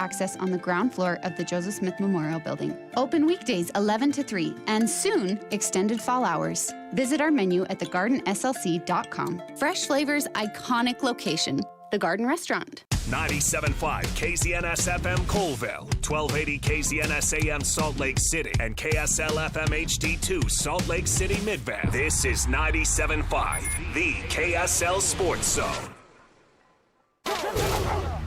access on the ground floor of the Joseph Smith Memorial Building. Open weekdays 11 to 3, and soon, extended fall hours. Visit our menu at thegardenslc.com. Fresh flavors, iconic location, The Garden Restaurant. 97.5 KZNS FM Colville, 1280 KZNS AM Salt Lake City, and KSL FM HD2 Salt Lake City Midvale. This is 97.5, the KSL Sports Zone.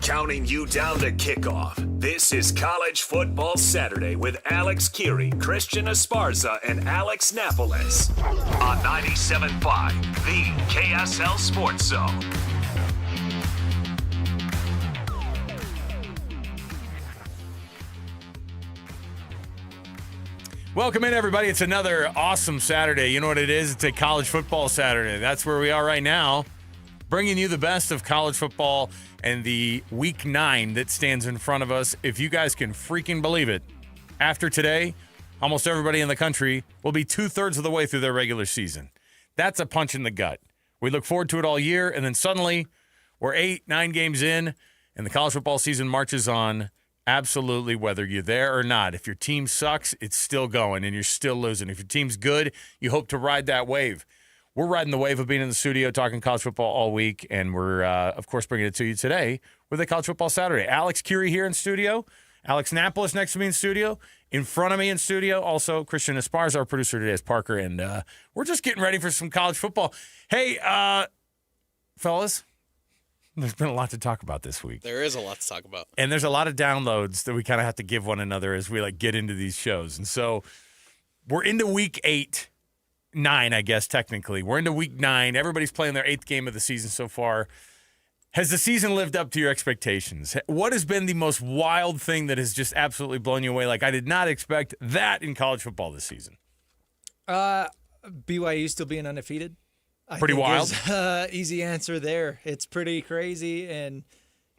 Counting you down to kickoff. This is College Football Saturday with Alex Kirry, Christian Esparza, and Alex Napoles on 97.5, the KSL Sports Zone. Welcome in, everybody. It's another awesome Saturday. You know what it is? It's a college football Saturday. That's where we are right now, bringing you the best of college football and the Week 9 that stands in front of us. If you guys can freaking believe it, after today, almost everybody in the country will be 2/3 of the way through their regular season. That's a punch in the gut. We look forward to it all year, and then suddenly we're 8-9 games in, and the college football season marches on. Absolutely, whether you're there or not. If your team sucks, it's still going and you're still losing. If your team's good, you hope to ride that wave. We're riding the wave of being in the studio talking college football all week, and we're, of course, bringing it to you today with a College Football Saturday. Alex Kirry here in studio. Alex Napoles next to me in studio. In front of me in studio, also Christian Esparza, our producer today is Parker, and we're just getting ready for some college football. Hey, fellas. There's been a lot to talk about this week. There is a lot to talk about. And there's a lot of downloads that we kind of have to give one another as we get into these shows. And so we're into week 9, I guess, technically. We're into week 9. Everybody's playing their 8th game of the season so far. Has the season lived up to your expectations? What has been the most wild thing that has just absolutely blown you away? I did not expect that in college football this season. BYU still being undefeated. Pretty wild. Easy answer there. It's pretty crazy. And,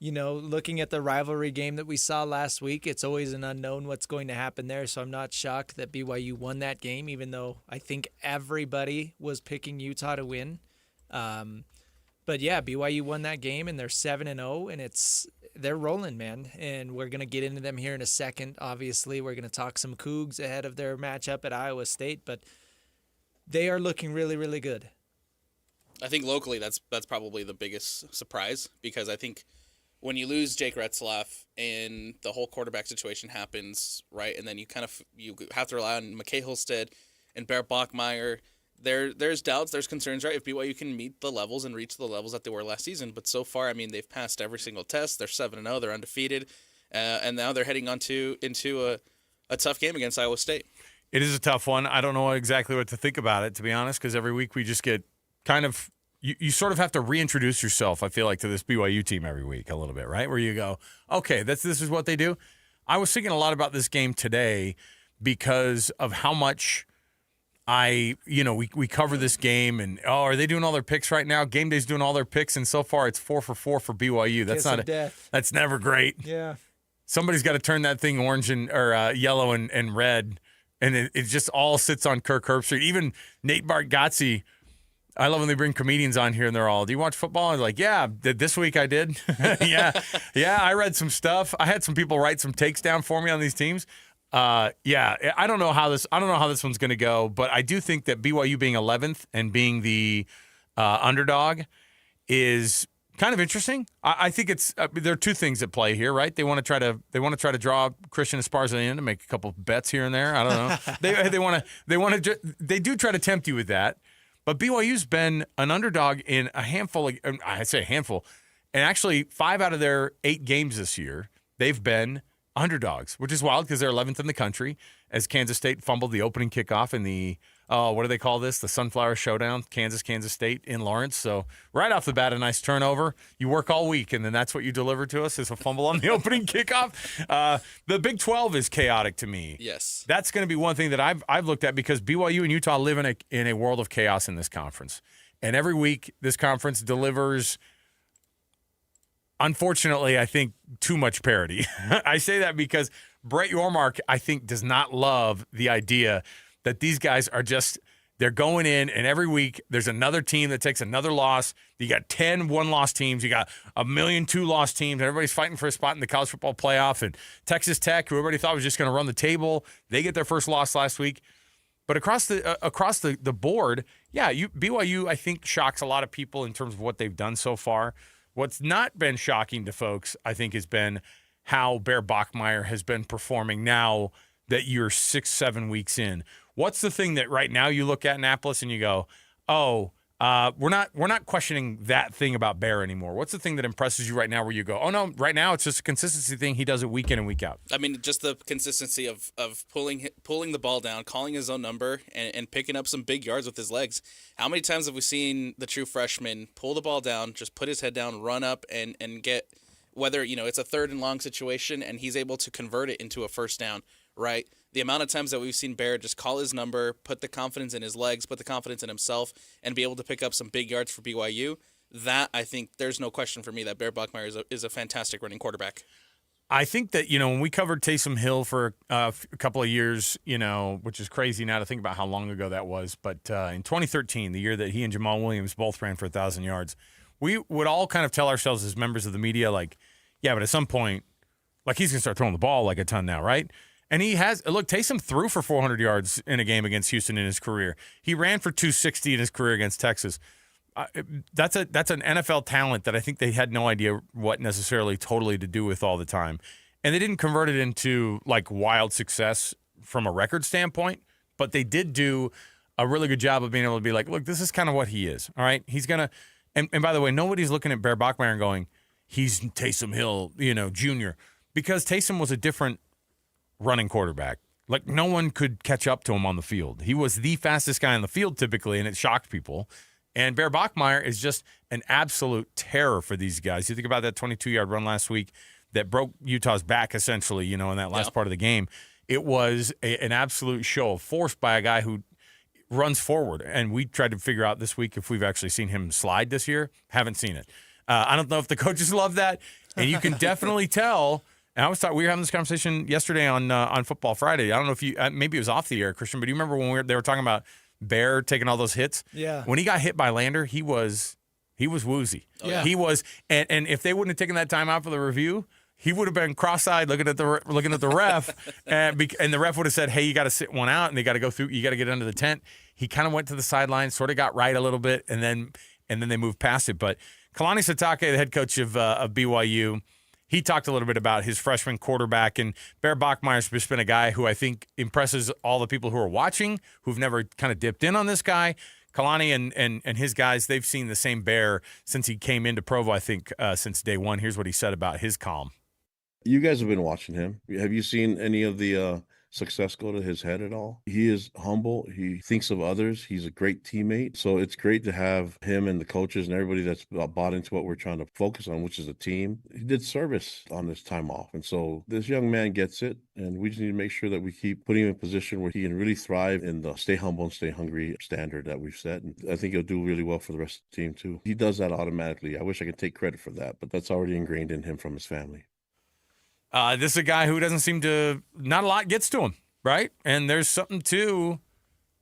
looking at the rivalry game that we saw last week, it's always an unknown what's going to happen there. So I'm not shocked that BYU won that game, even though I think everybody was picking Utah to win. But yeah, BYU won that game, and they're 7-0, and they're rolling, man. And we're going to get into them here in a second. Obviously, we're going to talk some Cougs ahead of their matchup at Iowa State, but they are looking really, really good. I think locally that's probably the biggest surprise, because I think when you lose Jake Retzlaff and the whole quarterback situation happens, right, and then you have to rely on McKay Holstead and Bear Bachmeier, there's doubts, there's concerns, right, if BYU can meet the levels and reach the levels that they were last season. But so far, I mean, they've passed every single test. They're 7-0, they're undefeated, and now they're heading into a tough game against Iowa State. It is a tough one. I don't know exactly what to think about it, to be honest, because every week we just get kind of you sort of have to reintroduce yourself, I feel like, to this BYU team every week a little bit, right? Where you go, okay, this is what they do. I was thinking a lot about this game today because of how much we cover this game, and are they doing all their picks right now? Game Day's doing all their picks, and so far it's 4 for 4 for BYU. That's never great. Yeah. Somebody's got to turn that thing orange or yellow and red, and it just all sits on Kirk Herbstreit. Even Nate Bargatze. I love when they bring comedians on here and they're all, do you watch football? I'm like, yeah, this week I did. yeah, I read some stuff. I had some people write some takes down for me on these teams. I don't know how this one's going to go, but I do think that BYU being 11th and being the underdog is kind of interesting. I think there are two things at play here, right? They want to try to draw Christian Esparza in to make a couple bets here and there. I don't know. They do try to tempt you with that. But BYU's been an underdog in a handful and actually 5 out of their 8 games this year, they've been underdogs, which is wild because they're 11th in the country, as Kansas State fumbled the opening kickoff in the, what do they call this? The Sunflower Showdown, Kansas State in Lawrence. So right off the bat, a nice turnover. You work all week, and then that's what you deliver to us is a fumble on the opening kickoff. The Big 12 is chaotic to me. Yes. That's going to be one thing that I've looked at, because BYU and Utah live in a world of chaos in this conference. And every week, this conference delivers, unfortunately, I think, too much parity. I say that because Brett Yormark, I think, does not love the idea that these guys are just They're going in, and every week there's another team that takes another loss. You got 10 one-loss teams. You got 1,000,000 two-loss teams, and everybody's fighting for a spot in the college football playoff. And Texas Tech, who everybody thought was just going to run the table, they get their first loss last week. But across the board, yeah, BYU, I think, shocks a lot of people in terms of what they've done so far. What's not been shocking to folks, I think, has been how Bear Bachmeier has been performing now that you're 6-7 weeks in. What's the thing that right now you look at Annapolis and you go, oh, we're not questioning that thing about Bear anymore? What's the thing that impresses you right now where you go, oh, no, right now it's just a consistency thing. He does it week in and week out. I mean, just the consistency of pulling the ball down, calling his own number, and picking up some big yards with his legs. How many times have we seen the true freshman pull the ball down, just put his head down, run up, and get, whether it's a 3rd and long situation, and he's able to convert it into a first down, right? The amount of times that we've seen Bear just call his number, put the confidence in his legs, put the confidence in himself, and be able to pick up some big yards for BYU, that I think there's no question for me that Bear Bachmeier is a fantastic running quarterback. I think that, when we covered Taysom Hill for a couple of years, which is crazy now to think about how long ago that was, but in 2013, the year that he and Jamal Williams both ran for 1,000 yards, we would all kind of tell ourselves as members of the media, like, yeah, but at some point, like, he's going to start throwing the ball like a ton now, right? And he has – look, Taysom threw for 400 yards in a game against Houston in his career. He ran for 260 in his career against Texas. That's an NFL talent that I think they had no idea what necessarily totally to do with all the time. And they didn't convert it into, like, wild success from a record standpoint, but they did do a really good job of being able to be like, look, this is kind of what he is, all right? He's going to – and by the way, nobody's looking at Bear Bachmeier and going, he's Taysom Hill, Jr., because Taysom was a different – running quarterback. Like, no one could catch up to him on the field. He was the fastest guy on the field typically, and it shocked people. And Bear Bachmeier is just an absolute terror for these guys. You think about that 22-yard run last week that broke Utah's back essentially, in that last part of the game. It was an absolute show of force by a guy who runs forward. And we tried to figure out this week if we've actually seen him slide this year. Haven't seen it. I don't know if the coaches love that. And you can definitely tell. And we were having this conversation yesterday on Football Friday. I don't know if you maybe it was off the air, Christian, but do you remember when they were talking about Bear taking all those hits? Yeah. When he got hit by Lander, he was woozy. Yeah. He was, and if they wouldn't have taken that time out for the review, he would have been cross-eyed looking at the ref, and the ref would have said, "Hey, you got to sit one out, and they got to go through. You got to get under the tent." He kind of went to the sideline, sort of got right a little bit, and then they moved past it. But Kalani Sitake, the head coach of BYU. He talked a little bit about his freshman quarterback, and Bear Bachmeier's just been a guy who I think impresses all the people who are watching, who've never kind of dipped in on this guy. Kalani and his guys, they've seen the same Bear since he came into Provo, I think, since day one. Here's what he said about his calm. You guys have been watching him. Have you seen any of the success go to his head at all? He is humble. He thinks of others. He's a great teammate. So it's great to have him and the coaches and everybody that's bought into what we're trying to focus on, which is a team. He did service on his time off. And so this young man gets it. And we just need to make sure that we keep putting him in a position where he can really thrive in the stay humble and stay hungry standard that we've set. And I think he'll do really well for the rest of the team too. He does that automatically. I wish I could take credit for that, but that's already ingrained in him from his family. This is a guy who doesn't seem to – not a lot gets to him, right? And there's something to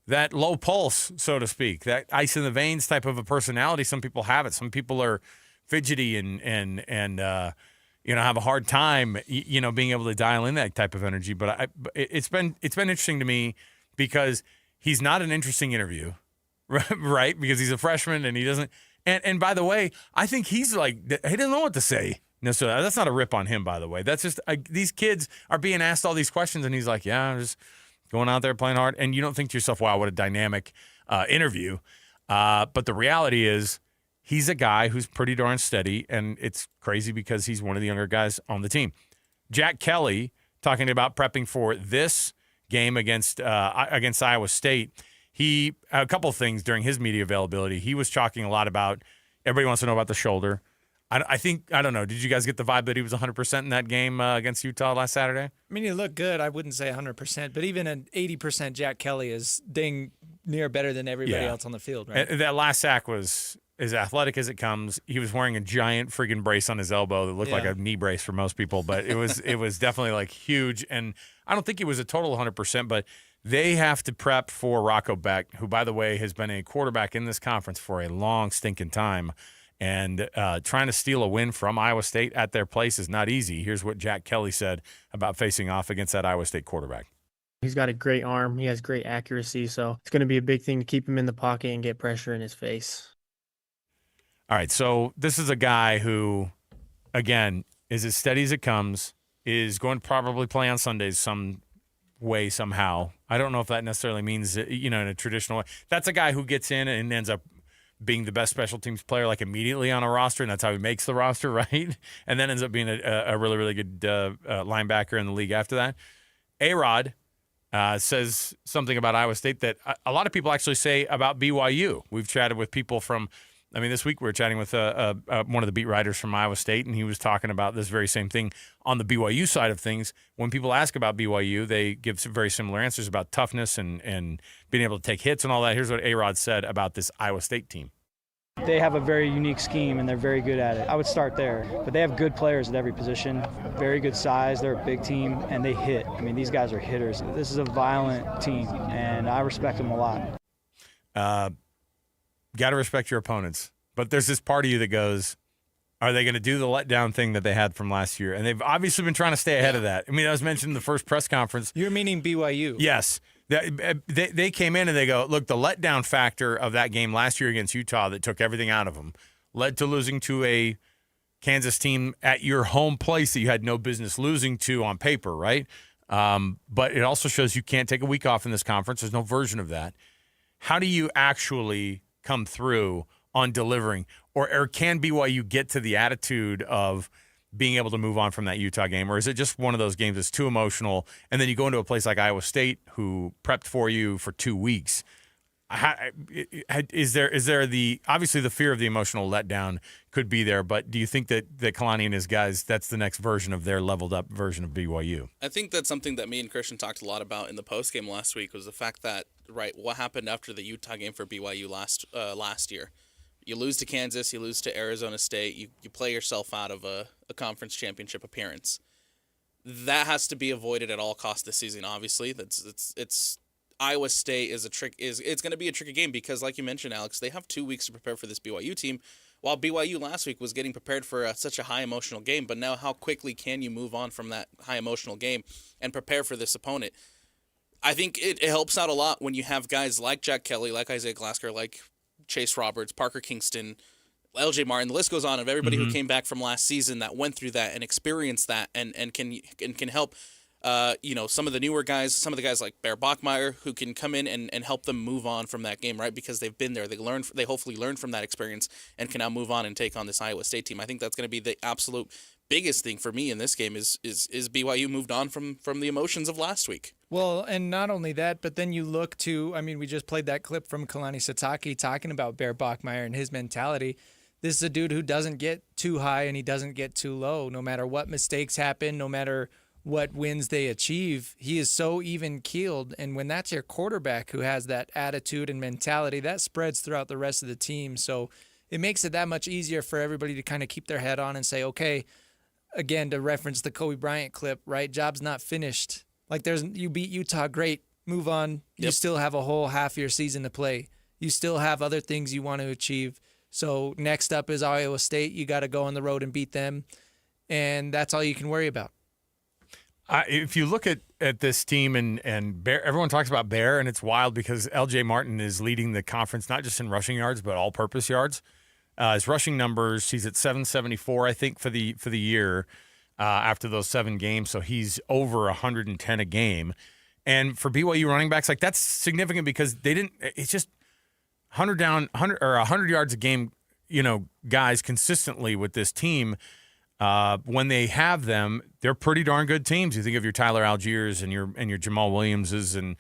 that low pulse, so to speak, that ice in the veins type of a personality. Some people have it. Some people are fidgety and have a hard time, being able to dial in that type of energy. But it's been interesting to me because he's not an interesting interview, right? Because he's a freshman and he doesn't – and by the way, I think he's like – he doesn't know what to say. necessarily. That's not a rip on him, by the way. That's just these kids are being asked all these questions, and he's like, yeah, I'm just going out there playing hard. And you don't think to yourself, wow, what a dynamic interview. But the reality is he's a guy who's pretty darn steady, and it's crazy because he's one of the younger guys on the team. Jack Kelly, talking about prepping for this game against Iowa State, a couple of things during his media availability. He was talking a lot about everybody wants to know about the shoulder. I don't know. Did you guys get the vibe that he was 100% in that game against Utah last Saturday? I mean, he looked good. I wouldn't say 100%, but even an 80% Jack Kelly is dang near better than everybody else on the field, right? And that last sack was as athletic as it comes. He was wearing a giant freaking brace on his elbow that looked like a knee brace for most people, but it was definitely like huge. And I don't think he was a total 100%, but They have to prep for Rocco Beck, who, by the way, has been a quarterback in this conference for a long stinking time. And trying to steal a win from Iowa State at their place is not easy. Here's what Jack Kelly said about facing off against that Iowa State quarterback. He's got a great arm. He has great accuracy. So it's going to be a big thing to keep him in the pocket and get pressure in his face. All right, so this is a guy who, again, is as steady as it comes, is going to probably play on Sundays some way, somehow. I don't know if that necessarily means, in a traditional way. That's a guy who gets in and ends up being the best special teams player like immediately on a roster, and that's how he makes the roster, right? And then ends up being a really, really good linebacker in the league after that. A-Rod says something about Iowa State that a lot of people actually say about BYU. We've chatted with people from, this week we were chatting with one of the beat writers from Iowa State, and he was talking about this very same thing on the BYU side of things. When people ask about BYU, they give some very similar answers about toughness and being able to take hits and all that. Here's what A-Rod said about this Iowa State team. They have a very unique scheme, and they're very good at it. I would start there. But they have good players at every position, very good size. They're a big team, and they hit. These guys are hitters. This is a violent team, and I respect them a lot. Got to respect your opponents. But there's this part of you that goes, are they going to do the letdown thing that they had from last year? And they've obviously been trying to stay ahead of that. I was mentioned in the first press conference. You're meaning BYU. Yes. They came in and they go, look, the letdown factor of that game last year against Utah that took everything out of them led to losing to a Kansas team at your home place that you had no business losing to on paper, right? But it also shows you can't take a week off in this conference. There's no version of that. How do you actually come through on delivering? Or can BYU get to the attitude of being able to move on from that Utah game? Or is it just one of those games that's too emotional, and then you go into a place like Iowa State who prepped for you for 2 weeks? Is there obviously the fear of the emotional letdown could be there, but do you think that Kalani and his guys, that's the next version of their leveled up version of BYU? I think that's something that me and Christian talked a lot about in the post game last week, was the fact that, what happened after the Utah game for BYU last year. You lose to Kansas, you lose to Arizona State, you play yourself out of a conference championship appearance. That has to be avoided at all costs this season. Obviously, it's Iowa State is it's going to be a tricky game because, like you mentioned, Alex, they have 2 weeks to prepare for this BYU team. While BYU last week was getting prepared for such a high emotional game, but now how quickly can you move on from that high emotional game and prepare for this opponent? I think it helps out a lot when you have guys like Jack Kelly, like Isaiah Glasker, like Chase Roberts, Parker Kingston, LJ Martin, the list goes on, of everybody who came back from last season that went through that and experienced that and can help some of the newer guys, some of the guys like Bear Bachmeier, who can come in and help them move on from that game, right? Because they've been there. They hopefully learned from that experience and can now move on and take on this Iowa State team. I think that's going to be the absolute biggest thing for me in this game is BYU moved on from the emotions of last week. Well, and not only that, but then you look to, we just played that clip from Kalani Sitake talking about Bear Bachmeier and his mentality. This is a dude who doesn't get too high and he doesn't get too low. No matter what mistakes happen, no matter what wins they achieve, he is so even-keeled. And when that's your quarterback who has that attitude and mentality, that spreads throughout the rest of the team. So it makes it that much easier for everybody to kind of keep their head on and say, okay, again, to reference the Kobe Bryant clip, right? Job's not finished. You beat Utah, great, move on. You still have a whole half your season to play. You still have other things you want to achieve. So next up is Iowa State. You got to go on the road and beat them. And that's all you can worry about. If you look at this team and Bear, everyone talks about Bear, and it's wild because LJ Martin is leading the conference, not just in rushing yards, but all-purpose yards. His rushing numbers, he's at 774, I think, for the year after those 7 games. So he's over 110 a game. And for BYU running backs, that's significant because it's just 100 yards a game, guys consistently with this team. When they have them, they're pretty darn good teams. You think of your Tyler Algiers and your Jamal Williamses and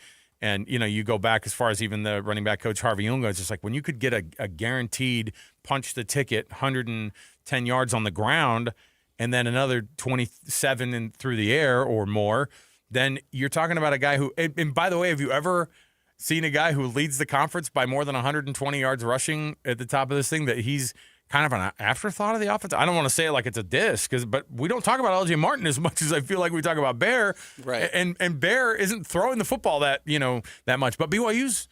you go back as far as even the running back coach Harvey Unga. It's just like when you could get a guaranteed punch the ticket 110 yards on the ground and then another 27 through the air or more, then you're talking about a guy who. And by the way, have you ever seen a guy who leads the conference by more than 120 yards rushing at the top of this thing? That he's kind of an afterthought of the offense. I don't want to say it like it's a diss, but we don't talk about LJ Martin as much as I feel like we talk about Bear. Right. And Bear isn't throwing the football that much. But BYU's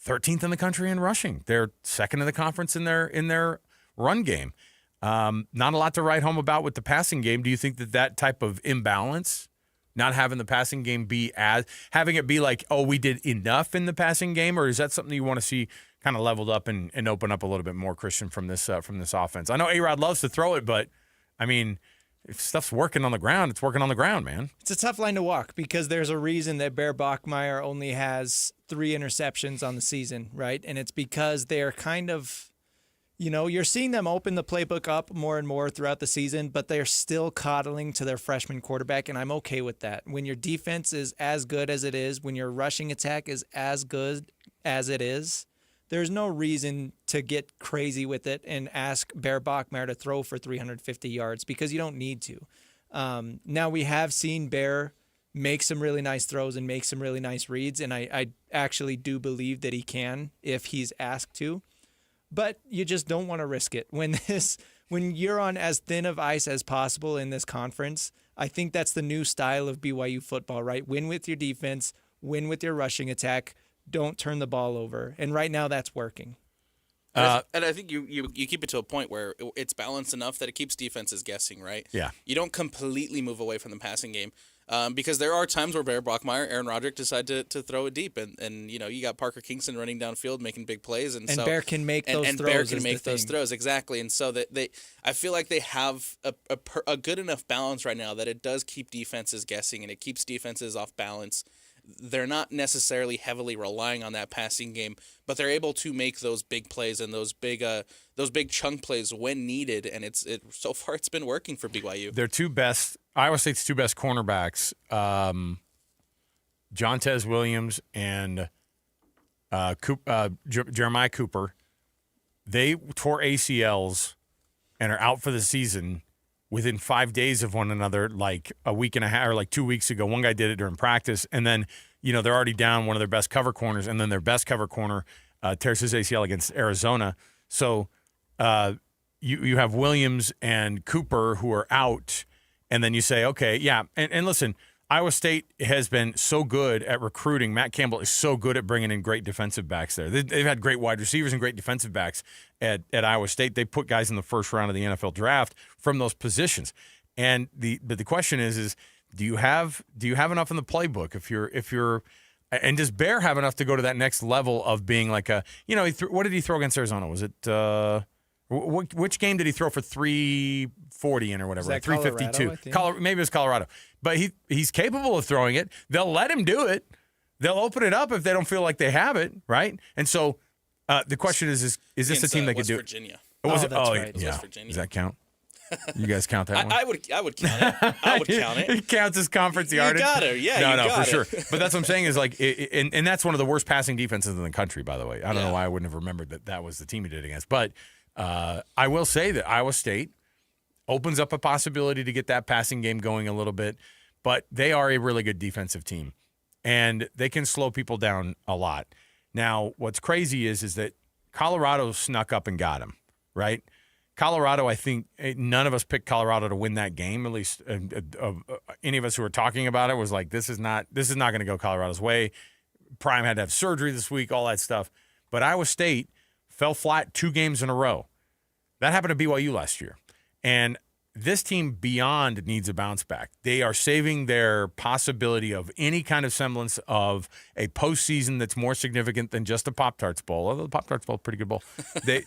13th in the country in rushing. They're second in the conference in their run game. Not a lot to write home about with the passing game. Do you think that type of imbalance, not having the passing game having it be like, oh, we did enough in the passing game, or is that something you want to see kind of leveled up and open up a little bit more, Christian, from this offense? I know A-Rod loves to throw it, but I mean, if stuff's working on the ground, it's working on the ground, man. It's a tough line to walk because there's a reason that Bear Bachmeier only has 3 interceptions on the season, right? And it's because they're kind of, you're seeing them open the playbook up more and more throughout the season, but they're still coddling to their freshman quarterback, and I'm okay with that. When your defense is as good as it is, when your rushing attack is as good as it is, there's no reason to get crazy with it and ask Bear Bachmeier to throw for 350 yards because you don't need to. Now we have seen Bear make some really nice throws and make some really nice reads, and I actually do believe that he can if he's asked to. But you just don't want to risk it. When you're on as thin of ice as possible in this conference, I think that's the new style of BYU football, right? Win with your defense, win with your rushing attack. Don't turn the ball over. And right now that's working. And I think you keep it to a point where it's balanced enough that it keeps defenses guessing, right? Yeah. You don't completely move away from the passing game because there are times where Bear Bachmeier, Aaron Roderick decide to throw it deep. And you got Parker Kingston running downfield making big plays. And so Bear can make those throws. And Bear can make those throws, exactly. And so I feel like they have a good enough balance right now that it does keep defenses guessing and it keeps defenses off balance. They're not necessarily heavily relying on that passing game, but they're able to make those big plays and those big chunk plays when needed. And so far it's been working for BYU. Iowa State's 2 best cornerbacks, Jontez Williams and Jeremiah Cooper. They tore ACLs and are out for the season within 5 days of one another, like a week and a half or like 2 weeks ago. One guy did it during practice, and then they're already down one of their best cover corners, and then their best cover corner tears his ACL against Arizona. So you have Williams and Cooper who are out, and then you say, okay, yeah, and listen, Iowa State has been so good at recruiting. Matt Campbell is so good at bringing in great defensive backs there. They've had great wide receivers and great defensive backs at Iowa State. They put guys in the first round of the NFL draft from those positions. And the question is do you have enough in the playbook if you're and does Bear have enough to go to that next level of being like what did he throw against Arizona? Was it which game did he throw for 340 in or whatever? Like 352. Maybe it was Colorado. But he's capable of throwing it. They'll let him do it. They'll open it up if they don't feel like they have it, right? And so the question is this a team that could do it? Virginia. Was it? That's right. Yeah. West Virginia. Does that count? You guys count that one? I would count it. I would count it. It counts as conference yardage. You got it. Yeah, No, for it. sure. But that's what I'm saying is like, and that's one of the worst passing defenses in the country, by the way. I don't know why I wouldn't have remembered that was the team he did against. But I will say that Iowa State opens up a possibility to get that passing game going a little bit, but they are a really good defensive team, and they can slow people down a lot. Now, what's crazy is that Colorado snuck up and got him, right? Colorado, I think none of us picked Colorado to win that game. At least any of us who were talking about it was like, this is not going to go Colorado's way. Prime had to have surgery this week, all that stuff. But Iowa State fell flat 2 games in a row. That happened to BYU last year. And this team beyond needs a bounce back. They are saving their possibility of any kind of semblance of a postseason that's more significant than just a Pop-Tarts Bowl, although the Pop-Tarts Bowl is a pretty good bowl.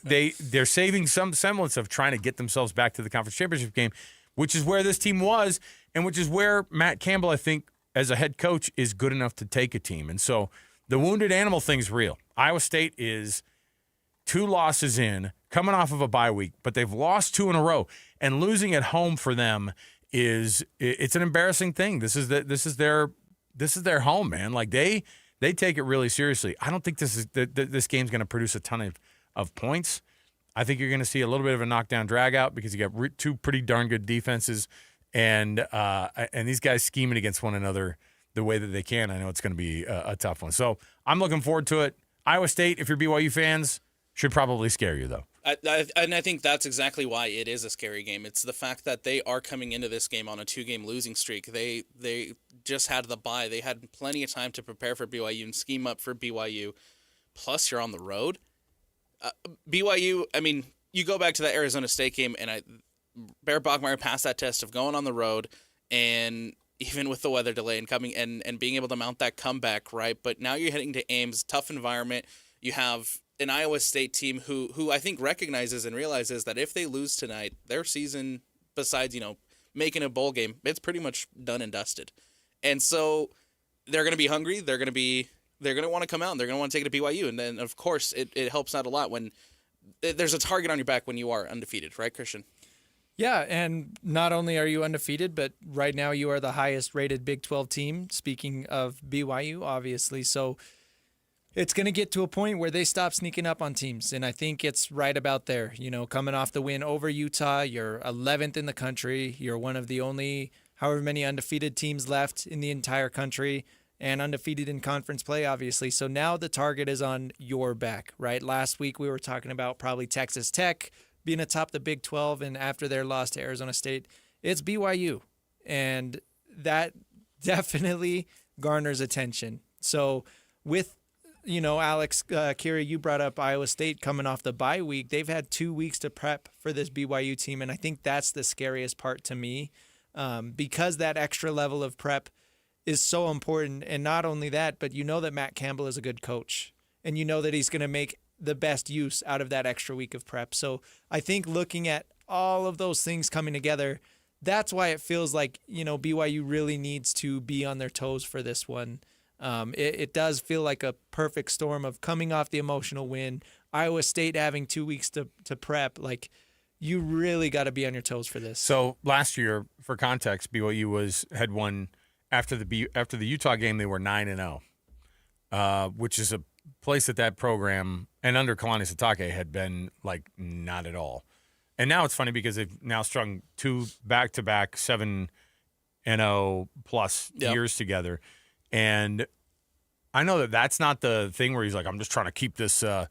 They're saving some semblance of trying to get themselves back to the conference championship game, which is where this team was and which is where Matt Campbell, I think, as a head coach, is good enough to take a team. And so the wounded animal thing's real. Iowa State is 2 losses in, coming off of a bye week, but they've lost 2 in a row, and losing at home for them it's an embarrassing thing. This is their home, man. Like they take it really seriously. I don't think this game's going to produce a ton of points. I think you're going to see a little bit of a knockdown drag out because you got 2 pretty darn good defenses, and these guys scheming against one another the way that they can. I know it's going to be a tough one. So I'm looking forward to it. Iowa State, if you're BYU fans, should probably scare you, though. And I think that's exactly why it is a scary game. It's the fact that they are coming into this game on a 2-game losing streak. They just had the bye. They had plenty of time to prepare for BYU and scheme up for BYU. Plus, you're on the road. BYU, I mean, you go back to that Arizona State game, and Bear Bachmeier passed that test of going on the road, and even with the weather delay and coming and being able to mount that comeback, right? But now you're heading to Ames, tough environment. You have an Iowa State team who I think recognizes and realizes that if they lose tonight, their season, besides, making a bowl game, it's pretty much done and dusted. And so they're going to be hungry. They're going to want to come out and they're going to want to take it to BYU. And then, of course, it helps out a lot when there's a target on your back when you are undefeated, right, Christian? Yeah, and not only are you undefeated, but right now you are the highest rated Big 12 team, speaking of BYU, obviously. So it's going to get to a point where they stop sneaking up on teams, and I think it's right about there. Coming off the win over Utah, you're 11th in the country. You're one of the only however many undefeated teams left in the entire country, and undefeated in conference play, obviously. So now the target is on your back, right? Last week we were talking about probably Texas Tech being atop the Big 12, and after their loss to Arizona State, it's BYU, and that definitely garners attention. So with Alex Kirry, you brought up Iowa State coming off the bye week. They've had 2 weeks to prep for this BYU team, and I think that's the scariest part to me, because that extra level of prep is so important. And not only that, but that Matt Campbell is a good coach, and that he's going to make the best use out of that extra week of prep. So I think looking at all of those things coming together, that's why it feels like, BYU really needs to be on their toes for this one. It does feel like a perfect storm of coming off the emotional win, Iowa State having 2 weeks to prep. Like, you really got to be on your toes for this. So last year, for context, BYU had won after the Utah game. They were 9-0, which is a place that program and under Kalani Sitake had been like not at all. And now it's funny because they've now strung 2 back-to-back 7-0 plus years together. And I know that's not the thing where he's like, I'm just trying to keep this. The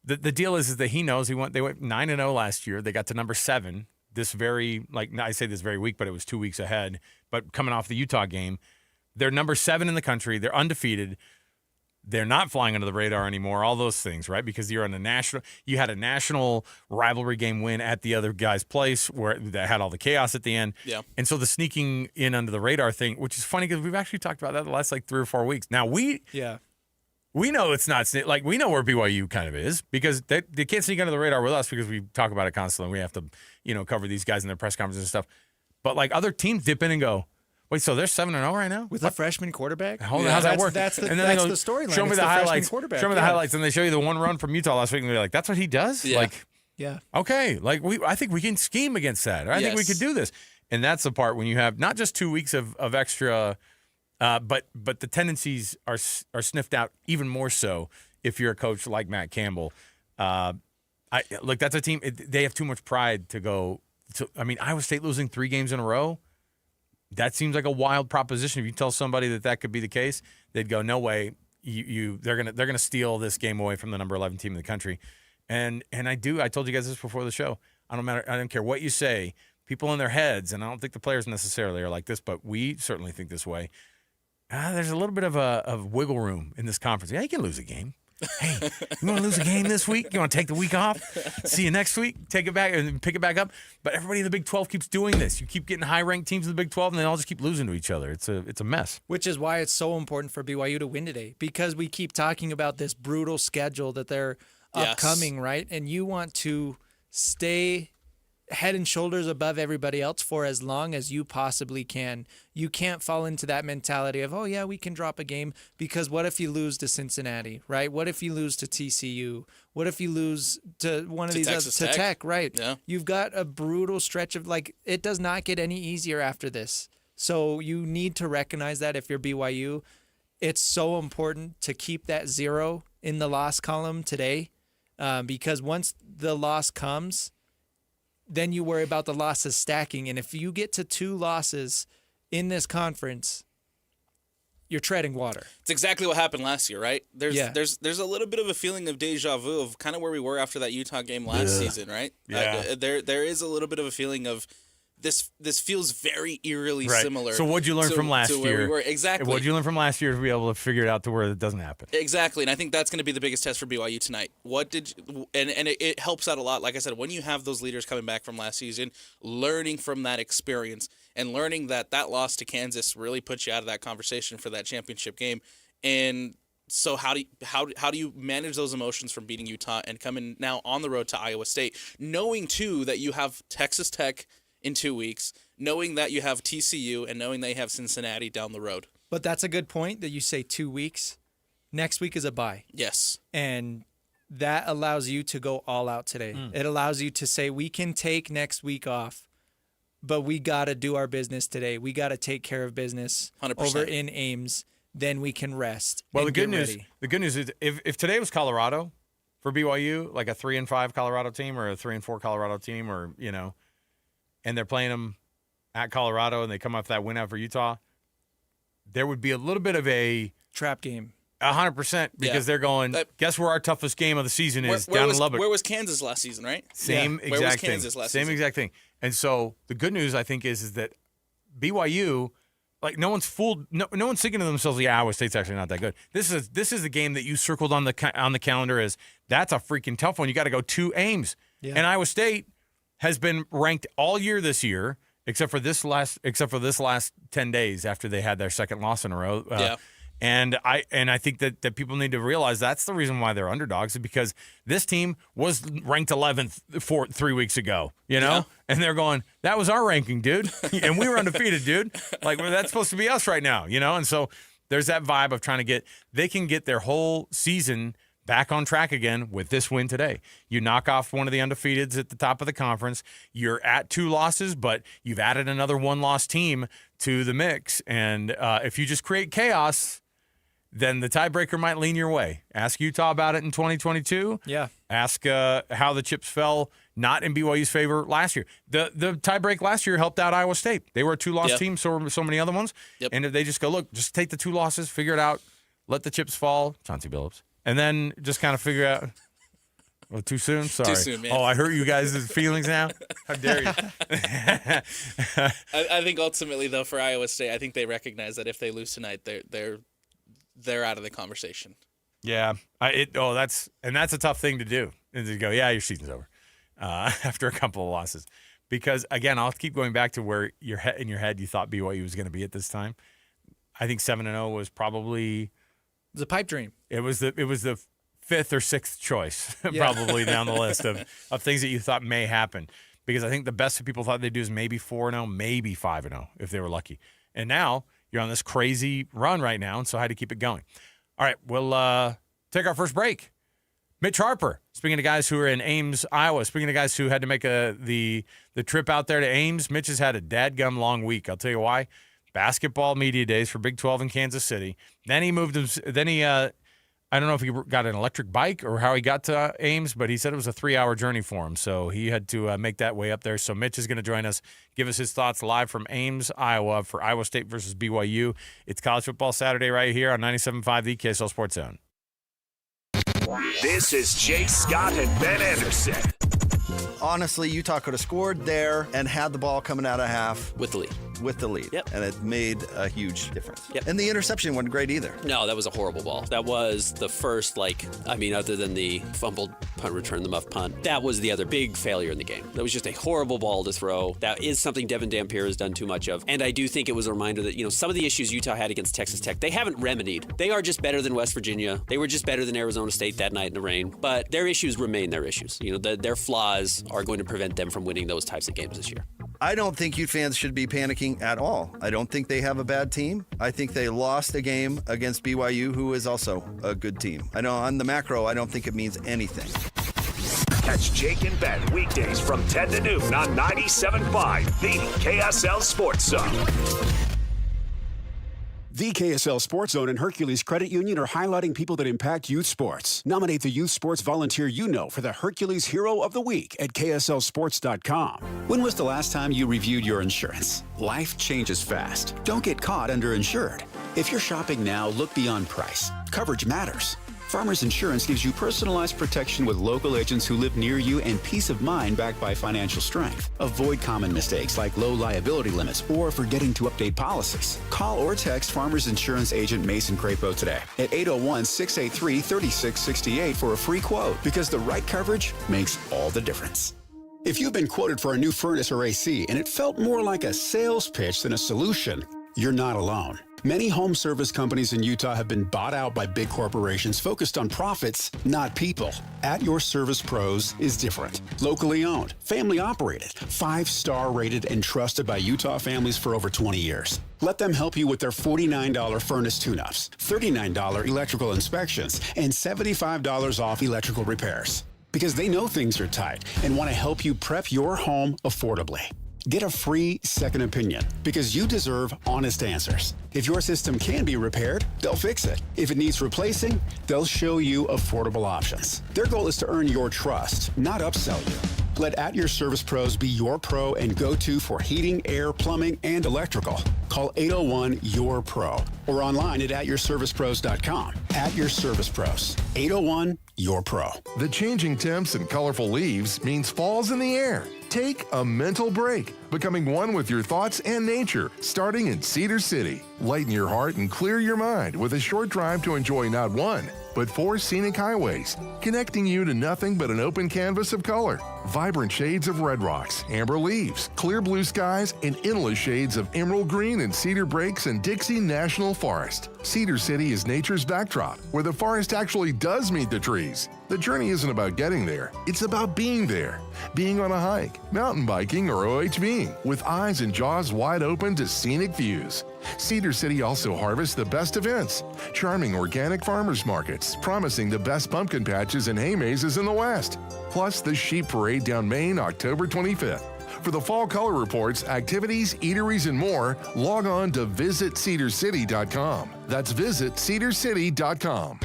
deal is that he knows they went 9-0 last year. They got to number 7 this very week, but it was 2 weeks ahead. But coming off the Utah game, they're number 7 in the country. They're undefeated. They're not flying under the radar anymore. All those things, right? Because you had a national rivalry game win at the other guy's place that had all the chaos at the end. Yeah. And so the sneaking in under the radar thing, which is funny because we've actually talked about that the last 3 or 4 weeks. Now we know it's not we know where BYU kind of is because they can't sneak under the radar with us because we talk about it constantly. We have to cover these guys in their press conferences and stuff. But like other teams dip in and go, wait, so they're 7-0 right now with a freshman quarterback? How's that work? That's the storyline. Show me the highlights. Show me the Yeah. highlights, and they show you the one run from Utah last week, and they're like, "That's what he does." Yeah. Yeah. Okay, I think we can scheme against that. I think we could do this, and that's the part when you have not just 2 weeks of extra, but the tendencies are sniffed out even more so if you're a coach like Matt Campbell. That's a team. They have too much pride to go. Iowa State losing 3 games in a row. That seems like a wild proposition. If you tell somebody that could be the case, they'd go, "No way! They're gonna steal this game away from the number 11 team in the country." And I told you guys this before the show. I don't care what you say. People in their heads, and I don't think the players necessarily are like this, but we certainly think this way. There's a little bit of wiggle room in this conference. Yeah, you can lose a game. Hey, you want to lose a game this week? You want to take the week off? See you next week? Take it back and pick it back up? But everybody in the Big 12 keeps doing this. You keep getting high-ranked teams in the Big 12, and they all just keep losing to each other. It's a mess. Which is why it's so important for BYU to win today, because we keep talking about this brutal schedule that they're upcoming, right? And you want to stay head and shoulders above everybody else for as long as you possibly can. You can't fall into that mentality of, oh yeah, we can drop a game, because what if you lose to Cincinnati, right? What if you lose to TCU? What if you lose to one of these Texas to Tech, right? Yeah. You've got a brutal stretch of it does not get any easier after this. So you need to recognize that if you're BYU, it's so important to keep that 0 in the loss column today, because once the loss comes, then you worry about the losses stacking. And if you get to 2 losses in this conference, you're treading water. It's exactly what happened last year, right? There's Yeah. there's a little bit of a feeling of deja vu of kind of where we were after that Utah game last season, right? Yeah. There is a little bit of a feeling of this feels very eerily Right. similar. So what'd you learn from last to where year? we were. Exactly. What'd you learn from last year to be able to figure it out to where it doesn't happen? Exactly, and I think that's going to be the biggest test for BYU tonight. What did you, and it helps out a lot. Like I said, when you have those leaders coming back from last season, learning from that experience and learning that loss to Kansas really puts you out of that conversation for that championship game. And so how do you manage those emotions from beating Utah and coming now on the road to Iowa State, knowing too that you have Texas Tech in 2 weeks, knowing that you have TCU, and knowing they have Cincinnati down the road. But that's a good point that you say 2 weeks. Next week is a bye. Yes. And that allows you to go all out today. It allows you to say, we can take next week off, but we got to do our business today. We got to take care of business 100%. over in Ames. Then we can rest. Well, and the good get news ready. the good news is if today was Colorado for BYU, like a 3-5 Colorado team or a 3-4 Colorado team, or and they're playing them at Colorado and they come off that win out for Utah, there would be a little bit of a Trap game. 100% because they're going, guess where our toughest game of the season is? Down in Lubbock. Where was Kansas last season, right? Same Where was exact thing. Kansas last Same season? exact thing. And so the good news, I think, is that BYU, like no one's fooled. No one's thinking to themselves, "Yeah, Iowa State's actually not that good." This is the game that you circled on the calendar as that's a freaking tough one. You got to go to Ames, and Iowa State has been ranked all year this year, except for this last 10 days after they had their second loss in a row. And I think that people need to realize that's the reason why they're underdogs, is because this team was ranked 11th 3 weeks ago, and they're going, that was our ranking, dude, and we were undefeated, dude. Like, well, that's supposed to be us right now, and so there's that vibe of trying to they can get their whole season back on track again with this win today. You knock off one of the undefeateds at the top of the conference. You're at 2 losses, but you've added another 1-loss team to the mix, and if you just create chaos, then the tiebreaker might lean your way. Ask Utah about it in 2022. Yeah. Ask how the chips fell not in BYU's favor last year. The tiebreak last year helped out Iowa State. They were a 2-loss team, so were so many other ones. And if they just go, look, just take the 2 losses, figure it out, let the chips fall, Chauncey Billups, and then just kind of figure out. Well, too soon? Sorry. Too soon, man. Oh, I hurt you guys' feelings now? How dare you? I think ultimately, though, for Iowa State, I think they recognize that if they lose tonight, they're out of the conversation. Yeah, that's a tough thing to do, and to go, yeah, your season's over after a couple of losses, because again, I'll keep going back to where in your head you thought BYU was going to be at this time. I think 7-0 was probably a pipe dream. It was the 5th or 6th choice probably down the list of things that you thought may happen, because I think the best that people thought they'd do is maybe 4-0, maybe 5-0 if they were lucky, and now you're on this crazy run right now, and so how to keep it going. All right, we'll take our first break. Mitch Harper, speaking of guys who are in Ames, Iowa, speaking of guys who had to make the trip out there to Ames, Mitch has had a dadgum long week. I'll tell you why. Basketball media days for Big 12 in Kansas City. Then he moved. I don't know if he got an electric bike or how he got to Ames, but he said it was a 3-hour journey for him. So he had to make that way up there. So Mitch is going to join us, give us his thoughts live from Ames, Iowa for Iowa State versus BYU. It's College Football Saturday right here on 97.5, the KSL Sports Zone. This is Jay Scott and Ben Anderson. Honestly, Utah could have scored there and had the ball coming out of half. With the lead. Yep. And it made a huge difference. Yep. And the interception wasn't great either. No, that was a horrible ball. That was the first, other than the fumbled punt return, the muff punt, that was the other big failure in the game. That was just a horrible ball to throw. That is something Devin Dampier has done too much of. And I do think it was a reminder that, some of the issues Utah had against Texas Tech, they haven't remedied. They are just better than West Virginia. They were just better than Arizona State that night in the rain. But their issues remain their issues. Their flaws are going to prevent them from winning those types of games this year. I don't think Ute fans should be panicking at all. I don't think they have a bad team. I think they lost a game against BYU, who is also a good team. I know on the macro, I don't think it means anything. Catch Jake and Ben weekdays from 10 to noon on 97.5, the KSL Sports Zone. The KSL Sports Zone and Hercules Credit Union are highlighting people that impact youth sports. Nominate the youth sports volunteer you know for the Hercules Hero of the Week at KSLSports.com. When was the last time you reviewed your insurance? Life changes fast. Don't get caught underinsured. If you're shopping now, look beyond price. Coverage matters. Farmers Insurance gives you personalized protection with local agents who live near you and peace of mind backed by financial strength. Avoid common mistakes like low liability limits or forgetting to update policies. Call or text Farmers Insurance agent Mason Crapo today at 801-683-3668 for a free quote, because the right coverage makes all the difference. If you've been quoted for a new furnace or AC and it felt more like a sales pitch than a solution, you're not alone. Many home service companies in Utah have been bought out by big corporations focused on profits, not people. At Your Service Pros is different. Locally owned, family operated, 5-star rated, and trusted by Utah families for over 20 years. Let them help you with their $49 furnace tune-ups, $39 electrical inspections, and $75 off electrical repairs. Because they know things are tight and want to help you prep your home affordably. Get a free second opinion, because you deserve honest answers. If your system can be repaired, they'll fix it. If it needs replacing, they'll show you affordable options. Their goal is to earn your trust, not upsell you. Let At Your Service Pros be your pro and go-to for heating, air, plumbing, and electrical. Call 801-YOUR-PRO or online at atyourservicepros.com. At Your Service Pros, 801-YOUR-PRO. The changing temps and colorful leaves means fall's in the air. Take a mental break, becoming one with your thoughts and nature, starting in Cedar City. Lighten your heart and clear your mind with a short drive to enjoy not one, but 4 scenic highways, connecting you to nothing but an open canvas of color. Vibrant shades of red rocks, amber leaves, clear blue skies, and endless shades of emerald green and cedar breaks in Dixie National Forest. Cedar City is nature's backdrop, where the forest actually does meet the trees. The journey isn't about getting there, it's about being there. Being on a hike, mountain biking, or OHVing, with eyes and jaws wide open to scenic views. Cedar City also harvests the best events, charming organic farmers markets, promising the best pumpkin patches and hay mazes in the West. Plus the Sheep Parade down Main, October 25th. For the fall color reports, activities, eateries, and more, log on to visitcedarcity.com. That's visitcedarcity.com.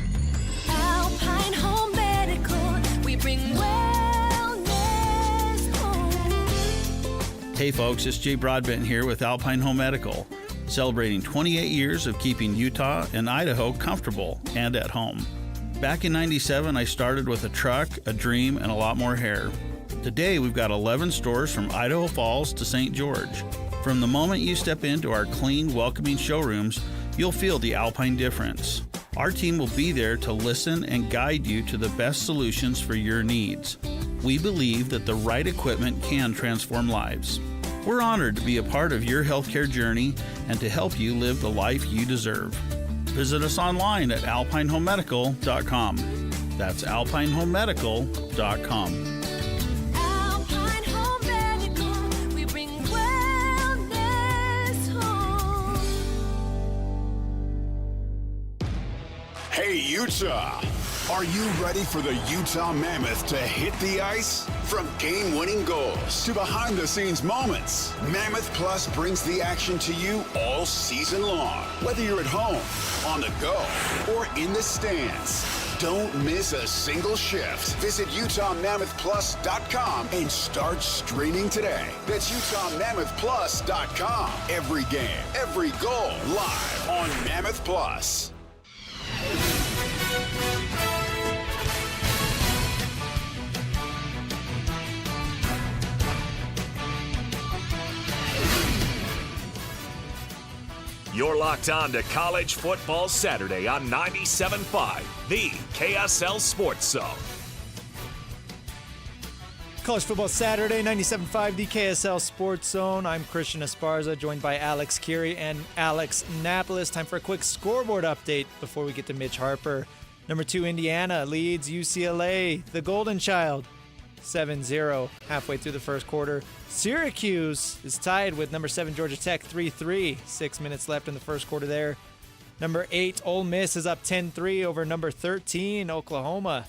Alpine Home Medical, we bring wellness home. Hey folks, it's Jay Broadbent here with Alpine Home Medical, celebrating 28 years of keeping Utah and Idaho comfortable and at home. Back in '97, I started with a truck, a dream, and a lot more hair. Today, we've got 11 stores from Idaho Falls to St. George. From the moment you step into our clean, welcoming showrooms, you'll feel the Alpine difference. Our team will be there to listen and guide you to the best solutions for your needs. We believe that the right equipment can transform lives. We're honored to be a part of your healthcare journey and to help you live the life you deserve. Visit us online at alpinehomemedical.com. That's alpinehomemedical.com. Alpine Home Medical, we bring wellness home. Hey, Utah! Are you ready for the Utah Mammoth to hit the ice? From game-winning goals to behind-the-scenes moments, Mammoth Plus brings the action to you all season long. Whether you're at home, on the go, or in the stands, don't miss a single shift. Visit UtahMammothPlus.com and start streaming today. That's UtahMammothPlus.com. Every game, every goal, live on Mammoth Plus. You're locked on to College Football Saturday on 97.5, the KSL Sports Zone. College Football Saturday, 97.5, the KSL Sports Zone. I'm Christian Esparza, joined by Alex Kirry and Alex Napoles. Time for a quick scoreboard update before we get to Mitch Harper. Number 2, Indiana leads UCLA, the Golden Child, 7-0 halfway through the first quarter. Syracuse is tied with number 7 Georgia Tech 3-3. 6 minutes left in the first quarter there. Number 8 Ole Miss is up 10-3 over number 13 Oklahoma.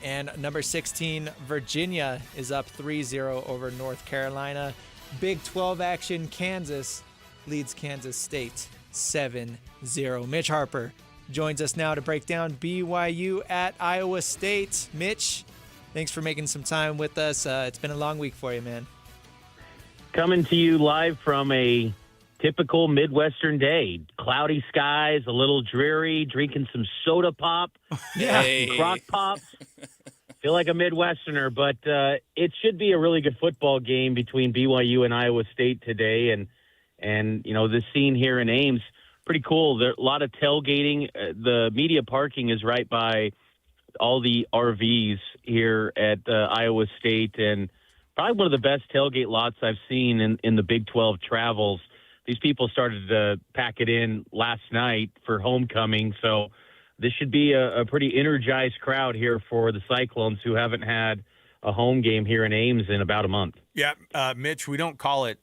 And number 16 Virginia is up 3-0 over North Carolina. Big 12 action, Kansas leads Kansas State 7-0. Mitch Harper joins us now to break down BYU at Iowa State. Mitch, thanks for making some time with us. It's been a long week for you, man. Coming to you live from a typical Midwestern day. Cloudy skies, a little dreary, drinking some soda pop, some crock pops. Feel like a Midwesterner, but it should be a really good football game between BYU and Iowa State today. And you know, the scene here in Ames, pretty cool. There a lot of tailgating. The media parking is right by all the RVs here at Iowa State, and probably one of the best tailgate lots I've seen in the Big 12 travels. These people started to pack it in last night for homecoming, so this should be a pretty energized crowd here for the Cyclones, who haven't had a home game here in Ames in about a month. Yeah, Mitch, we don't call it.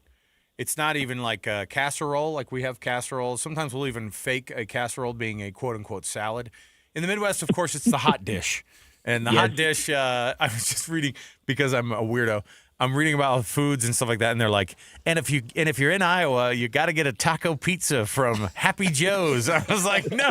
It's not even like a casserole, like we have casseroles. Sometimes we'll even fake a casserole being a quote-unquote salad. In the Midwest, of course, it's the hot dish. And the hot dish, I was just reading, because I'm a weirdo, I'm reading about foods and stuff like that, and they're like, and if you're in Iowa, you got to get a taco pizza from Happy Joe's. I was like, no.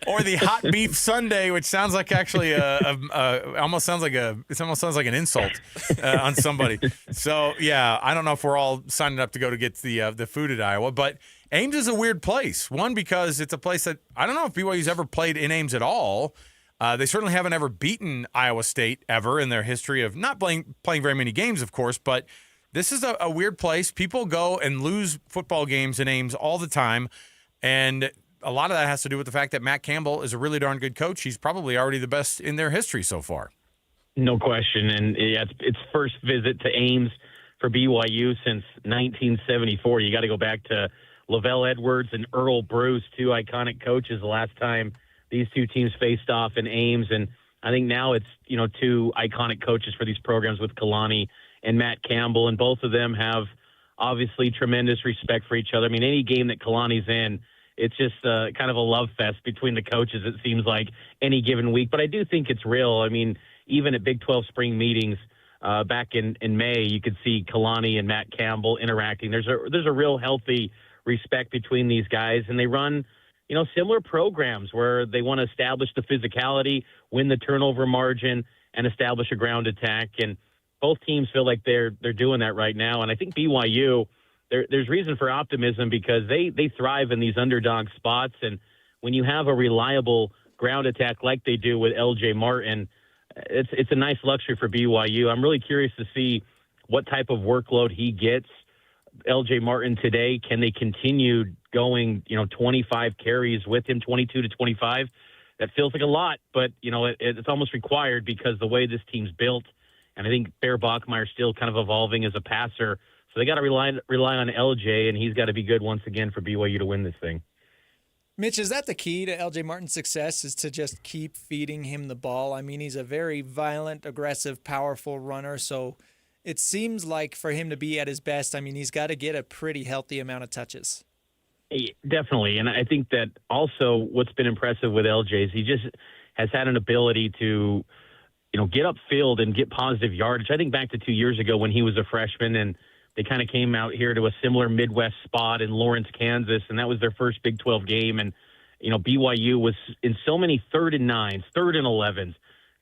Or the hot beef sundae, which sounds like actually almost sounds like an insult on somebody. So yeah, I don't know if we're all signing up to go to get the food at Iowa, but Ames is a weird place. One, because it's a place that I don't know if BYU's ever played in Ames at all. They certainly haven't ever beaten Iowa State ever in their history of not playing very many games, of course, but this is a weird place. People go and lose football games in Ames all the time, and a lot of that has to do with the fact that Matt Campbell is a really darn good coach. He's probably already the best in their history so far. No question, and yeah, it's first visit to Ames for BYU since 1974. You got to go back to Lavelle Edwards and Earl Bruce, two iconic coaches, the last time these two teams faced off in Ames, and I think now it's, you know, two iconic coaches for these programs with Kalani and Matt Campbell, and both of them have obviously tremendous respect for each other. I mean, any game that Kalani's in, it's just kind of a love fest between the coaches, it seems like, any given week. But I do think it's real. I mean, even at Big 12 spring meetings back in May, you could see Kalani and Matt Campbell interacting. There's a real healthy respect between these guys, and they run, you know, similar programs where they want to establish the physicality, win the turnover margin, and establish a ground attack. And both teams feel like they're doing that right now. And I think BYU, there's reason for optimism because they thrive in these underdog spots. And when you have a reliable ground attack like they do with LJ Martin, it's a nice luxury for BYU. I'm really curious to see what type of workload he gets. LJ Martin today, can they continue going, 25 carries with him, 22 to 25? That feels like a lot, but, it's almost required because the way this team's built, and I think Bear Bachmeier's still kind of evolving as a passer. So they got to rely on LJ, and he's got to be good once again for BYU to win this thing. Mitch, is that the key to LJ Martin's success, is to just keep feeding him the ball? I mean, he's a very violent, aggressive, powerful runner, so it seems like for him to be at his best, I mean, he's got to get a pretty healthy amount of touches. Definitely, and I think that also what's been impressive with LJ is he just has had an ability to, get upfield and get positive yardage. I think back to 2 years ago when he was a freshman and they kind of came out here to a similar Midwest spot in Lawrence, Kansas, and that was their first Big 12 game. And, BYU was in so many 3rd and 9s, 3rd and 11s.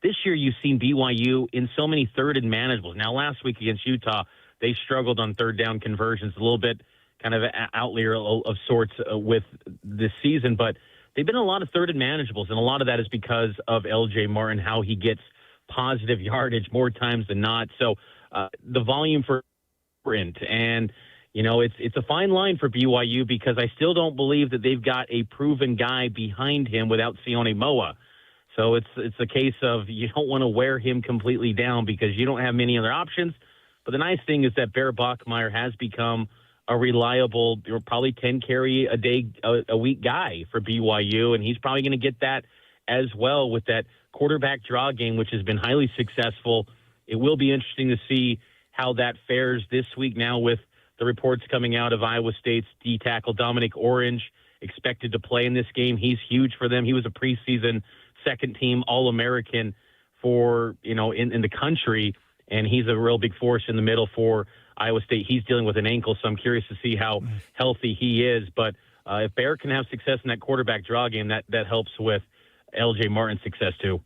This year you've seen BYU in so many 3rd and manageables. Now, last week against Utah, they struggled on 3rd down conversions, a little bit kind of an outlier of sorts with this season, but they've been a lot of 3rd and manageables, and a lot of that is because of LJ Martin, how he gets positive yardage more times than not. So the volume for sprint, and it's a fine line for BYU because I still don't believe that they've got a proven guy behind him without Sione Moa. So it's a case of you don't want to wear him completely down because you don't have many other options. But the nice thing is that Bear Bachmeier has become a reliable, probably 10 carry a week guy for BYU, and he's probably going to get that as well with that quarterback draw game, which has been highly successful. It will be interesting to see how that fares this week now with the reports coming out of Iowa State's D tackle Dominic Orange expected to play in this game. He's huge for them. He was a preseason second-team All-American for, in the country, and he's a real big force in the middle for Iowa State. He's dealing with an ankle, so I'm curious to see how healthy he is. But if Bear can have success in that quarterback draw game, that helps with LJ Martin's success too.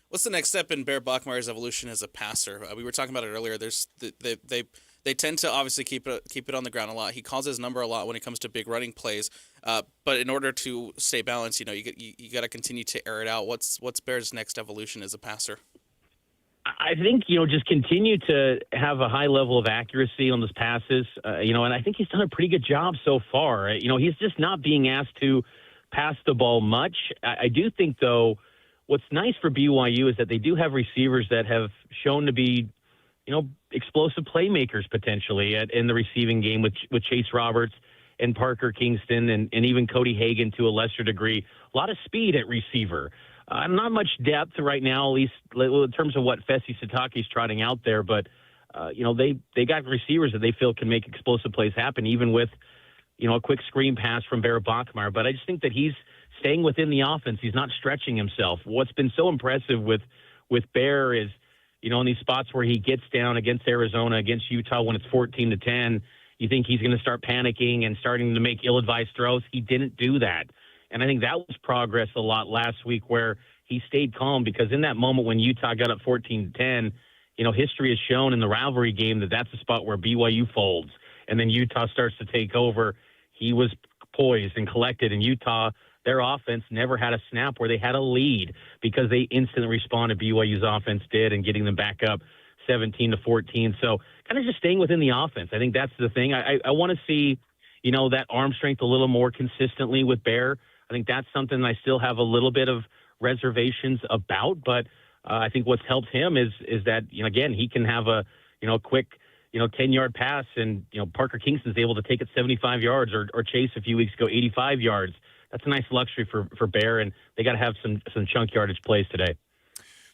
What's the next step in Bear Bachmeier's evolution as a passer? We were talking about it earlier. They They tend to obviously keep it on the ground a lot. He calls his number a lot when it comes to big running plays. But in order to stay balanced, you got to continue to air it out. What's Bear's next evolution as a passer? I think, just continue to have a high level of accuracy on those passes, and I think he's done a pretty good job so far. He's just not being asked to pass the ball much. I do think, though, what's nice for BYU is that they do have receivers that have shown to be, explosive playmakers potentially in the receiving game with Chase Roberts and Parker Kingston and even Cody Hagan to a lesser degree. A lot of speed at receiver. Not much depth right now, at least in terms of what Fesi Sitake's trotting out there. But, they got receivers that they feel can make explosive plays happen, even with, a quick screen pass from Bear Bachmeier. But I just think that he's staying within the offense. He's not stretching himself. What's been so impressive with Bear is, in these spots where he gets down against Arizona, against Utah when it's 14-10, you think he's going to start panicking and starting to make ill-advised throws. He didn't do that. And I think that was progress a lot last week where he stayed calm, because in that moment when Utah got up 14-10, history has shown in the rivalry game that that's the spot where BYU folds. And then Utah starts to take over. He was poised and collected, and Utah, their offense never had a snap where they had a lead because they instantly responded. BYU's offense did, and getting them back up 17-14. So kind of just staying within the offense. I think that's the thing. I want to see, that arm strength a little more consistently with Bear. I think that's something I still have a little bit of reservations about, but I think what's helped him is that, again, he can have a, quick, 10-yard pass, and, Parker Kingston's able to take it 75 yards or Chase a few weeks ago, 85 yards. That's a nice luxury for Bear, and they got to have some chunk yardage plays today.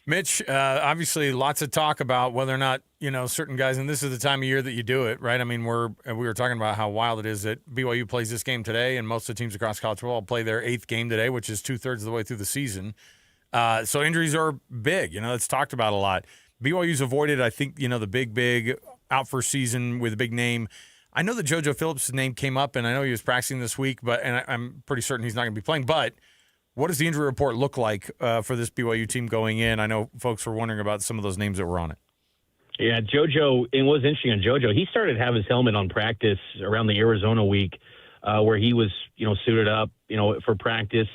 Mitch, obviously lots of talk about whether or not, certain guys, and this is the time of year that you do it, right? I mean, we were talking about how wild it is that BYU plays this game today, and most of the teams across college football play their 8th game today, which is 2/3 of the way through the season. So injuries are big, it's talked about a lot. BYU's avoided, I think, the big out for season with a big name. I know that JoJo Phillips' name came up, and I know he was practicing this week, and I'm pretty certain he's not going to be playing. But what does the injury report look like for this BYU team going in? I know folks were wondering about some of those names that were on it. Yeah, JoJo, it was interesting on JoJo. He started to have his helmet on practice around the Arizona week where he was, suited up, for practice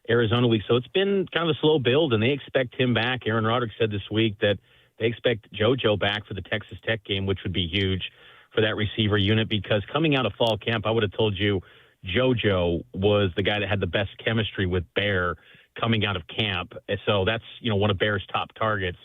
Arizona week. So it's been kind of a slow build, and they expect him back. Aaron Roderick said this week that they expect JoJo back for the Texas Tech game, which would be huge for that receiver unit, because coming out of fall camp, I would have told you JoJo was the guy that had the best chemistry with Bear coming out of camp. So that's, one of Bear's top targets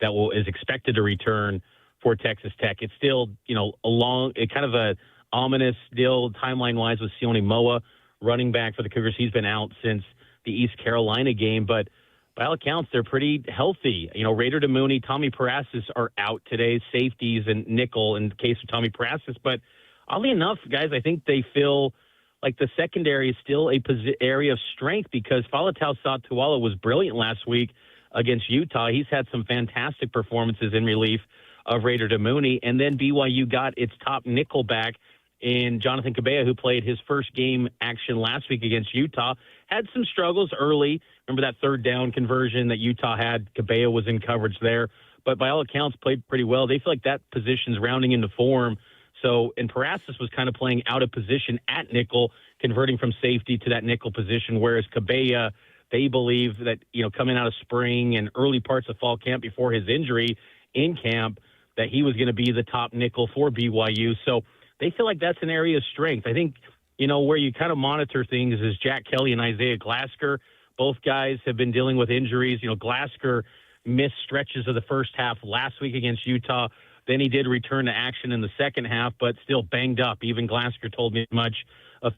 that is expected to return for Texas Tech. It's still, kind of a ominous deal timeline-wise with Sione Moa, running back for the Cougars. He's been out since the East Carolina game, but by all accounts, they're pretty healthy. Raider DeMooney, Tommy Parasis are out today, safeties and nickel in the case of Tommy Parasis. But oddly enough, guys, I think they feel like the secondary is still a area of strength, because Falatau Satuala was brilliant last week against Utah. He's had some fantastic performances in relief of Raider DeMooney. And then BYU got its top nickel back in Jonathan Cabella, who played his first game action last week against Utah. Had some struggles early. Remember that third down conversion that Utah had? Cabella was in coverage there. But by all accounts, played pretty well. They feel like that position's rounding into form. So, and Parasis was kind of playing out of position at nickel, converting from safety to that nickel position, whereas Cabella, they believe that, coming out of spring and early parts of fall camp before his injury in camp, that he was going to be the top nickel for BYU. So they feel like that's an area of strength. I think, where you kind of monitor things is Jack Kelly and Isaiah Glasker. Both guys have been dealing with injuries. Glasker missed stretches of the first half last week against Utah. Then he did return to action in the second half, but still banged up. Even Glasker told me much of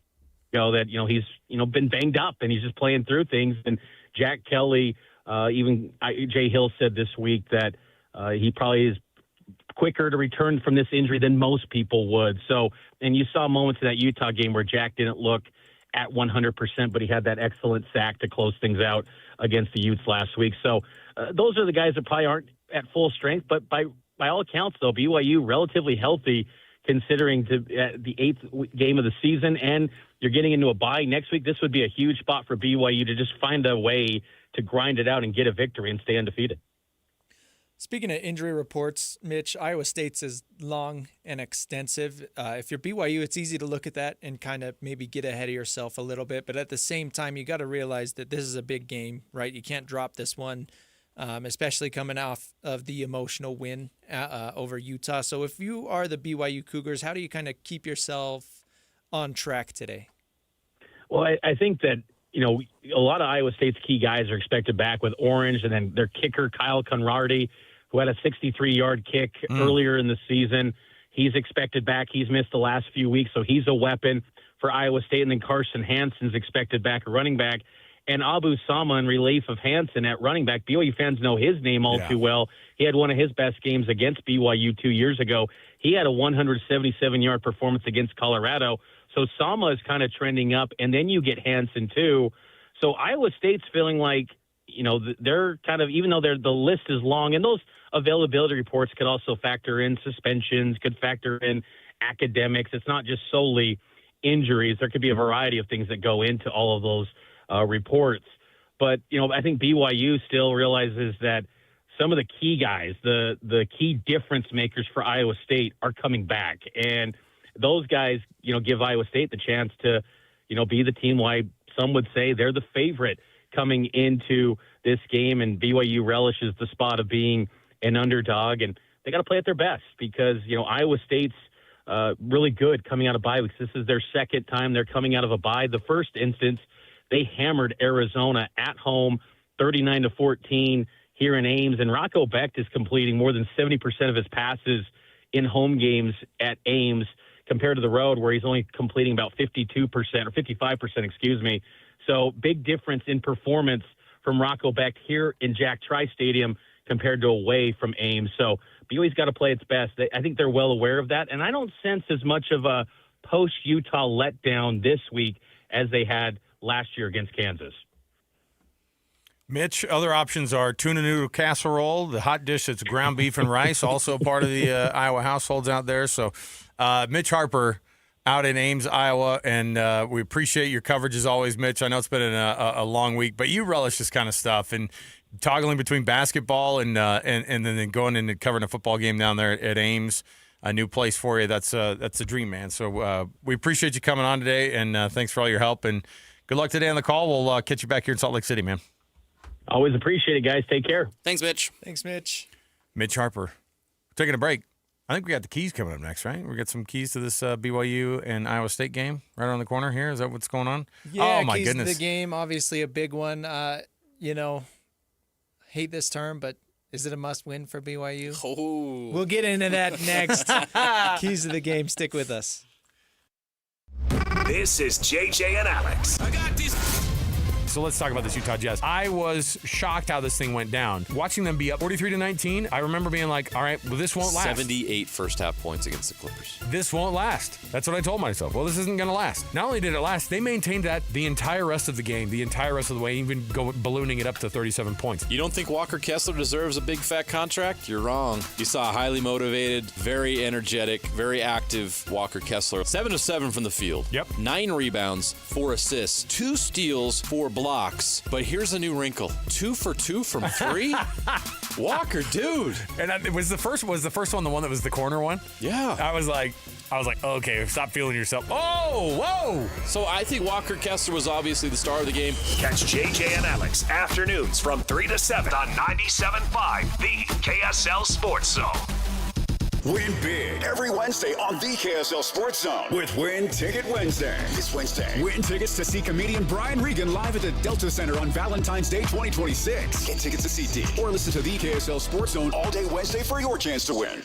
that he's been banged up and he's just playing through things. And Jack Kelly, Jay Hill said this week that he probably is quicker to return from this injury than most people would. So, and you saw moments in that Utah game where Jack didn't look at 100%, but he had that excellent sack to close things out against the Utes last week. So those are the guys that probably aren't at full strength, but by all accounts, though, BYU relatively healthy considering the 8th game of the season, and you're getting into a bye next week. This would be a huge spot for BYU to just find a way to grind it out and get a victory and stay undefeated. Speaking of injury reports, Mitch, Iowa State's is long and extensive. If you're BYU, it's easy to look at that and kind of maybe get ahead of yourself a little bit. But at the same time, you got to realize that this is a big game, right? You can't drop this one, especially coming off of the emotional win over Utah. So if you are the BYU Cougars, how do you kind of keep yourself on track today? Well, I think that, a lot of Iowa State's key guys are expected back with Orange, and then their kicker, Kyle Conradi, who had a 63-yard kick earlier in the season. He's expected back. He's missed the last few weeks, so he's a weapon for Iowa State. And then Carson Hansen's expected back at running back. And Abu Sama in relief of Hansen at running back. BYU fans know his name all too well. He had one of his best games against BYU 2 years ago. He had a 177-yard performance against Colorado. So Sama is kind of trending up, and then you get Hansen too. So Iowa State's feeling like, they're kind of, even though the list is long, and those availability reports could also factor in suspensions, could factor in academics. It's not just solely injuries. There could be a variety of things that go into all of those reports. But, I think BYU still realizes that some of the key guys, the key difference makers for Iowa State are coming back. And those guys, give Iowa State the chance to, be the team why some would say they're the favorite coming into this game, and BYU relishes the spot of being an underdog, and they got to play at their best because, Iowa State's really good coming out of bye weeks. This is their second time they're coming out of a bye. The first instance, they hammered Arizona at home 39-14 here in Ames, and Rocco Becht is completing more than 70% of his passes in home games at Ames compared to the road where he's only completing about 52% or 55%, So big difference in performance from Rocco Becht here in Jack Tri Stadium compared to away from Ames. So BYU's got to play its best. I think they're well aware of that. And I don't sense as much of a post-Utah letdown this week as they had last year against Kansas. Mitch, other options are tuna noodle casserole, the hot dish that's ground beef and rice, also part of the Iowa households out there. So Mitch Harper out in Ames, Iowa, and we appreciate your coverage as always, Mitch. I know it's been a long week, but you relish this kind of stuff and toggling between basketball and then going into covering a football game down there at Ames, a new place for you. That's a dream, man. So we appreciate you coming on today, and thanks for all your help, and good luck today on the call. We'll catch you back here in Salt Lake City, man. Always appreciate it, guys. Take care. Thanks, Mitch. Thanks, Mitch. Mitch Harper. Taking a break. I think we got the keys coming up next, right? We got some keys to this BYU and Iowa State game right around the corner here. Is that what's going on? Yeah, oh, my keys goodness. to the game, obviously a big one. Hate this term, but is it a must-win for BYU? Oh. We'll get into that next. Keys to the game. Stick with us. This is JJ and Alex. I got these. So let's talk about this Utah Jazz. I was shocked how this thing went down. Watching them be up 43-19, I remember being like, all right, well, this won't last. 78 first-half points against the Clippers. This won't last. That's what I told myself. Well, this isn't going to last. Not only did it last, they maintained that the entire rest of the game, the entire rest of the way, even ballooning it up to 37 points. You don't think Walker Kessler deserves a big, fat contract? You're wrong. You saw a highly motivated, very energetic, very active Walker Kessler. 7 of 7 from the field. Yep. 9 rebounds, 4 assists, 2 steals, 4 blocks. But here's a new wrinkle: 2 for 2 from 3. Walker, dude. And was the first one the one that was the corner one? Yeah. I was like, okay, stop feeling yourself. Oh, whoa. So I think Walker Kessler was obviously the star of the game. Catch JJ and Alex afternoons from 3 to 7 on 97.5, the KSL Sports Zone. Win big every Wednesday on the KSL Sports Zone with Win Ticket Wednesday. This Wednesday, win tickets to see comedian Brian Regan live at the Delta Center on Valentine's Day 2026. Get tickets to see D or listen to the KSL Sports Zone all day Wednesday for your chance to win.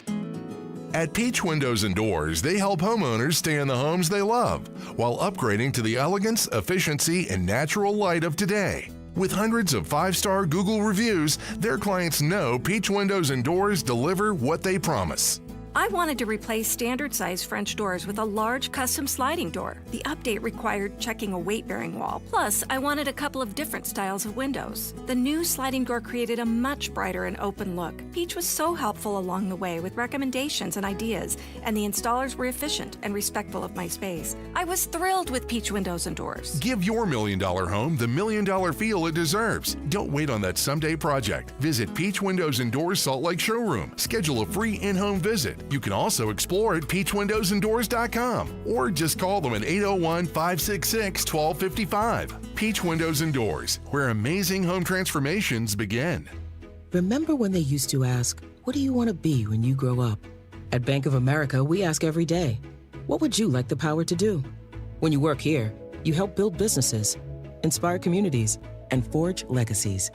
At Peach Windows and Doors, they help homeowners stay in the homes they love while upgrading to the elegance, efficiency, and natural light of today. With hundreds of 5-star Google reviews, their clients know Peach Windows and Doors deliver what they promise. I wanted to replace standard-sized French doors with a large custom sliding door. The update required checking a weight-bearing wall. Plus, I wanted a couple of different styles of windows. The new sliding door created a much brighter and open look. Peach was so helpful along the way with recommendations and ideas, and the installers were efficient and respectful of my space. I was thrilled with Peach Windows and Doors. Give your $1 million home the $1 million feel it deserves. Don't wait on that someday project. Visit Peach Windows and Doors Salt Lake Showroom. Schedule a free in-home visit. You can also explore at peachwindowsanddoors.com or just call them at 801-566-1255. Peach Windows and Doors, where amazing home transformations begin. Remember when they used to ask, what do you want to be when you grow up? At Bank of America, we ask every day, what would you like the power to do? When you work here, you help build businesses, inspire communities, and forge legacies.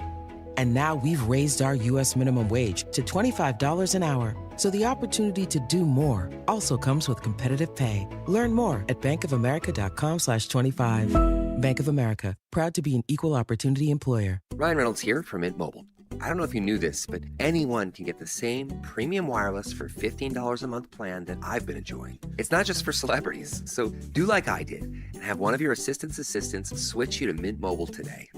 And now we've raised our U.S. minimum wage to $25 an hour. So the opportunity to do more also comes with competitive pay. Learn more at bankofamerica.com/25. Bank of America, proud to be an equal opportunity employer. Ryan Reynolds here from Mint Mobile. I don't know if you knew this, but anyone can get the same premium wireless for $15 a month plan that I've been enjoying. It's not just for celebrities. So do like I did and have one of your assistants switch you to Mint Mobile today.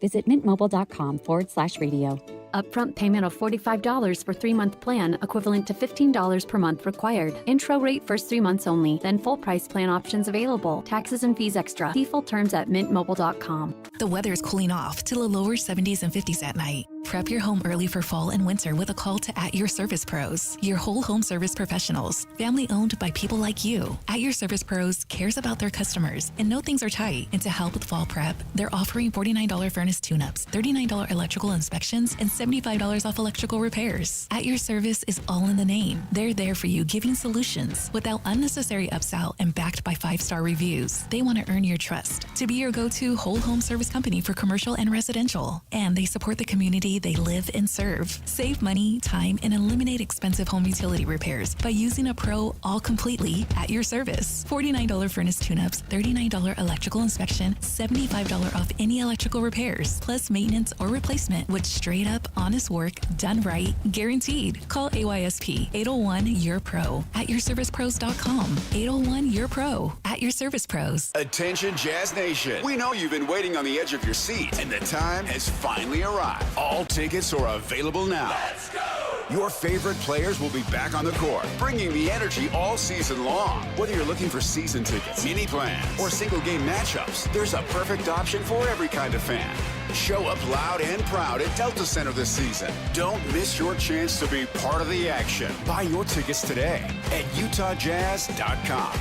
Visit mintmobile.com/radio. Upfront payment of $45 for 3-month plan, equivalent to $15 per month required. Intro rate first 3 months only, then full price plan options available. Taxes and fees extra. See full terms at mintmobile.com. The weather is cooling off to the lower 70s and 50s at night. Prep your home early for fall and winter with a call to At Your Service Pros, your whole home service professionals, family owned by people like you. At Your Service Pros cares about their customers and know things are tight. And to help with fall prep, they're offering $49 furnace tune-ups, $39 electrical inspections, and $75 off electrical repairs. At Your Service is all in the name. They're there for you, giving solutions without unnecessary upsell and backed by 5-star reviews. They want to earn your trust to be your go-to whole home service company for commercial and residential. And they support the community they live and serve. Save money, time, and eliminate expensive home utility repairs by using a pro all completely at your service. $49 furnace tune-ups, $39 electrical inspection, $75 off any electrical repairs, plus maintenance or replacement with straight up honest work done right, guaranteed. Call AYSP 801-YOUR-PRO at yourservicepros.com. 801-YOUR-PRO at Your Service Pros. Attention Jazz Nation. We know you've been waiting on the edge of your seat, and the time has finally arrived. All tickets are available now. Let's go! Your favorite players will be back on the court, bringing the energy all season long. Whether you're looking for season tickets, mini plans, or single game matchups, there's a perfect option for every kind of fan. Show up loud and proud at Delta Center this season. Don't miss your chance to be part of the action. Buy your tickets today at UtahJazz.com.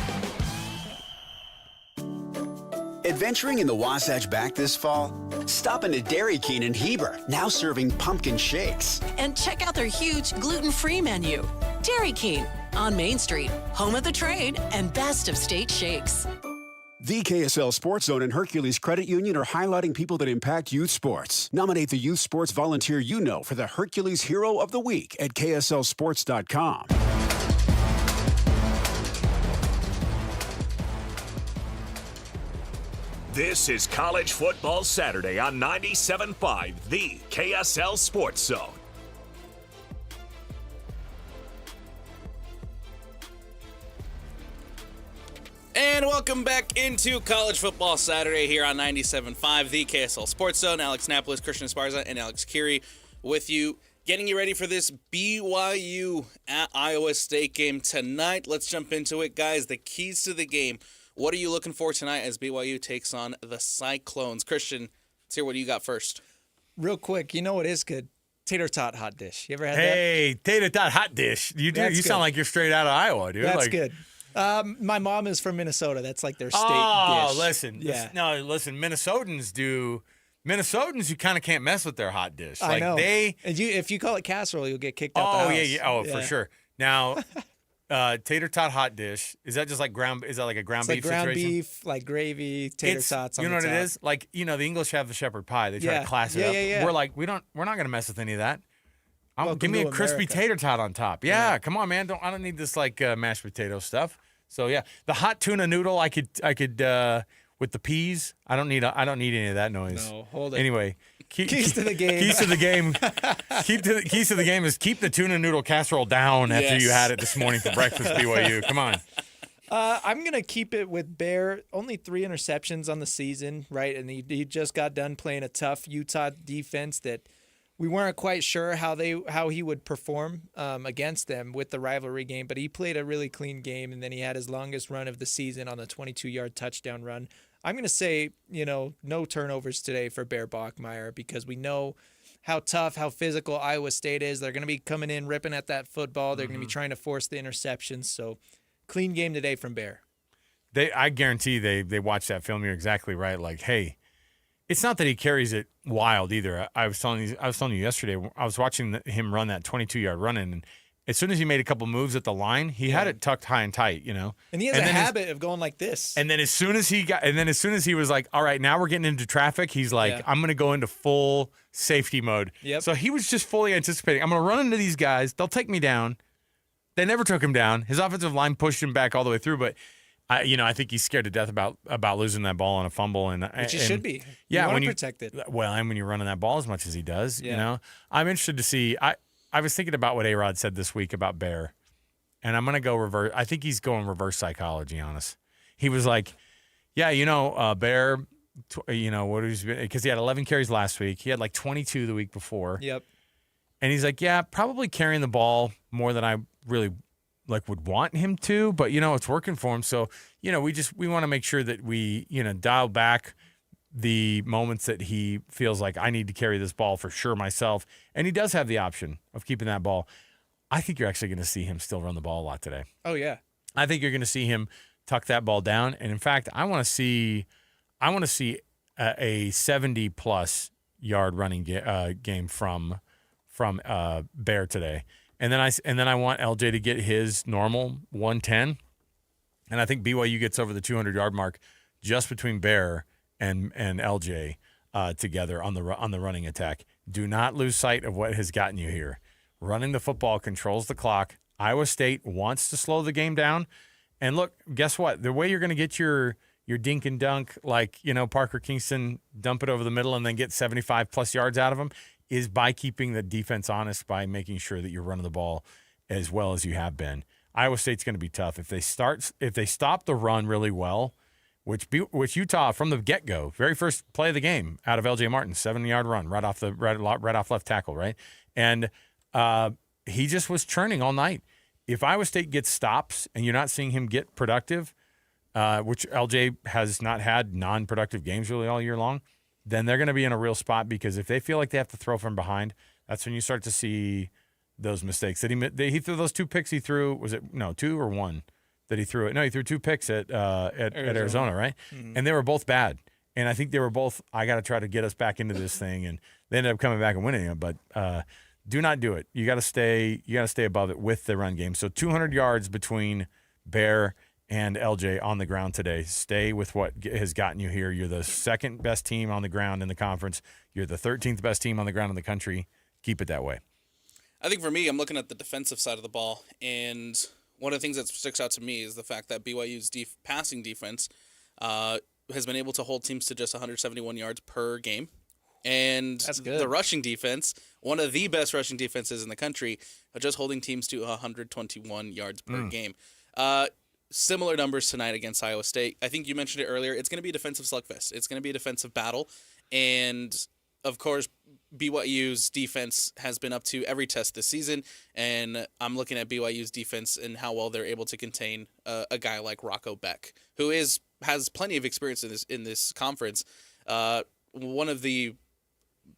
Adventuring in the Wasatch back this fall? Stop into Dairy King in Heber, now serving pumpkin shakes. And check out their huge gluten-free menu. Dairy King on Main Street, home of the trade and best of state shakes. The KSL Sports Zone and Hercules Credit Union are highlighting people that impact youth sports. Nominate the youth sports volunteer you know for the Hercules Hero of the Week at KSLSports.com. This is College Football Saturday on 97.5, the KSL Sports Zone. And welcome back into College Football Saturday here on 97.5, the KSL Sports Zone. Alex Napoles, Christian Esparza, and Alex Kirry with you, getting you ready for this BYU at Iowa State game tonight. Let's jump into it, guys. The keys to the game. What are you looking for tonight as BYU takes on the Cyclones? Christian, let's hear what you got first. Real quick, you know what is good? Tater tot hot dish. You ever had that? Hey, tater tot hot dish. You do. That's You sound good. like you're straight out of Iowa, dude. That's like, good. My mom is from Minnesota. That's like their state dish. Oh, listen. Yeah. Listen. Minnesotans, you kind of can't mess with their hot dish. I Like know. they. And if you call it casserole, you'll get kicked out the Oh house. yeah. Oh, for sure. Now, tater tot hot dish. Is that just like ground? Is that like a ground It's beef like ground situation? beef, like gravy, tater tots. You on know the what it top. is? Like the English have the shepherd pie. They try Yeah. to class it Yeah, up. yeah, yeah. We're like we're not going to mess with any of that. Welcome Give me a to crispy America. tater tot on top. Yeah, come on, man. I don't need this like mashed potato stuff. So yeah, the hot tuna noodle I could with the peas. I don't need any of that noise. No, hold it. Anyway, Keys to the game. Keys to the game. Keys to the game is keep the tuna noodle casserole down after you had it this morning for breakfast, BYU. Come on. I'm going to keep it with Bear. Only 3 interceptions on the season, right? And he just got done playing a tough Utah defense that we weren't quite sure how he would perform against them with the rivalry game. But he played a really clean game, and then he had his longest run of the season on the 22-yard touchdown run. I'm going to say, no turnovers today for Bear Bachmeier because we know how tough, how physical Iowa State is. They're going to be coming in, ripping at that football. They're going to be trying to force the interceptions. So clean game today from Bear. I guarantee they watch that film. You're exactly right. Like, hey, it's not that he carries it wild either. I was telling you yesterday, I was watching him run that 22-yard run in, and as soon as he made a couple moves at the line, he had it tucked high and tight, And he has a habit of going like this. And then as soon as he was like, all right, now we're getting into traffic, he's like, I'm going to go into full safety mode. Yep. So he was just fully anticipating, I'm going to run into these guys. They'll take me down. They never took him down. His offensive line pushed him back all the way through, but I think he's scared to death about losing that ball on a fumble, Which he should be. Yeah, when you protect it. Well, and when you're running that ball as much as he does, I'm interested to see. I was thinking about what A-Rod said this week about Bear, and I'm going to go reverse. I think he's going reverse psychology on us. He was like, Bear, because he had 11 carries last week. He had like 22 the week before. Yep. And he's like, yeah, probably carrying the ball more than I really would want him to, but it's working for him. So, we want to make sure that we, dial back the moments that he feels like I need to carry this ball for sure myself. And he does have the option of keeping that ball. I think you're actually going to see him still run the ball a lot today. Oh, yeah. I think you're going to see him tuck that ball down. And in fact, I want to see a 70+ yard running game from Bear today. And then I want LJ to get his normal 110. And I think BYU gets over the 200-yard mark just between Bear and LJ together on the running attack. Do not lose sight of what has gotten you here. Running the football controls the clock. Iowa State wants to slow the game down. And look, guess what? The way you're going to get your dink and dunk, like, Parker Kingston, dump it over the middle and then get 75+ yards out of him, is by keeping the defense honest, by making sure that you're running the ball as well as you have been. Iowa State's going to be tough. If they stop the run really well, which Utah from the get-go, very first play of the game out of LJ Martin, 7-yard run right off left tackle, right? And he just was churning all night. If Iowa State gets stops and you're not seeing him get productive, which LJ has not had non-productive games really all year long, then they're going to be in a real spot, because if they feel like they have to throw from behind, that's when you start to see those mistakes. He threw those 2 picks he threw. Was it 2 or 1 that he threw it? No, he threw 2 picks at Arizona, right? Mm-hmm. And they were both bad. And I think they were both, I got to try to get us back into this thing, and they ended up coming back and winning it. But do not do it. You got to stay above it with the run game. So 200 yards between Bear and LJ on the ground today. Stay with what has gotten you here. You're the second best team on the ground in the conference. You're the 13th best team on the ground in the country. Keep it that way. I think for me, I'm looking at the defensive side of the ball, and one of the things that sticks out to me is the fact that BYU's passing defense has been able to hold teams to just 171 yards per game. And That's good. The rushing defense, one of the best rushing defenses in the country, just holding teams to 121 yards per game. Similar numbers tonight against Iowa State. I think you mentioned it earlier. It's going to be a defensive slugfest. It's going to be a defensive battle. And, of course, BYU's defense has been up to every test this season. And I'm looking at BYU's defense and how well they're able to contain a guy like Rocco Beck, who has plenty of experience in this conference. One of the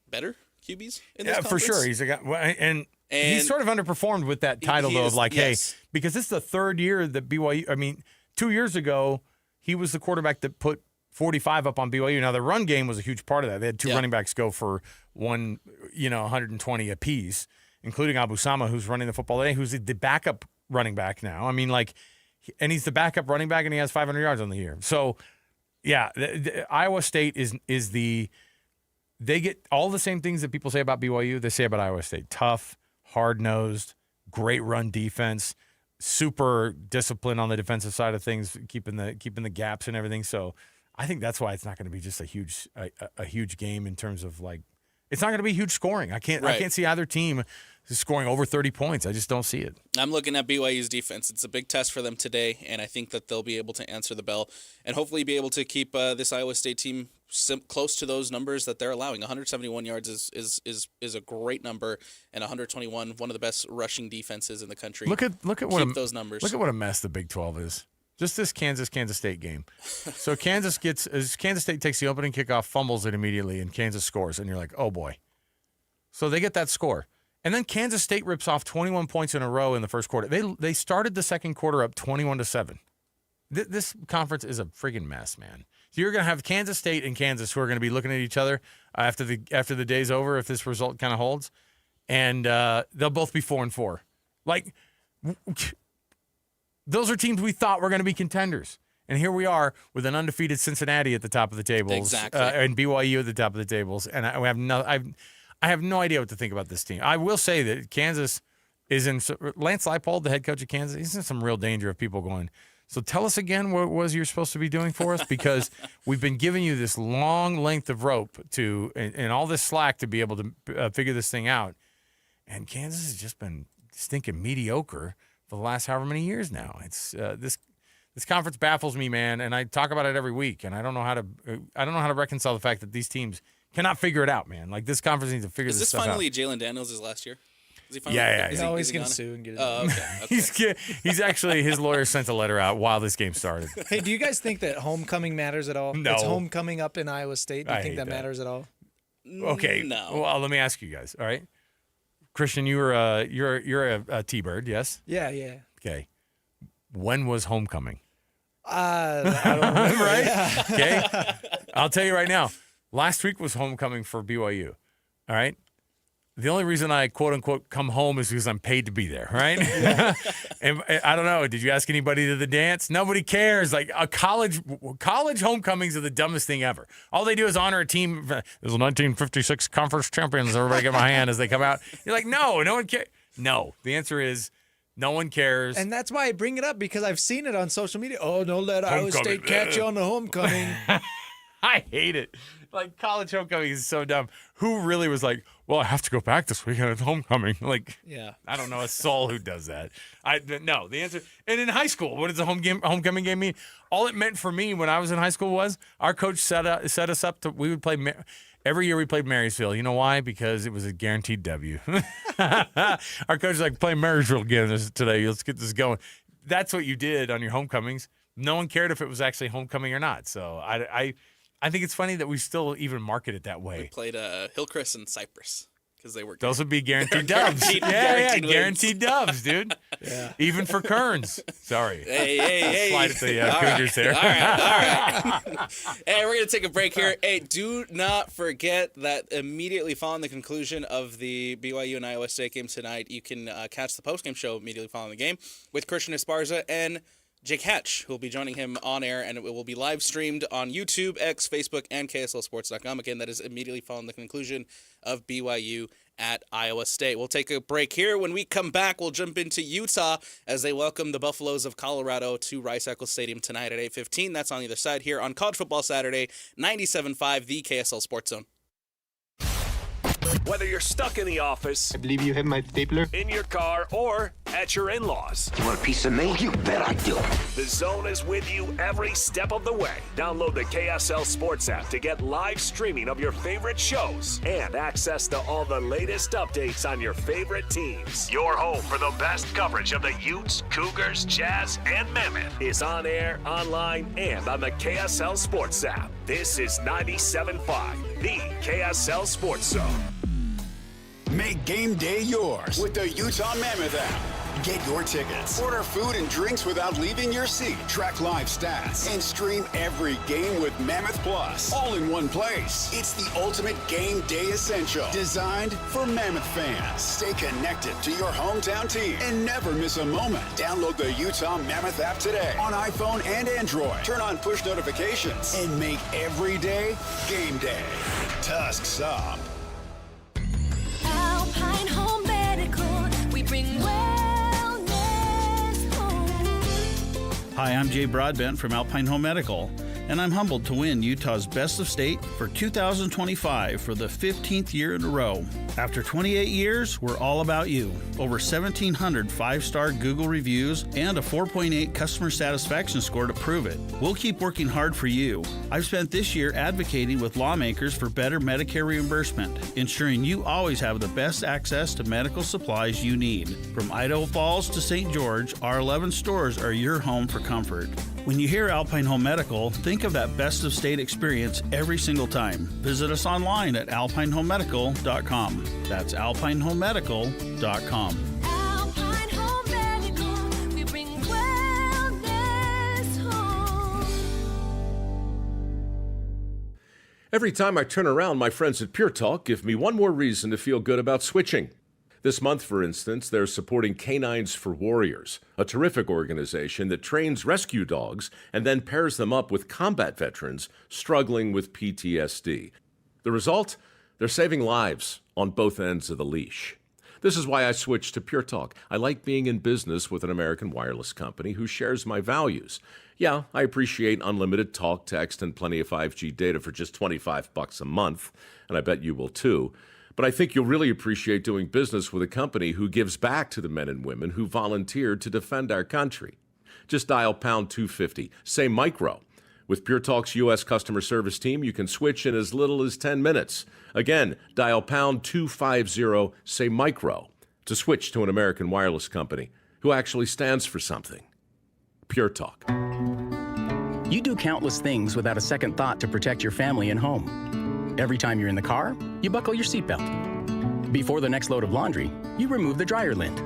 better QBs in this conference. For sure. He's a guy. And he's sort of underperformed with that title, though, of hey, because this is the third year that BYU, 2 years ago, he was the quarterback that put 45 up on BYU. Now, the run game was a huge part of that. They had 2 running backs go for 120 apiece, including Abu Sama, who's running the football today, who's the backup running back now. And he's the backup running back, and he has 500 yards on the year. So, yeah, Iowa State is they get all the same things that people say about BYU, they say about Iowa State. Tough, hard-nosed, great run defense, super disciplined on the defensive side of things, keeping the gaps and everything. So I think that's why it's not going to be just a huge game in terms of It's not going to be huge scoring. I can't see either team scoring over 30 points. I just don't see it. I'm looking at BYU's defense. It's a big test for them today, and I think that they'll be able to answer the bell and hopefully be able to keep this Iowa State team close to those numbers that they're allowing. 171 yards is a great number, and 121, one of the best rushing defenses in the country. Look at keep those numbers. Look at what a mess the Big 12 is. Just this Kansas State game. So Kansas State takes the opening kickoff, fumbles it immediately, and Kansas scores, and you're like, oh boy. So they get that score. And then Kansas State rips off 21 points in a row in the first quarter. They started the second quarter up 21-7. This conference is a friggin' mess, man. So you're going to have Kansas State and Kansas who are going to be looking at each other after the day's over if this result kind of holds, and they'll both be 4-4. Like, those are teams we thought were going to be contenders. And here we are with an undefeated Cincinnati at the top of the tables, exactly, and BYU at the top of the tables. And I have no idea what to think about this team. I will say that Kansas is in – Lance Leipold, the head coach of Kansas, he's in some real danger of people going, so tell us again what it was you're supposed to be doing for us, because we've been giving you this long length of rope and all this slack to be able to figure this thing out. And Kansas has just been stinking mediocre for the last however many years now. It's this conference baffles me, man, and I talk about it every week, and I don't know how to reconcile the fact that these teams cannot figure it out, man. Like, this conference needs to figure this stuff out. Is this finally Jalen Daniels' last year? Is he finally, yeah. He's always going to sue and get it. Oh, okay. He's actually, his lawyer sent a letter out while this game started. Hey, do you guys think that homecoming matters at all? No. It's homecoming up in Iowa State. Do you think that matters at all? Okay. No. Well, let me ask you guys. All right, Christian, you're a T-bird, yes? Yeah. Okay. When was homecoming? I don't remember. Right? Yeah. Okay. I'll tell you right now. Last week was homecoming for BYU. All right. The only reason I quote unquote come home is because I'm paid to be there, right? And I don't know. Did you ask anybody to the dance? Nobody cares. Like, a college homecomings are the dumbest thing ever. All they do is honor a team. There's the 1956 conference champions. Everybody give them a hand as they come out. You're like, no one cares. No, the answer is no one cares. And that's why I bring it up, because I've seen it on social media. Oh, don't let Iowa State catch you on the homecoming. I hate it. Like, college homecoming is so dumb. Who really was like, well, I have to go back this weekend at homecoming? Like, yeah, I don't know a soul who does that. No, the answer. And in high school, what does the homecoming game mean? All it meant for me when I was in high school was our coach set us up to, we would play, every year we played Marysville. You know why? Because it was a guaranteed W. Our coach was like, play Marysville again today. Let's get this going. That's what you did on your homecomings. No one cared if it was actually homecoming or not. So I think it's funny that we still even market it that way. We played Hillcrest and Cypress because they were. Those would be guaranteed dubs. Guaranteed dubs, dude. Yeah. Even for Kearns. Sorry. Hey. Slide at the Cougars there. All right. Hey, we're going to take a break here. Hey, do not forget that immediately following the conclusion of the BYU and Iowa State game tonight, you can catch the postgame show immediately following the game with Christian Esparza and Jake Hatch, who will be joining him on air, and it will be live streamed on YouTube, X, Facebook, and KSLSports.com. Again, that is immediately following the conclusion of BYU at Iowa State. We'll take a break here. When we come back, we'll jump into Utah as they welcome the Buffaloes of Colorado to Rice-Eccles Stadium tonight at 8:15. That's on the other side here on College Football Saturday, 97.5, the KSL Sports Zone. Whether you're stuck in the office, I believe you have my stapler, in your car, or at your in-laws. You want a piece of me? You bet I do. The Zone is with you every step of the way. Download the KSL Sports app to get live streaming of your favorite shows and access to all the latest updates on your favorite teams. Your home for the best coverage of the Utes, Cougars, Jazz, and Mammoth is on air, online, and on the KSL Sports app. This is 97.5, the KSL Sports Zone. Make game day yours with the Utah Mammoth app. Get your tickets, order food and drinks without leaving your seat, track live stats, and stream every game with Mammoth Plus, all in one place. It's the ultimate game day essential, designed for Mammoth fans. Stay connected to your hometown team and never miss a moment. Download the Utah Mammoth app today on iPhone and Android. Turn on push notifications and make every day game day. Tusks up. Alpine Home Medical, we bring wellness home. Hi, I'm Jay Broadbent from Alpine Home Medical. and I'm humbled to win Utah's Best of State for 2025 for the 15th year in a row. After 28 years, we're all about you. Over 1,700 5-star Google reviews and a 4.8 customer satisfaction score to prove it. We'll keep working hard for you. I've spent this year advocating with lawmakers for better Medicare reimbursement, ensuring you always have the best access to medical supplies you need. From Idaho Falls to St. George, our 11 stores are your home for comfort. When you hear Alpine Home Medical, think of that best of state experience every single time. Visit us online at alpinehomemedical.com. That's alpinehomemedical.com. Alpine Home Medical, we bring wellness home. Every time I turn around, my friends at Pure Talk give me one more reason to feel good about switching. This month, for instance, they're supporting Canines for Warriors, a terrific organization that trains rescue dogs and then pairs them up with combat veterans struggling with PTSD. The result? They're saving lives on both ends of the leash. This is why I switched to Pure Talk. I like being in business with an American wireless company who shares my values. Yeah, I appreciate unlimited talk, text, and plenty of 5G data for just $25 a month, and I bet you will too. But I think you'll really appreciate doing business with a company who gives back to the men and women who volunteered to defend our country. Just dial pound 250, say micro. With Pure Talk's U.S. customer service team, you can switch in as little as 10 minutes. Again, dial pound 250, say micro, to switch to an American wireless company who actually stands for something. Pure Talk. You do countless things without a second thought to protect your family and home. Every time you're in the car, you buckle your seatbelt. Before the next load of laundry, you remove the dryer lint.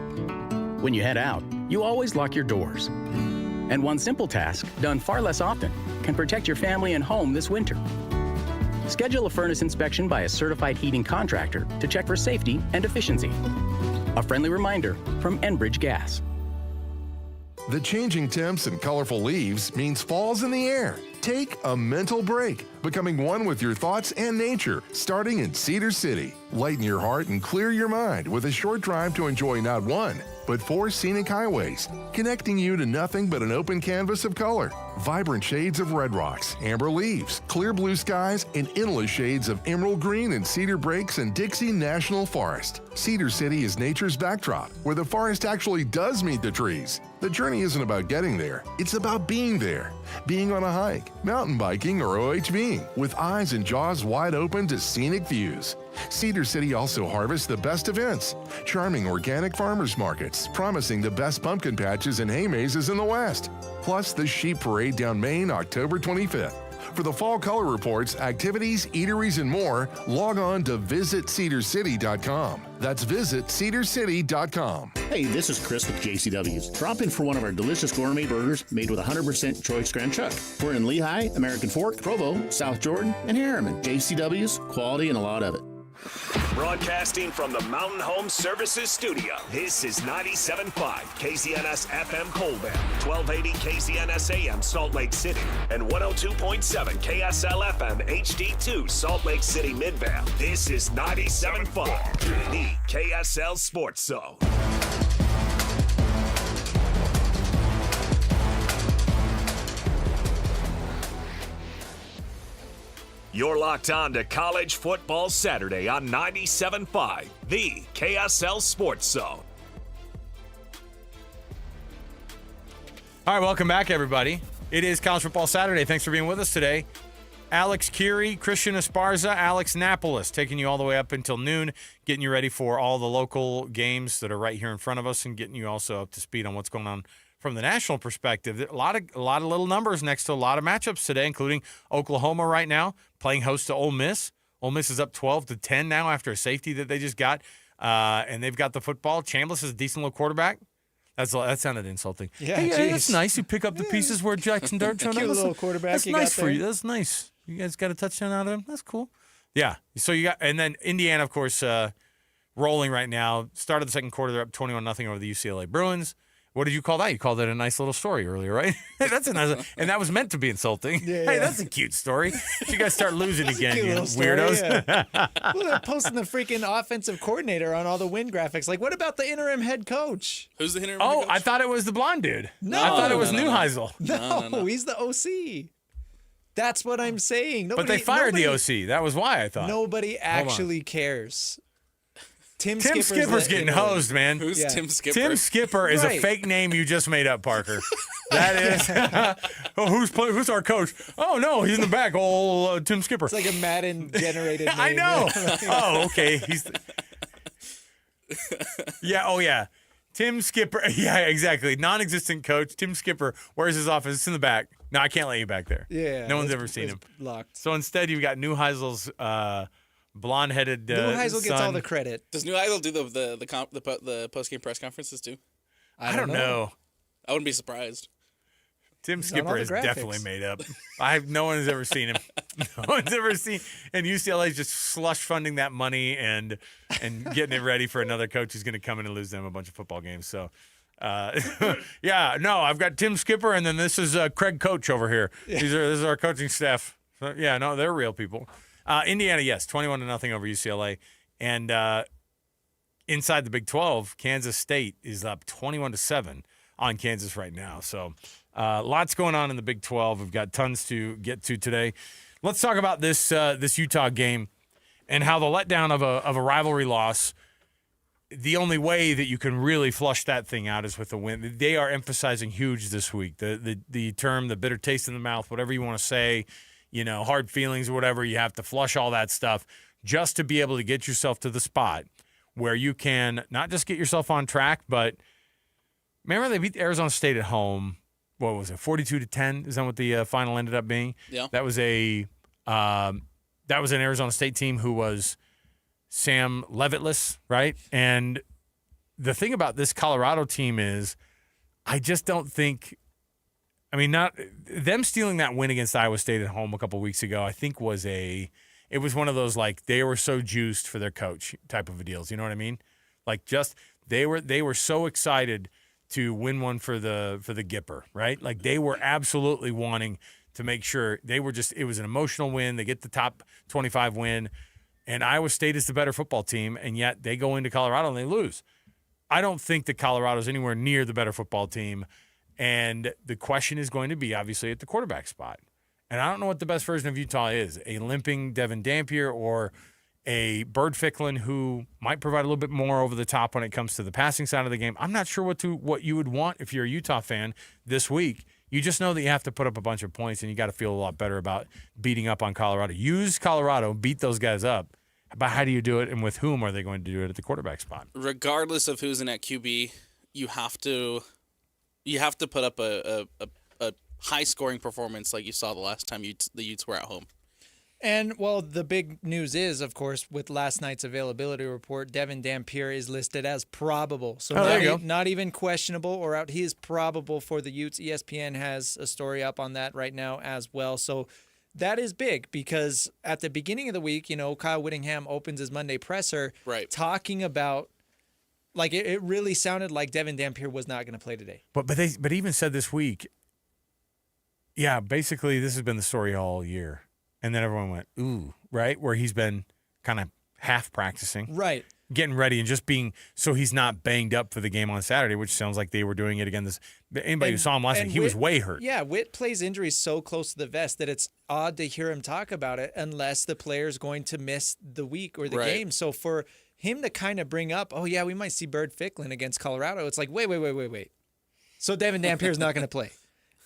When you head out, you always lock your doors. And one simple task, done far less often, can protect your family and home this winter. Schedule a furnace inspection by a certified heating contractor to check for safety and efficiency. A friendly reminder from Enbridge Gas. The changing temps and colorful leaves means fall's in the air. Take a mental break, becoming one with your thoughts and nature, starting in Cedar City. Lighten your heart and clear your mind with a short drive to enjoy not one, but 4 scenic highways, connecting you to nothing but an open canvas of color. Vibrant shades of red rocks, amber leaves, clear blue skies, and endless shades of emerald green and cedar breaks and Dixie National Forest. Cedar City is nature's backdrop, where the forest actually does meet the trees. The journey isn't about getting there, it's about being there. Being on a hike, mountain biking, or OHVing, with eyes and jaws wide open to scenic views. Cedar City also harvests the best events, charming organic farmers markets, promising the best pumpkin patches and hay mazes in the West. Plus the Sheep Parade down Main, October 25th. For the fall color reports, activities, eateries, and more, log on to visitcedarcity.com. That's visitcedarcity.com. Hey, this is Chris with JCW's. Drop in for one of our delicious gourmet burgers made with 100% choice Grand Chuck. We're in Lehigh, American Fork, Provo, South Jordan, and Harriman. JCW's, quality and a lot of it. Broadcasting from the Mountain Home Services Studio, this is 97.5 KZNS FM Colville, 1280 KZNS AM Salt Lake City, and 102.7 KSL FM HD2 Salt Lake City Midvale. This is 97.5, the KSL Sports Zone. You're locked on to College Football Saturday on 97.5, the KSL Sports Zone. All right, welcome back, everybody. It is College Football Saturday. Thanks for being with us today. Alex Kirry, Christian Esparza, Alex Napoles, taking you all the way up until noon, getting you ready for all the local games that are right here in front of us and getting you also up to speed on what's going on from the national perspective. A lot of little numbers next to a lot of matchups today, including Oklahoma right now playing host to Ole Miss. Ole Miss is up 12-10 now after a safety that they just got, and they've got the football. Chambliss is a decent little quarterback. That sounded insulting. Yeah, hey, that's nice. You pick up the pieces where Jackson Dart turned cute out. little quarterback. That's you nice got for there. you. That's nice. You guys got a touchdown out of him. That's cool. Yeah. So you got, and then Indiana, of course, rolling right now. Start of the second quarter, they're up 21-0 over the UCLA Bruins. What did you call that? You called it a nice little story earlier, right? That's a nice, and that was meant to be insulting. Yeah, Hey, yeah. that's a cute story. You guys start losing again, Cute you little story, weirdos. yeah. Well, they're posting the freaking offensive coordinator on all the win graphics. Like, what about the interim head coach? Who's the interim Oh, head coach? I thought it was the blonde dude. No. I thought it was No. Neuheisel. No, he's the OC. That's what I'm saying. But they fired the OC. That was why I thought. Nobody actually cares. Tim Skipper's getting hosed, man. Who's Tim Skipper? Tim Skipper is a fake name you just made up, Parker. That is. Oh, who's our coach? Oh no, he's in the back. Oh, Tim Skipper. It's like a Madden generated name. I know. Oh, okay. Yeah. Oh, yeah. Tim Skipper. Yeah, exactly. Non-existent coach. Tim Skipper. Where's his office? It's in the back. No, I can't let you back there. Yeah. No one's ever seen him. Locked. So instead, you've got Neuheisel's blonde-headed Neuheisel gets all son. the credit. Does Neuheisel do the post-game press conferences too? I don't know. I wouldn't be surprised. Tim He's on all Skipper the is graphics. definitely made up. No one has ever seen him. No one's ever seen. And UCLA is just slush funding that money and getting it ready for another coach who's going to come in and lose them a bunch of football games. So, yeah, no, I've got Tim Skipper, and then this is Craig Coach over here. This is our coaching staff. So, yeah, no, they're real people. Indiana, yes, 21-0 over UCLA, and inside the Big 12, Kansas State is up 21-7 on Kansas right now. So. Lots going on in the Big 12. We've got tons to get to today. Let's talk about this Utah game and how the letdown of a rivalry loss. The only way that you can really flush that thing out is with a win. They are emphasizing huge this week. The term, the bitter taste in the mouth, whatever you want to say, hard feelings or whatever. You have to flush all that stuff just to be able to get yourself to the spot where you can not just get yourself on track, but remember they beat Arizona State at home. What was it? 42-10 is that what the final ended up being? Yeah. That was an Arizona State team who was Sam Levitless, right? And the thing about this Colorado team is, I just don't think. I mean, not them stealing that win against Iowa State at home a couple weeks ago. I think it was one of those like they were so juiced for their coach type of a deals. You know what I mean? Like just they were so excited to win one for the Gipper, right? Like they were absolutely wanting to make sure it was an emotional win. They get the top 25 win, and Iowa State is the better football team, and yet they go into Colorado and they lose. I don't think that Colorado's anywhere near the better football team, and the question is going to be obviously at the quarterback spot. And I don't know what the best version of Utah is, a limping Devin Dampier or a Bird Ficklin who might provide a little bit more over the top when it comes to the passing side of the game. I'm not sure what you would want if you're a Utah fan this week. You just know that you have to put up a bunch of points, and you got to feel a lot better about beating up on Colorado. Use Colorado, beat those guys up. But how do you do it, and with whom are they going to do it at the quarterback spot? Regardless of who's in at QB, you have to put up a high-scoring performance like you saw the last time the Utes were at home. And, well, the big news is, of course, with last night's availability report, Devin Dampier is listed as probable. So not even questionable or out. He is probable for the Utes. ESPN has a story up on that right now as well. So that is big because at the beginning of the week, Kyle Whittingham opens his Monday presser talking about, like, it really sounded like Devin Dampier was not going to play today. But even said this week, yeah, basically this has been the story all year. And then everyone went, ooh, right? Where he's been kind of half practicing. Right. Getting ready and just being so he's not banged up for the game on Saturday, which sounds like they were doing it again. Anybody who saw him last night, he was way hurt. Yeah, Witt plays injuries so close to the vest that it's odd to hear him talk about it unless the player's going to miss the week or the game. So for him to kind of bring up, oh, yeah, we might see Bird Ficklin against Colorado, it's like, wait. So Devin Dampier's not going to play.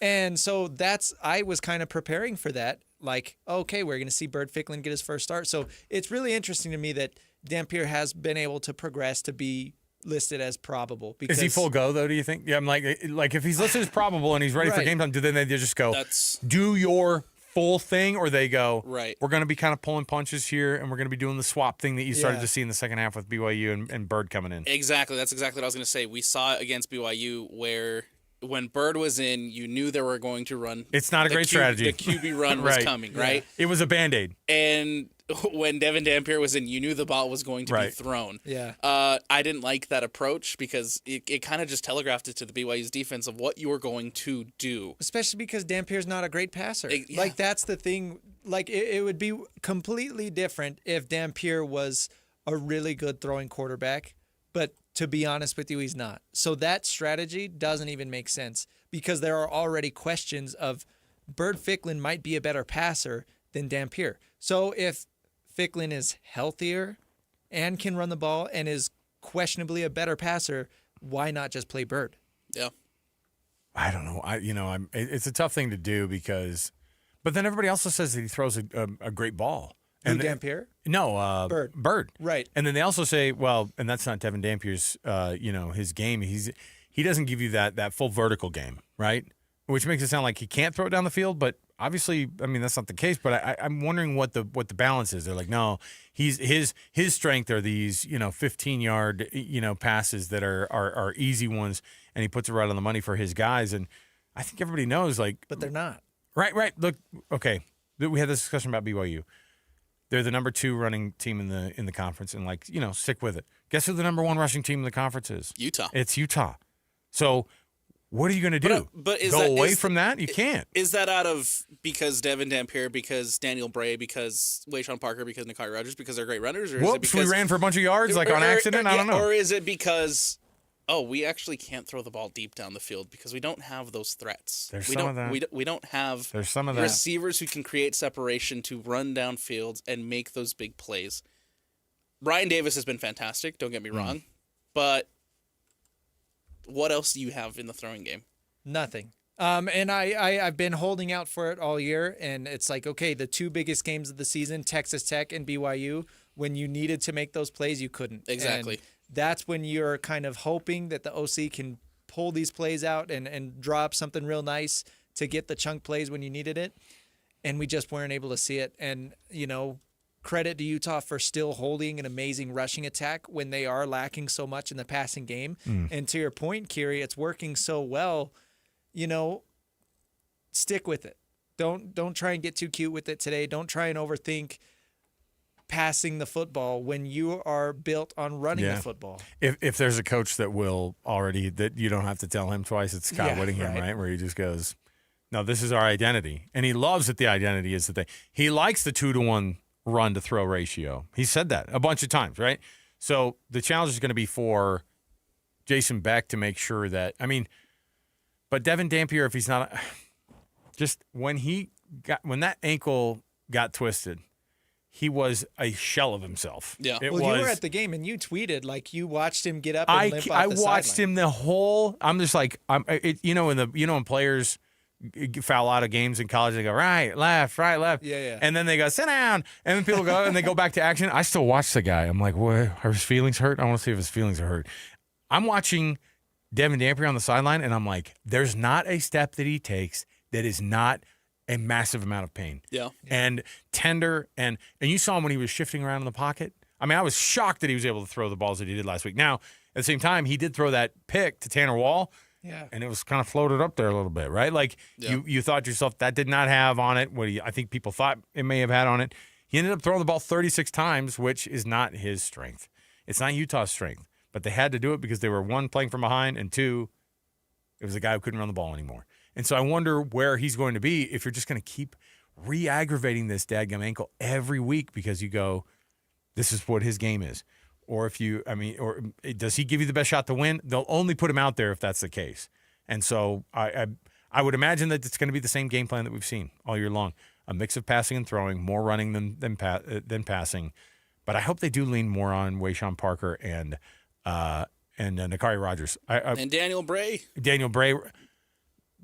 And so I was kind of preparing for that. Like, okay, we're going to see Bird Ficklin get his first start. So it's really interesting to me that Dampier has been able to progress to be listed as probable. Because, is he full go, though, do you think? Yeah, I'm like if he's listed as probable and he's ready for game time, do they just go, do your full thing, or they go, we're going to be kind of pulling punches here, and we're going to be doing the swap thing that you started to see in the second half with BYU and Bird coming in? Exactly. That's exactly what I was going to say. We saw it against BYU where when Bird was in, you knew they were going to run. It's not a great strategy. The QB run was coming, right? It was a Band-Aid. And when Devin Dampier was in, you knew the ball was going to be thrown. Yeah. I didn't like that approach because it kind of just telegraphed it to the BYU's defense of what you were going to do. Especially because Dampier's not a great passer. Like, that's the thing. Like, it would be completely different if Dampier was a really good throwing quarterback, but to be honest with you, he's not. So that strategy doesn't even make sense because there are already questions of Bird Ficklin might be a better passer than Dampier. So if Ficklin is healthier and can run the ball and is questionably a better passer, why not just play Bird? Yeah. I don't know. It's a tough thing to do because, but then everybody also says that he throws a great ball. And Dampier? No, Bird. Right. And then they also say, well, and that's not Devin Dampier's, his game. He doesn't give you that full vertical game, right? Which makes it sound like he can't throw it down the field, but obviously, I mean, that's not the case. But I'm wondering what the balance is. They're like, no, his strength are these 15-yard passes that are easy ones, and he puts it right on the money for his guys. And I think everybody knows, like, but they're not. Right. Look, okay, we had this discussion about BYU. They're the number 2 running team in the conference, and stick with it. Guess who the number 1 rushing team in the conference is? Utah. It's Utah. So what are you going to do? But go away from that? You can't. Is that out of because Devin Dampier, because Daniel Bray, because Wayshawn Parker, because Nakai Rogers, because they're great runners? Or is it because we ran for a bunch of yards on accident? I don't know. Or is it because we actually can't throw the ball deep down the field because we don't have those threats. There's some of that. We don't have There's some of that. Receivers who can create separation to run down fields and make those big plays. Brian Davis has been fantastic, don't get me wrong, but what else do you have in the throwing game? Nothing. And I've been holding out for it all year, and it's like, okay, the 2 biggest games of the season, Texas Tech and BYU, when you needed to make those plays, you couldn't. Exactly. And that's when you're kind of hoping that the OC can pull these plays out and draw up something real nice to get the chunk plays when you needed it. And we just weren't able to see it. And, credit to Utah for still holding an amazing rushing attack when they are lacking so much in the passing game. And to your point, Kirry, it's working so well. Stick with it. Don't try and get too cute with it today. Don't try and overthink passing the football when you are built on running the football. If there's a coach that you don't have to tell him twice, it's Scott Whittingham, right? Where he just goes, no, this is our identity. And he loves that the identity is the thing. He likes the 2-to-1 run to throw ratio. He said that a bunch of times, right? So the challenge is going to be for Jason Beck to make sure that, but Devin Dampier, if he's not, just when that ankle got twisted, he was a shell of himself. Yeah. You were at the game and you tweeted like you watched him get up and limp off the sideline. I watched him the whole. I'm just like, when players foul out of games in college, they go right, left. Yeah. And then they go sit down, and then people go and they go back to action. I still watch the guy. I'm like, what? Are his feelings hurt? I want to see if his feelings are hurt. I'm watching Devin Dampier on the sideline, and I'm like, there's not a step that he takes that is not a massive amount of pain. Yeah. And tender, and you saw him when he was shifting around in the pocket. I was shocked that he was able to throw the balls that he did last week. Now, at the same time, he did throw that pick to Tanner Wall. Yeah. And it was kind of floated up there a little bit, right? Like you thought to yourself that did not have on it what I think people thought it may have had on it. He ended up throwing the ball 36 times, which is not his strength. It's not Utah's strength. But they had to do it because they were, 1, playing from behind, and 2, it was a guy who couldn't run the ball anymore. And so I wonder where he's going to be if you're just going to keep re-aggravating this dadgum ankle every week because you go, this is what his game is. Or or does he give you the best shot to win? They'll only put him out there if that's the case. And so I would imagine that it's going to be the same game plan that we've seen all year long. A mix of passing and throwing, more running than passing. But I hope they do lean more on Wayshawn Parker and Nakai Rogers. And Daniel Bray. Daniel Bray.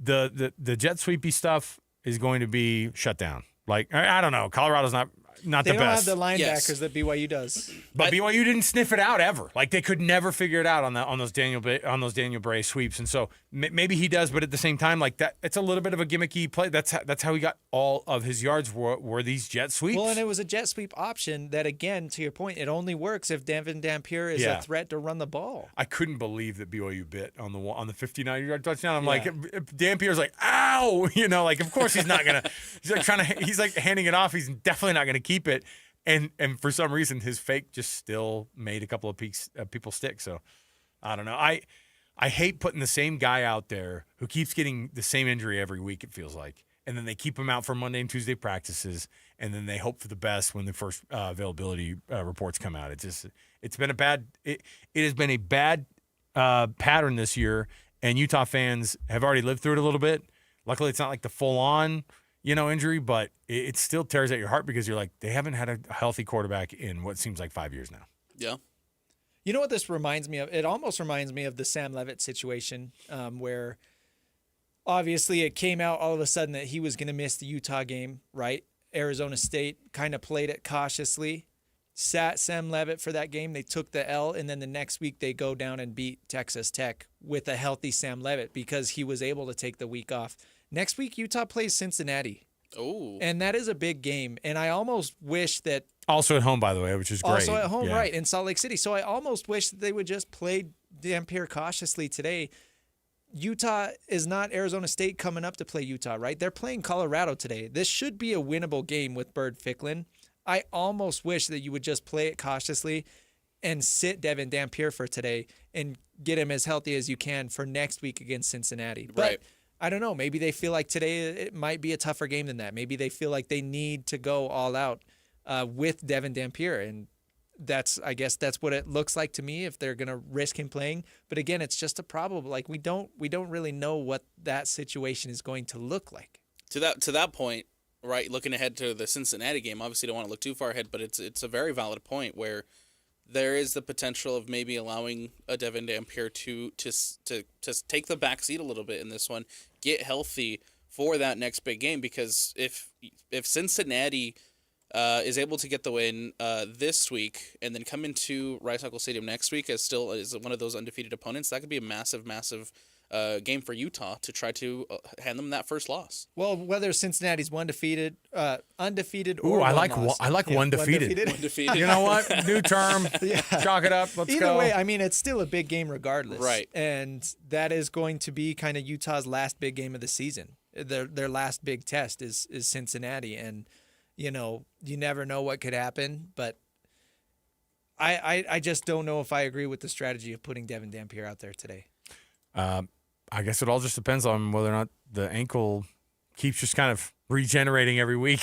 The jet sweepy stuff is going to be shut down. Like, I don't know. Colorado's not they the don't best. have the linebackers that BYU does. But BYU didn't sniff it out ever. Like they could never figure it out on those Daniel Bray sweeps. And so maybe he does, but at the same time, like that, it's a little bit of a gimmicky play. That's how he got all of his yards were these jet sweeps. Well, and it was a jet sweep option that, again, to your point, it only works if Devin Dampier is a threat to run the ball. I couldn't believe that BYU bit on the 59-yard touchdown. I'm like, if Dampier's like, ow, like of course he's not gonna. He's like handing it off. He's definitely not gonna keep it. And for some reason, his fake just still made a couple of people stick. So I don't know. I hate putting the same guy out there who keeps getting the same injury every week, it feels like. And then they keep him out for Monday and Tuesday practices, and then they hope for the best when the first availability reports come out. It's been a bad it has been a bad pattern this year, and Utah fans have already lived through it a little bit. Luckily, it's not like the full-on, injury, but it still tears at your heart because you're like, they haven't had a healthy quarterback in what seems like 5 years now. Yeah. You know what this reminds me of? It almost reminds me of the Sam Levitt situation, where obviously it came out all of a sudden that he was going to miss the Utah game, right? Arizona State kind of played it cautiously, sat Sam Levitt for that game. They took the L, and then the next week they go down and beat Texas Tech with a healthy Sam Levitt because he was able to take the week off. Next week, Utah plays Cincinnati. Oh. And that is a big game. And I almost wish that... Also at home, by the way, which is great. Also at home, Yeah. right, in Salt Lake City. So I almost wish that they would just play Dampier cautiously today. Utah is not Arizona State coming up to play Utah, right? They're playing Colorado today. This should be a winnable game with Bird Ficklin. I almost wish that you would just play it cautiously and sit Devin Dampier for today and get him as healthy as you can for next week against Cincinnati. But Right. I don't know. Maybe they feel like today it might be a tougher game than that. Maybe they feel like they need to go all out with Devin Dampier, and I guess that's what it looks like to me if they're going to risk him playing. But again, it's just a probable. Like we don't really know what that situation is going to look like. To that point, right? Looking ahead to the Cincinnati game, obviously don't want to look too far ahead, but it's a very valid point where there is the potential of maybe allowing a Devin Dampier to take the back seat a little bit in this one, get healthy for that next big game. Because if Cincinnati is able to get the win this week and then come into Rice Eccles Stadium next week as one of those undefeated opponents, that could be a massive game for Utah to try to hand them that first loss. Well, whether Cincinnati's undefeated or I like one-loss. one defeated. Undefeated. You know what? New term. Chalk it up. Let's Either go. way, I mean, it's still a big game regardless. Right. And that is going to be kind of Utah's last big game of the season. Their last big test is Cincinnati. And, you never know what could happen. But I just don't know if I agree with the strategy of putting Devin Dampier out there today. I guess it all just depends on whether or not the ankle keeps just kind of regenerating every week,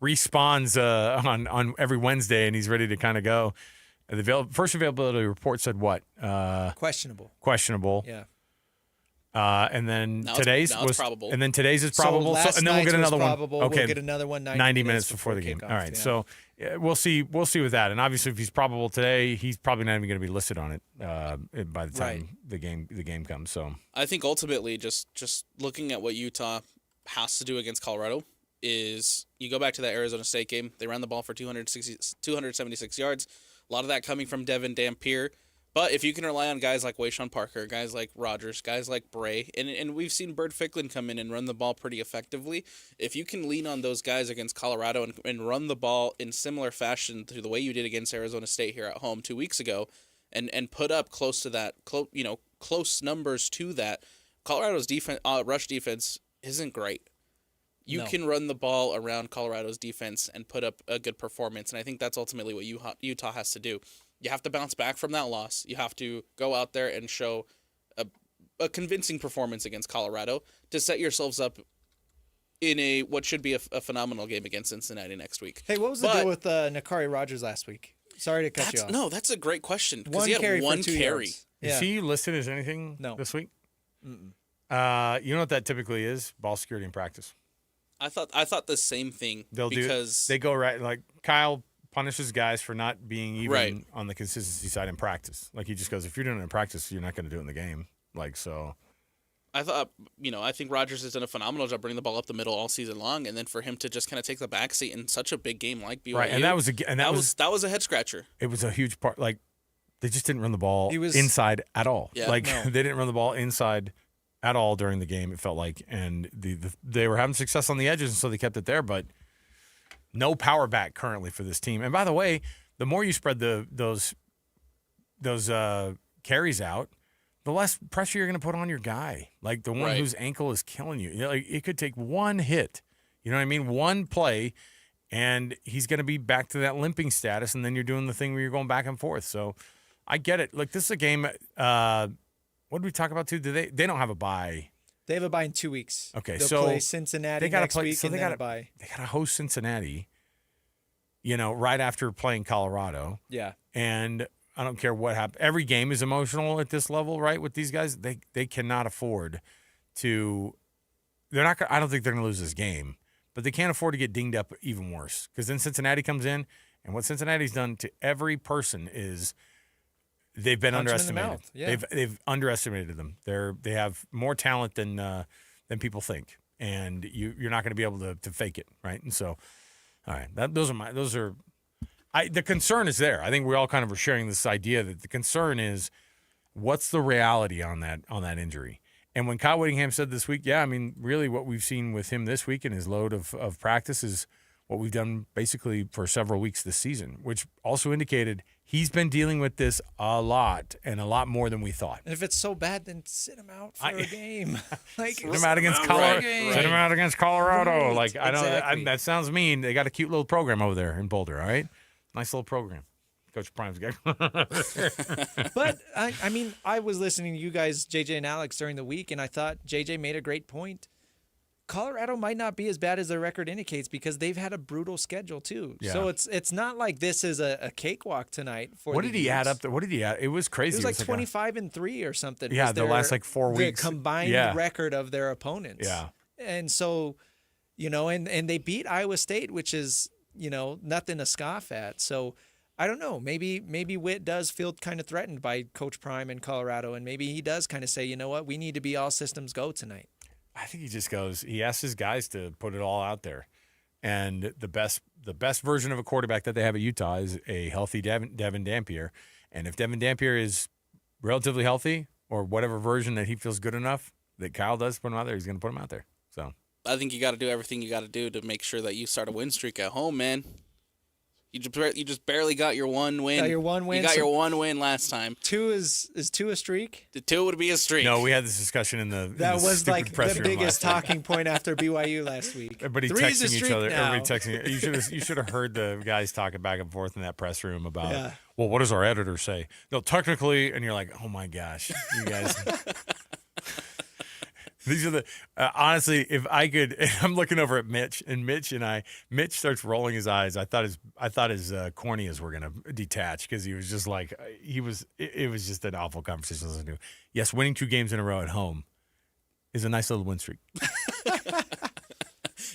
respawns on every Wednesday, and he's ready to kind of go. The first availability report said what? Questionable. Questionable. Yeah. And then Now today's it's was probable. And then today's is probable. So last and then we'll get night's was another probable. one. Okay. We'll get another one 90 minutes before the game. kickoff, All right. yeah. So we'll see. We'll see with that. And obviously, if he's probable today, he's probably not even going to be listed on it by the time the game comes. So I think ultimately, just looking at what Utah has to do against Colorado is you go back to that Arizona State game. They ran the ball for 276 yards. A lot of that coming from Devin Dampier. But if you can rely on guys like Wayshawn Parker, guys like Rogers, guys like Bray, and we've seen Bird Ficklin come in and run the ball pretty effectively. If you can lean on those guys against Colorado and run the ball in similar fashion to the way you did against Arizona State here at home 2 weeks ago, and put up close to that, close numbers to that, Colorado's defense, rush defense isn't great. You can run the ball around Colorado's defense and put up a good performance, and I think that's ultimately what Utah has to do. You have to bounce back from that loss. You have to go out there and show a convincing performance against Colorado to set yourselves up in what should be a phenomenal game against Cincinnati next week. Hey, what was the deal with Nakari Rogers last week? Sorry to cut you off. No, that's a great question because One he had carry one for 2 carry. yards. is he listed as anything this week? You know what that typically is? Ball security in practice. I thought the same thing. They go right like Kyle punishes guys for not being even Right. on the consistency side in practice. Like he just goes, if you're doing it in practice, you're not going to do it in the game. Like so. I thought, I think Rogers has done a phenomenal job bringing the ball up the middle all season long, and then for him to just kind of take the backseat in such a big game like BYU, Right, and that was a head scratcher. It was a huge part. Like they just didn't run the ball He was- inside at all. Yeah. Like No. they didn't run the ball inside at all during the game. It felt like, and they were having success on the edges, and so they kept it there. But no power back currently for this team. And by the way, the more you spread those carries out, the less pressure you're going to put on your guy, like the one Right. whose ankle is killing you. Like it could take one hit, you know what I mean? One play, and he's going to be back to that limping status, and then you're doing the thing where you're going back and forth. So I get it. Like this is a game. What did we talk about too? They don't have a bye. They have a bye in 2 weeks. Okay, They'll so play Cincinnati they gotta next play- week so and they then gotta- a bye. They got to host Cincinnati. Right after playing Colorado. Yeah. And I don't care what happens. Every game is emotional at this level, right? With these guys, they cannot afford to they're not. I don't think they're going to lose this game, but they can't afford to get dinged up even worse. Because then Cincinnati comes in, and what Cincinnati's done to every person is they've been underestimated. Yeah. They've underestimated them. They have more talent than people think, and you're not going to be able to fake it, right? And so, all right, the concern is there. I think we all kind of are sharing this idea that the concern is what's the reality on that injury. And when Kyle Whittingham said this week, yeah, I mean, really what we've seen with him this week and his load of practice is what we've done basically for several weeks this season, which also indicated he's been dealing with this a lot and a lot more than we thought. And if it's so bad, then sit him out for a game. Like, Sit him out against Colorado. Sit him out against Colorado. Right. Like, I don't. Exactly. That sounds mean. They got a cute little program over there in Boulder. All right, nice little program. Coach Prime's got. But I mean, I was listening to you guys, JJ and Alex, during the week, and I thought JJ made a great point. Colorado might not be as bad as their record indicates because they've had a brutal schedule too. Yeah. So it's not like this is a cakewalk tonight for. What did he add up there? What did he add? It was crazy. It was like 25-3 or something. Yeah, was the last like 4 weeks. The combined record of their opponents. Yeah. And so, and they beat Iowa State, which is, nothing to scoff at. So I don't know. Maybe Witt does feel kind of threatened by Coach Prime in Colorado, and maybe he does kind of say, you know what, we need to be all systems go tonight. I think he just goes. He asks his guys to put it all out there, and the best version of a quarterback that they have at Utah is a healthy Devin Dampier, and if Devin Dampier is relatively healthy or whatever version that he feels good enough that Kyle does put him out there, he's going to put him out there. So I think you got to do everything you got to do to make sure that you start a win streak at home, man. You just barely got your one win. Got your one win. You got your one win last time. 2 is 2 a streak? The 2 would be a streak. No, we had this discussion in the That was like press the room biggest last night. talking point after BYU last week. Everybody 3's a texting each streak other. now. Everybody texting. You should have heard the guys talking back and forth in that press room about. Yeah. Well, what does our editor say? No, technically, and you're like, oh my gosh, you guys. These are the honestly, if I could, I'm looking over at Mitch starts rolling his eyes. I thought his corneas were gonna detach because he was just like it was just an awful conversation to listen to. Yes, winning 2 games in a row at home is a nice little win streak.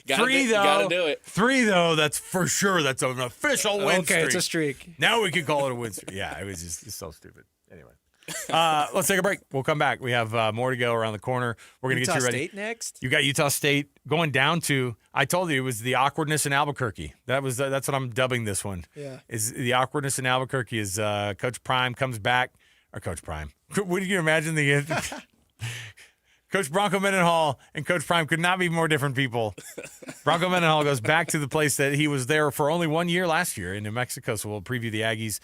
3 gotta do it. 3 though, that's for sure. That's an official win streak. Okay, it's a streak. Now we can call it a win streak. Yeah, it was just so stupid. Anyway. Let's take a break. We'll come back. We have more to go around the corner. We're going to get you ready. Utah State next? You got Utah State going down to, I told you it was the awkwardness in Albuquerque. That's what I'm dubbing this one. Yeah. Is the awkwardness in Albuquerque is Coach Prime comes back, or Coach Prime. Would you imagine Coach Bronco Mendenhall and Coach Prime could not be more different people. Bronco Mendenhall goes back to the place that he was there for only 1 year last year in New Mexico. So we'll preview the Aggies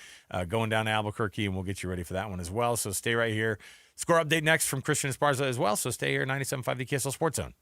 going down to Albuquerque, and we'll get you ready for that one as well. So stay right here. Score update next from Christian Esparza as well. So stay here, 97.5 the KSL Sports Zone.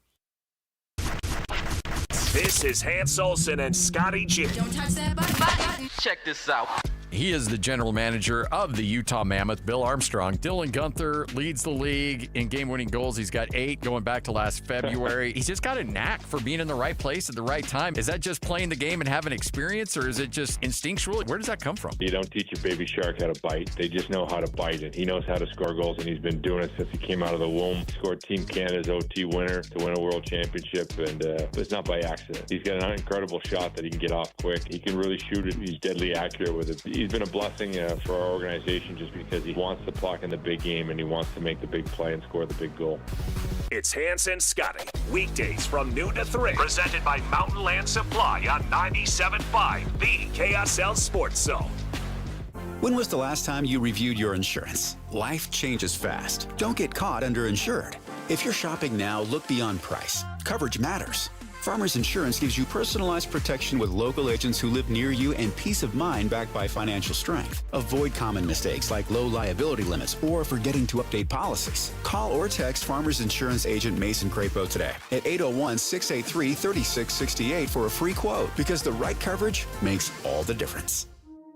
This is Hans Olsen and Scotty G. Don't touch that button. Check this out. He is the general manager of the Utah Mammoth, Bill Armstrong. Dylan Gunther leads the league in game-winning goals. He's got 8 going back to last February. He's just got a knack for being in the right place at the right time. Is that just playing the game and having experience, or is it just instinctual? Where does that come from? You don't teach a baby shark how to bite. They just know how to bite it. He knows how to score goals, and he's been doing it since he came out of the womb. Scored Team Canada's OT winner to win a world championship, and it's not by accident. He's got an incredible shot that he can get off quick. He can really shoot it. He's deadly accurate with it. He's been a blessing for our organization just because he wants to block in the big game and he wants to make the big play and score the big goal. It's Hans and Scotty. Weekdays from noon to 3. Presented by Mountain Land Supply on 97.5 the KSL Sports Zone. When was the last time you reviewed your insurance? Life changes fast. Don't get caught underinsured. If you're shopping now, look beyond price. Coverage matters. Farmers Insurance gives you personalized protection with local agents who live near you and peace of mind backed by financial strength. Avoid common mistakes like low liability limits or forgetting to update policies. Call or text Farmers Insurance agent Mason Crapo today at 801-683-3668 for a free quote, because the right coverage makes all the difference.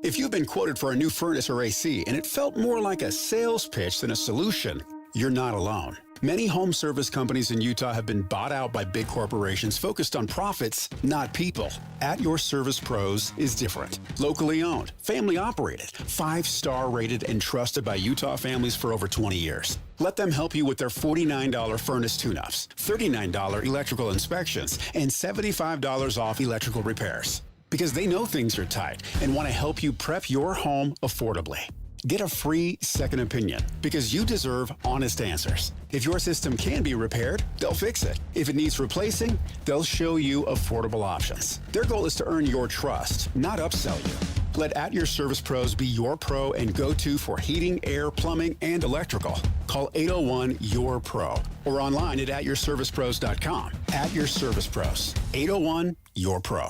If you've been quoted for a new furnace or AC and it felt more like a sales pitch than a solution, you're not alone. Many home service companies in Utah have been bought out by big corporations focused on profits, not people. At Your Service Pros is different. Locally owned, family operated, 5-star rated, and trusted by Utah families for over 20 years. Let them help you with their $49 furnace tune-ups, $39 electrical inspections, and $75 off electrical repairs. Because they know things are tight and want to help you prep your home affordably. Get a free second opinion because you deserve honest answers. If your system can be repaired, they'll fix it. If it needs replacing, they'll show you affordable options. Their goal is to earn your trust, not upsell you. Let At Your Service Pros be your pro and go-to for heating, air, plumbing, and electrical. Call 801-YOUR-PRO or online at atyourservicepros.com. At Your Service Pros. 801-YOUR-PRO.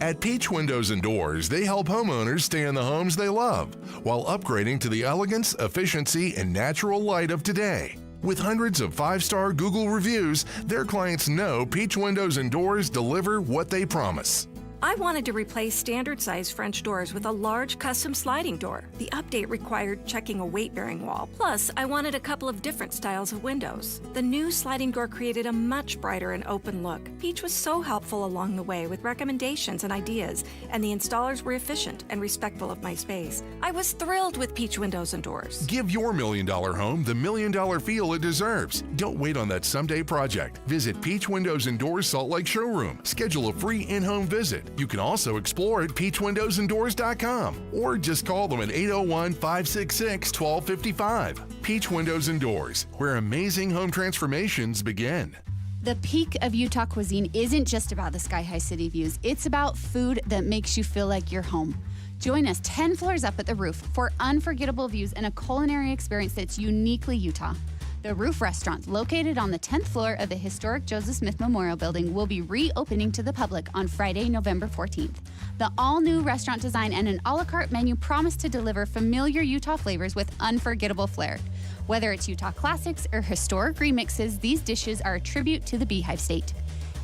At Peach Windows and Doors, they help homeowners stay in the homes they love while upgrading to the elegance, efficiency, and natural light of today. With hundreds of 5-star Google reviews, their clients know Peach Windows and Doors deliver what they promise. I wanted to replace standard-size French doors with a large custom sliding door. The update required checking a weight-bearing wall. Plus, I wanted a couple of different styles of windows. The new sliding door created a much brighter and open look. Peach was so helpful along the way with recommendations and ideas, and the installers were efficient and respectful of my space. I was thrilled with Peach Windows and Doors. Give your $1 million home the $1 million feel it deserves. Don't wait on that someday project. Visit Peach Windows and Doors Salt Lake Showroom. Schedule a free in-home visit. You can also explore at peachwindowsanddoors.com or just call them at 801-566-1255. Peach Windows and Doors, where amazing home transformations begin. The peak of Utah cuisine isn't just about the sky-high city views. It's about food that makes you feel like you're home. Join us 10 floors up at the Roof for unforgettable views and a culinary experience that's uniquely Utah. The Roof Restaurant, located on the 10th floor of the historic Joseph Smith Memorial Building, will be reopening to the public on Friday, November 14th. The all-new restaurant design and an a la carte menu promise to deliver familiar Utah flavors with unforgettable flair. Whether it's Utah classics or historic remixes, these dishes are a tribute to the Beehive State.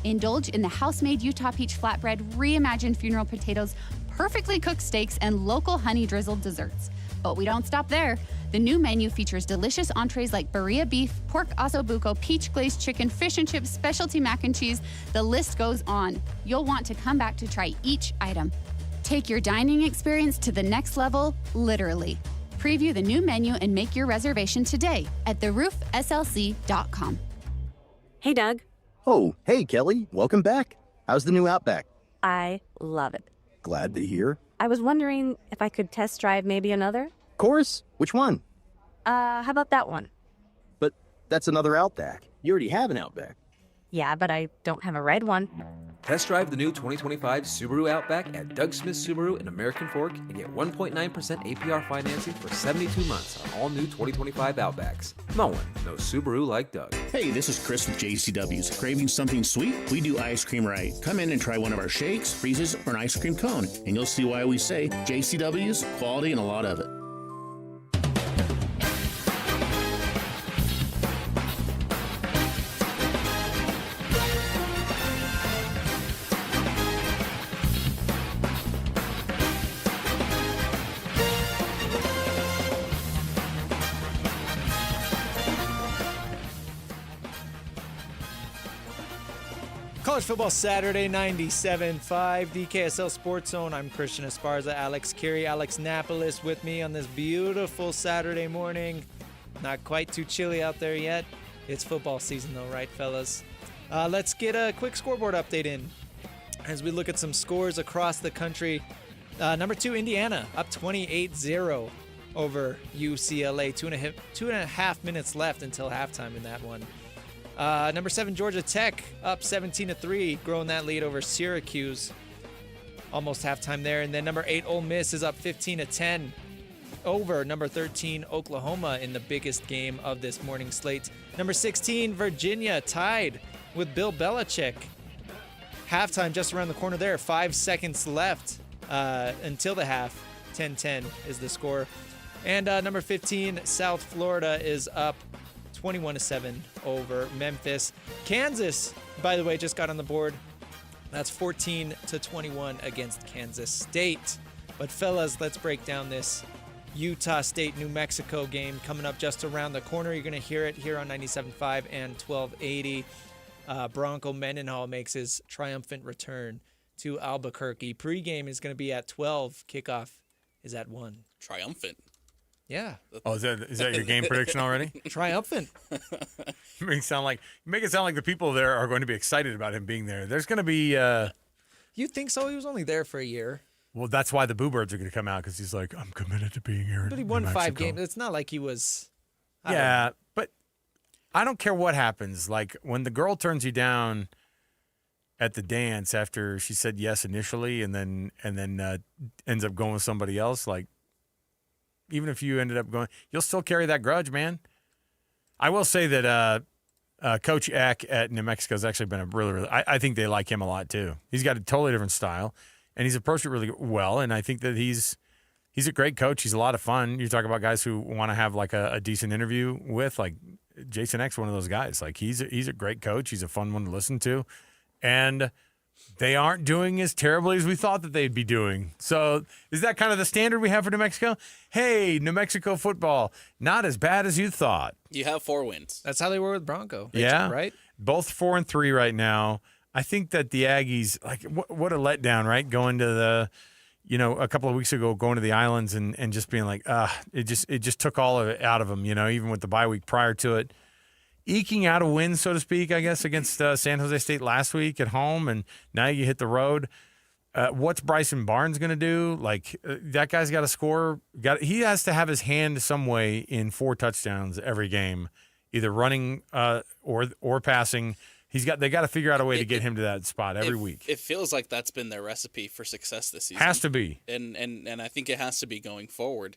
Indulge in the house-made Utah peach flatbread, reimagined funeral potatoes, perfectly cooked steaks, and local honey-drizzled desserts. But we don't stop there. The new menu features delicious entrees like birria beef, pork ossobuco, peach glazed chicken, fish and chips, specialty mac and cheese. The list goes on. You'll want to come back to try each item. Take your dining experience to the next level, literally. Preview the new menu and make your reservation today at theroofslc.com. Hey, Doug. Oh, hey, Kelly. Welcome back. How's the new Outback? I love it. Glad to hear. I was wondering if I could test drive maybe another. Of course. Which one? How about that one? But that's another Outback. You already have an Outback. Yeah, but I don't have a red one. Test drive the new 2025 Subaru Outback at Doug Smith Subaru in American Fork and get 1.9% APR financing for 72 months on all new 2025 Outbacks. No one knows Subaru like Doug. Hey, this is Chris with JCW's. Craving something sweet? We do ice cream right. Come in and try one of our shakes, freezes, or an ice cream cone, and you'll see why we say JCW's, quality and a lot of it. College Football Saturday, 97.5, the KSL Sports Zone. I'm Christian Esparza, Alex Kirry, Alex Napoles with me on this beautiful Saturday morning. Not quite too chilly out there yet. It's football season though, right, fellas? Let's get a quick scoreboard update in as we look at some scores across the country. Number 2, Indiana, up 28-0 over UCLA. Two and a half minutes left until halftime in that one. Number 7, Georgia Tech, up 17-3, growing that lead over Syracuse. Almost halftime there. And then number 8, Ole Miss is up 15-10 over number 13, Oklahoma, in the biggest game of this morning slate. Number 16, Virginia, tied with Bill Belichick. Halftime just around the corner there. 5 seconds left until the half. 10-10 is the score. And number 15, South Florida, is up 21-7 over Memphis. Kansas, by the way, just got on the board. That's 14-21 against Kansas State. But fellas, let's break down this Utah State, New Mexico game coming up just around the corner. You're going to hear it here on 97.5 and 1280. Bronco Mendenhall makes his triumphant return to Albuquerque. Pregame is going to be at 12. Kickoff is at 1. Triumphant. Yeah. Oh, is that your game prediction already? Triumphant. You make it sound like the people there are going to be excited about him being there. There's going to be. You think so? He was only there for a year. Well, that's why the Boo Birds are going to come out, because he's like, I'm committed to being here. But he won 5 games. It's not like he was. Yeah, but I don't care what happens. Like when the girl turns you down at the dance after she said yes initially, and then ends up going with somebody else. Like even if you ended up going, you'll still carry that grudge, man. I will say that Coach Eck at New Mexico has actually been a really. I think they like him a lot too. He's got a totally different style. And he's approached it really well, and I think that he's a great coach. He's a lot of fun. You talk about guys who want to have like a decent interview with, like Jason Eck's one of those guys. Like he's a great coach. He's a fun one to listen to, and they aren't doing as terribly as we thought that they'd be doing. So is that kind of the standard we have for New Mexico? Hey, New Mexico football, not as bad as you thought. You have 4 wins. That's how they were with Bronco. Yeah, right. Both 4-3 right now. I think that the Aggies, like, what a letdown, right? Going to the, a couple of weeks ago, going to the islands and just being like, it just took all of it out of them, even with the bye week prior to it. Eking out a win, so to speak, I guess, against San Jose State last week at home, and now you hit the road. What's Bryson Barnes going to do? Like, that guy's got to score. He has to have his hand some way in 4 touchdowns every game, either running or passing. They got to figure out a way to get him to that spot every week. It feels like that's been their recipe for success this season. Has to be. And I think it has to be going forward.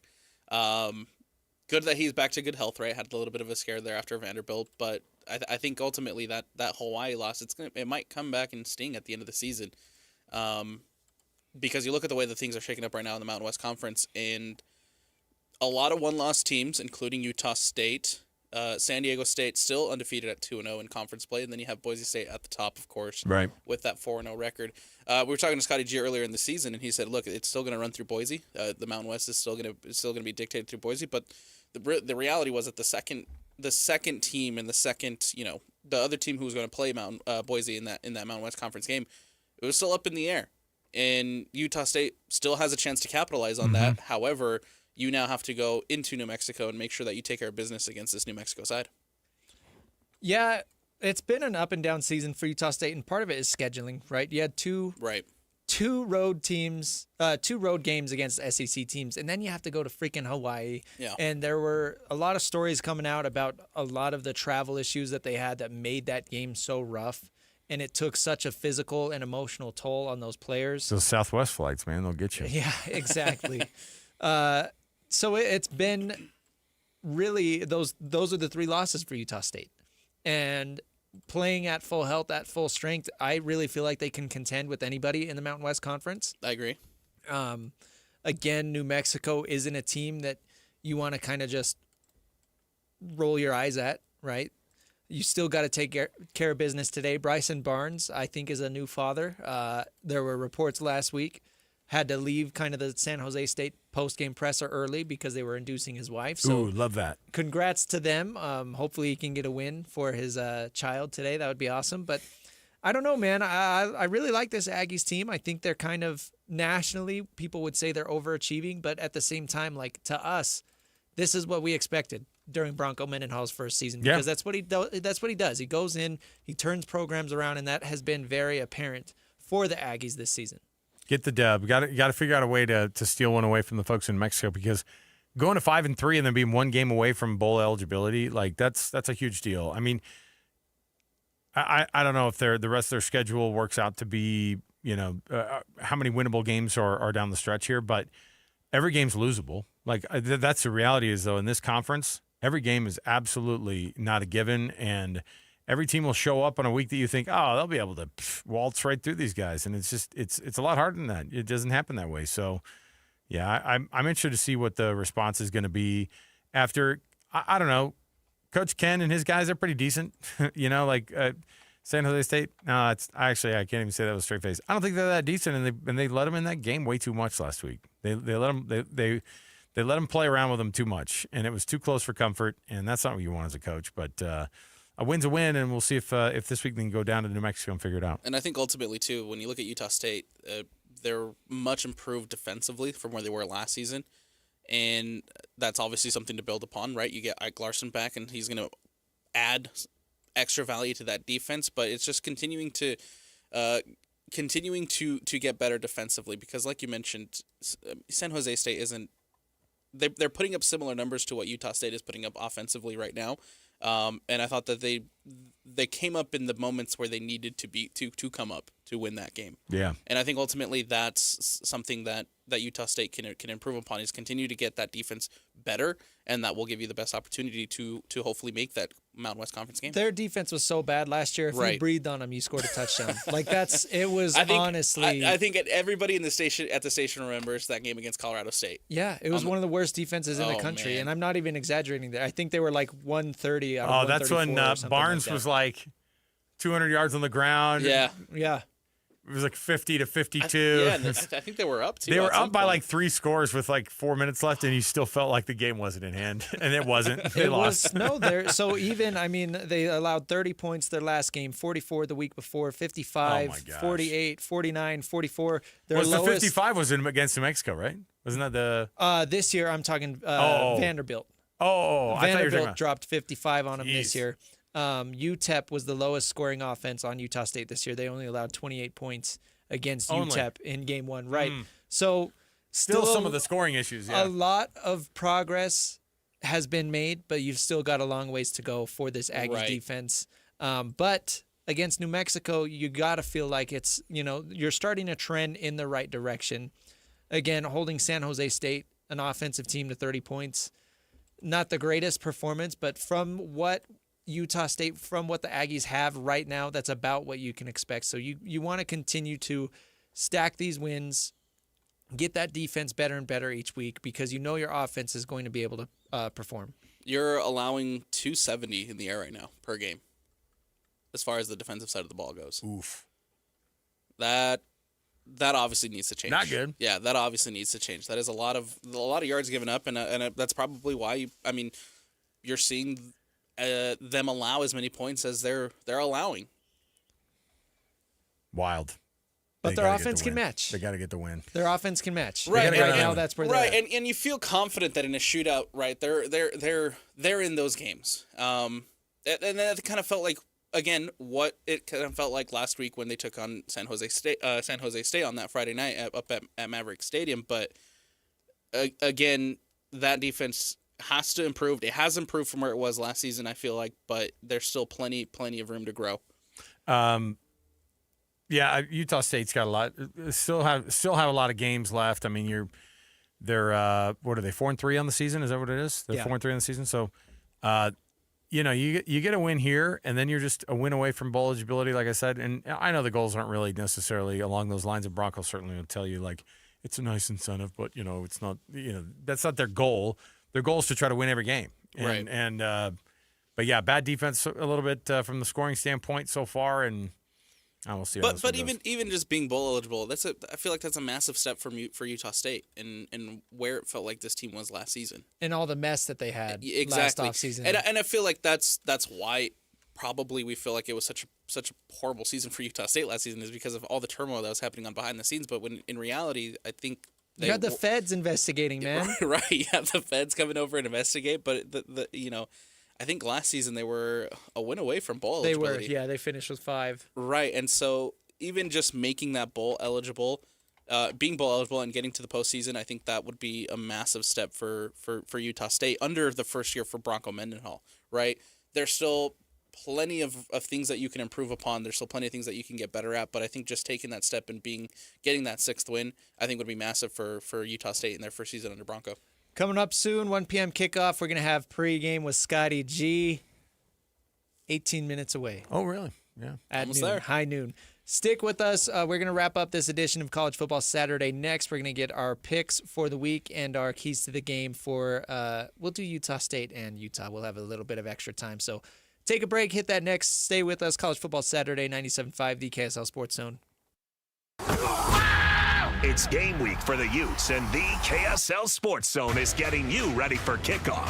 Good that he's back to good health, right? Had a little bit of a scare there after Vanderbilt, but I think ultimately that Hawaii loss, it might come back and sting at the end of the season. Because you look at the way that things are shaking up right now in the Mountain West Conference, and a lot of one-loss teams, including Utah State, San Diego State still undefeated at 2-0 in conference play, and then you have Boise State at the top, of course, right, with that 4-0 record. We were talking to Scotty G earlier in the season, and he said, "Look, it's still going to run through Boise. The Mountain West is still going to be dictated through Boise." But the reality was that the second team and the other team who was going to play Boise in that Mountain West Conference game, it was still up in the air, and Utah State still has a chance to capitalize on that. However, you now have to go into New Mexico and make sure that you take care of business against this New Mexico side. Yeah, it's been an up and down season for Utah State, and part of it is scheduling, right? You had two road teams, 2 road games against SEC teams, and then you have to go to freaking Hawaii. Yeah. And there were a lot of stories coming out about a lot of the travel issues that they had that made that game so rough, and it took such a physical and emotional toll on those players. Those Southwest flights, man, they'll get you. Yeah, exactly. So it's been really those are the 3 losses for Utah State, and playing at full health, at full strength, I really feel like they can contend with anybody in the Mountain West Conference. I agree. Again, New Mexico isn't a team that you want to kind of just roll your eyes at, right? You still got to take care of business today. Bryson Barnes, I think, is a new father. There were reports last week, had to leave kind of the San Jose State post-game presser early because they were inducing his wife. So ooh, love that. Congrats to them. Hopefully he can get a win for his child today. That would be awesome. But I don't know, man. I really like this Aggies team. I think they're kind of nationally, people would say they're overachieving. But at the same time, like to us, this is what we expected during Bronco Mendenhall's first season, because that's what he does. He goes in, he turns programs around, and that has been very apparent for the Aggies this season. Get the dub. Got to figure out a way to steal one away from the folks in Mexico, because going to 5-3 and then being 1 game away from bowl eligibility, like that's a huge deal. I mean, I don't know if the rest of their schedule works out to be, how many winnable games are down the stretch here, but every game's losable. Like that's the reality is, though, in this conference, every game is absolutely not a given, and every team will show up on a week that you think, oh, they'll be able to waltz right through these guys, and it's a lot harder than that. It doesn't happen that way. So, yeah, I'm interested to see what the response is going to be after. I don't know, Coach Ken and his guys are pretty decent. San Jose State. No, I can't even say that with a straight face. I don't think they're that decent, and they let them in that game way too much last week. They let them. they let them play around with them too much, and it was too close for comfort, and that's not what you want as a coach. But a win's a win, and we'll see if this week they can go down to New Mexico and figure it out. And I think ultimately, too, when you look at Utah State, they're much improved defensively from where they were last season, and that's obviously something to build upon, right? You get Ike Larson back, and he's going to add extra value to that defense, but it's just continuing to get better defensively because, like you mentioned, San Jose State isn't. They're putting up similar numbers to what Utah State is putting up offensively right now, and I thought that they came up in the moments where they needed to come up to win that game. Yeah, and I think ultimately that's something that Utah State can improve upon is continue to get that defense better, and that will give you the best opportunity to hopefully make that Mountain West Conference game. Their defense was so bad last year. If you breathed on them, you scored a touchdown. Honestly. I think everybody in the station remembers that game against Colorado State. Yeah, it was one of the worst defenses in the country, and I'm not even exaggerating there. I think they were like 130 out of 134. That's when Barnes was like 200 yards on the ground. Yeah. It was like 50 to 52. And I think they were up too. They were up by like 3 scores with like 4 minutes left, and you still felt like the game wasn't in hand, and it wasn't. They lost. So they allowed 30 points their last game, 44 the week before, 55, 48, 49, 44. Their the 55 was against New Mexico, right? Wasn't that the? This year I'm talking Vanderbilt. Vanderbilt dropped 55 on them this year. UTEP was the lowest scoring offense on Utah State this year. They only allowed 28 points against UTEP in game 1, right? So still some of the scoring issues. Yeah. A lot of progress has been made, but you've still got a long ways to go for this Aggies defense. But against New Mexico, you got to feel like it's, you're starting a trend in the right direction. Again, holding San Jose State, an offensive team, to 30 points. Not the greatest performance, but from what Utah State, from what the Aggies have right now, that's about what you can expect. So you want to continue to stack these wins, get that defense better and better each week because your offense is going to be able to perform. You're allowing 270 in the air right now per game as far as the defensive side of the ball goes. Oof. That obviously needs to change. Not good. Yeah, that obviously needs to change. That is a lot of yards given up, and that's probably why you're seeing them allow as many points as they're allowing. Wild. But their offense can match. They got to get the win. Their offense can match. Right now, that's where they're at. And you feel confident that in a shootout, right? They're in those games. And that kind of felt like, again, what it kind of felt like last week when they took on San Jose State on that Friday night up at Maverick Stadium. But again, that defense has to improve. It has improved from where it was last season, I feel like, but there's still plenty of room to grow. Yeah, Utah State's got a lot. Still have a lot of games left. I mean, they're what are they, 4-3 on the season? Is that what it is? They're 4-3 on the season. So, you get a win here, and then you're just a win away from bowl eligibility, like I said. And I know the goals aren't really necessarily along those lines, and Broncos certainly will tell you like it's a nice incentive, but it's not. That's not their goal. Their goal is to try to win every game. Right. But yeah, bad defense a little bit from the scoring standpoint so far, and we'll see. But even just being bowl eligible, I feel like that's a massive step for Utah State and where it felt like this team was last season and all the mess that they had last offseason. And I feel like that's why probably we feel like it was such a horrible season for Utah State last season is because of all the turmoil that was happening on behind the scenes. But when in reality, I think. You got the feds investigating, man. Right, you have the feds coming over and investigate. But I think last season they were a win away from bowl eligibility. They were, they finished with 5. Right, and so even just making that bowl eligible, being bowl eligible and getting to the postseason, I think that would be a massive step for Utah State under the first year for Bronco Mendenhall. Right, there's still plenty of things that you can improve upon. There's still plenty of things that you can get better at, but I think just taking that step and getting that 6th win, I think would be massive for Utah State in their first season under Bronco. Coming up soon, 1 p.m. kickoff. We're going to have pregame with Scotty G. 18 minutes away. Oh, really? Yeah. At Almost noon, there. high noon. Stick with us. We're going to wrap up this edition of College Football Saturday. Next, we're going to get our picks for the week and our keys to the game for we'll do Utah State and Utah. We'll have a little bit of extra time. So take a break, hit that next. Stay with us. College Football Saturday, 97.5, the KSL Sports Zone. It's game week for the Utes, and the KSL Sports Zone is getting you ready for kickoff.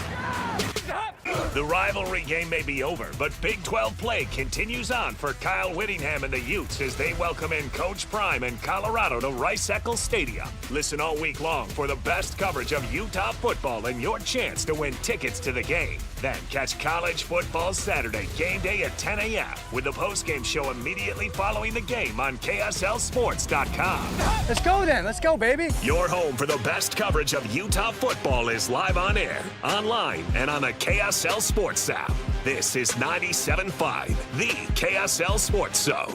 The rivalry game may be over, but Big 12 play continues on for Kyle Whittingham and the Utes as they welcome in Coach Prime and Colorado to Rice-Eccles Stadium. Listen all week long for the best coverage of Utah football and your chance to win tickets to the game. Then catch College Football Saturday game day at 10 a.m. with the postgame show immediately following the game on KSLSports.com. Let's go then. Let's go, baby. Your home for the best coverage of Utah football is live on air, online, and on the KSL Sports app. This is 97.5, the KSL Sports Zone.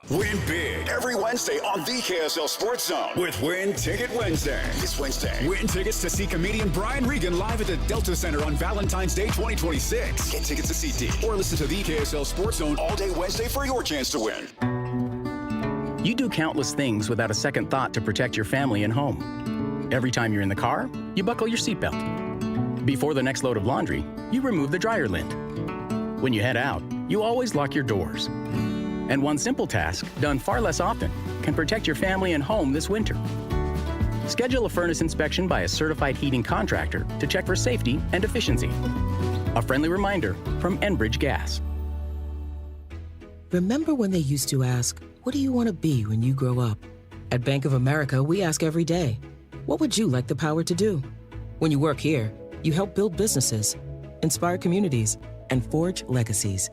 Win big every Wednesday on the KSL Sports Zone with Win Ticket Wednesday. This Wednesday, win tickets to see comedian Brian Regan live at the Delta Center on Valentine's Day 2026. Get tickets to CT or listen to the KSL Sports Zone all day Wednesday for your chance to win. You do countless things without a second thought to protect your family and home. Every time you're in the car, you buckle your seatbelt. Before the next load of laundry, you remove the dryer lint. When you head out, you always lock your doors. And one simple task, done far less often, can protect your family and home this winter. Schedule a furnace inspection by a certified heating contractor to check for safety and efficiency. A friendly reminder from Enbridge Gas. Remember when they used to ask, what do you want to be when you grow up? At Bank of America, we ask every day, what would you like the power to do? When you work here, you help build businesses, inspire communities, and forge legacies.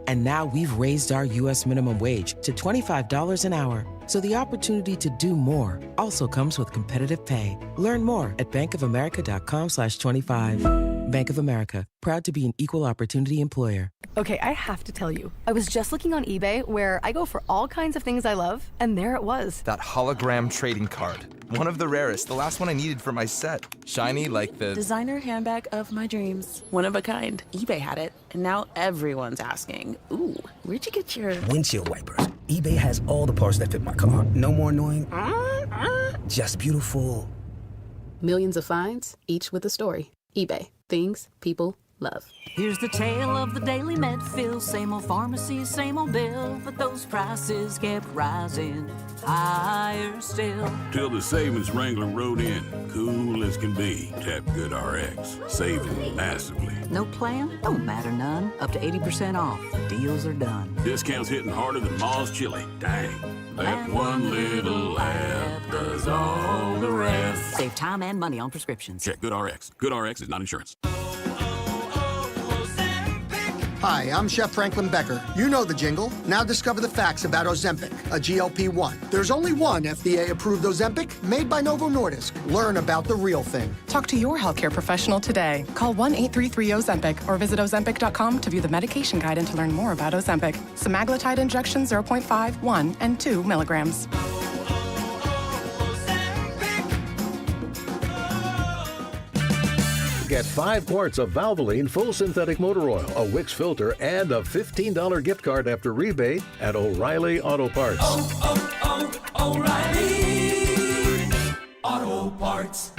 And now we've raised our U.S. minimum wage to $25 an hour. So the opportunity to do more also comes with competitive pay. Learn more at bankofamerica.com/25. Bank of America, proud to be an equal opportunity employer. Okay, I have to tell you, I was just looking on eBay where I go for all kinds of things I love, and there it was. That hologram trading card. One of the rarest, the last one I needed for my set. Shiny like the designer handbag of my dreams. One of a kind. eBay had it, and now everyone's asking, ooh, where'd you get your windshield wipers? eBay has all the parts that fit my car. No more annoying, just beautiful. Millions of finds, each with a story. eBay. Things people love. Here's the tale of the daily Medfill. Same old pharmacy, same old bill, but those prices kept rising higher still. Till the savings Wrangler rode in, cool as can be. Tap GoodRx, saving massively. No plan? Don't matter none. Up to 80% off. The deals are done. Discounts hitting harder than Ma's chili. Dang. That one little app does all the rest. Save time and money on prescriptions. Check GoodRx. GoodRx is not insurance. Hi, I'm Chef Franklin Becker. You know the jingle. Now discover the facts about Ozempic, a GLP-1. There's only one FDA-approved Ozempic made by Novo Nordisk. Learn about the real thing. Talk to your healthcare professional today. Call 1-833-OZEMPIC or visit Ozempic.com to view the medication guide and to learn more about Ozempic. Semaglutide injection 0.5, 1, and 2 milligrams. Get 5 quarts of Valvoline Full Synthetic Motor Oil, a Wix filter, and a $15 gift card after rebate at O'Reilly Auto Parts. O'Reilly Auto Parts.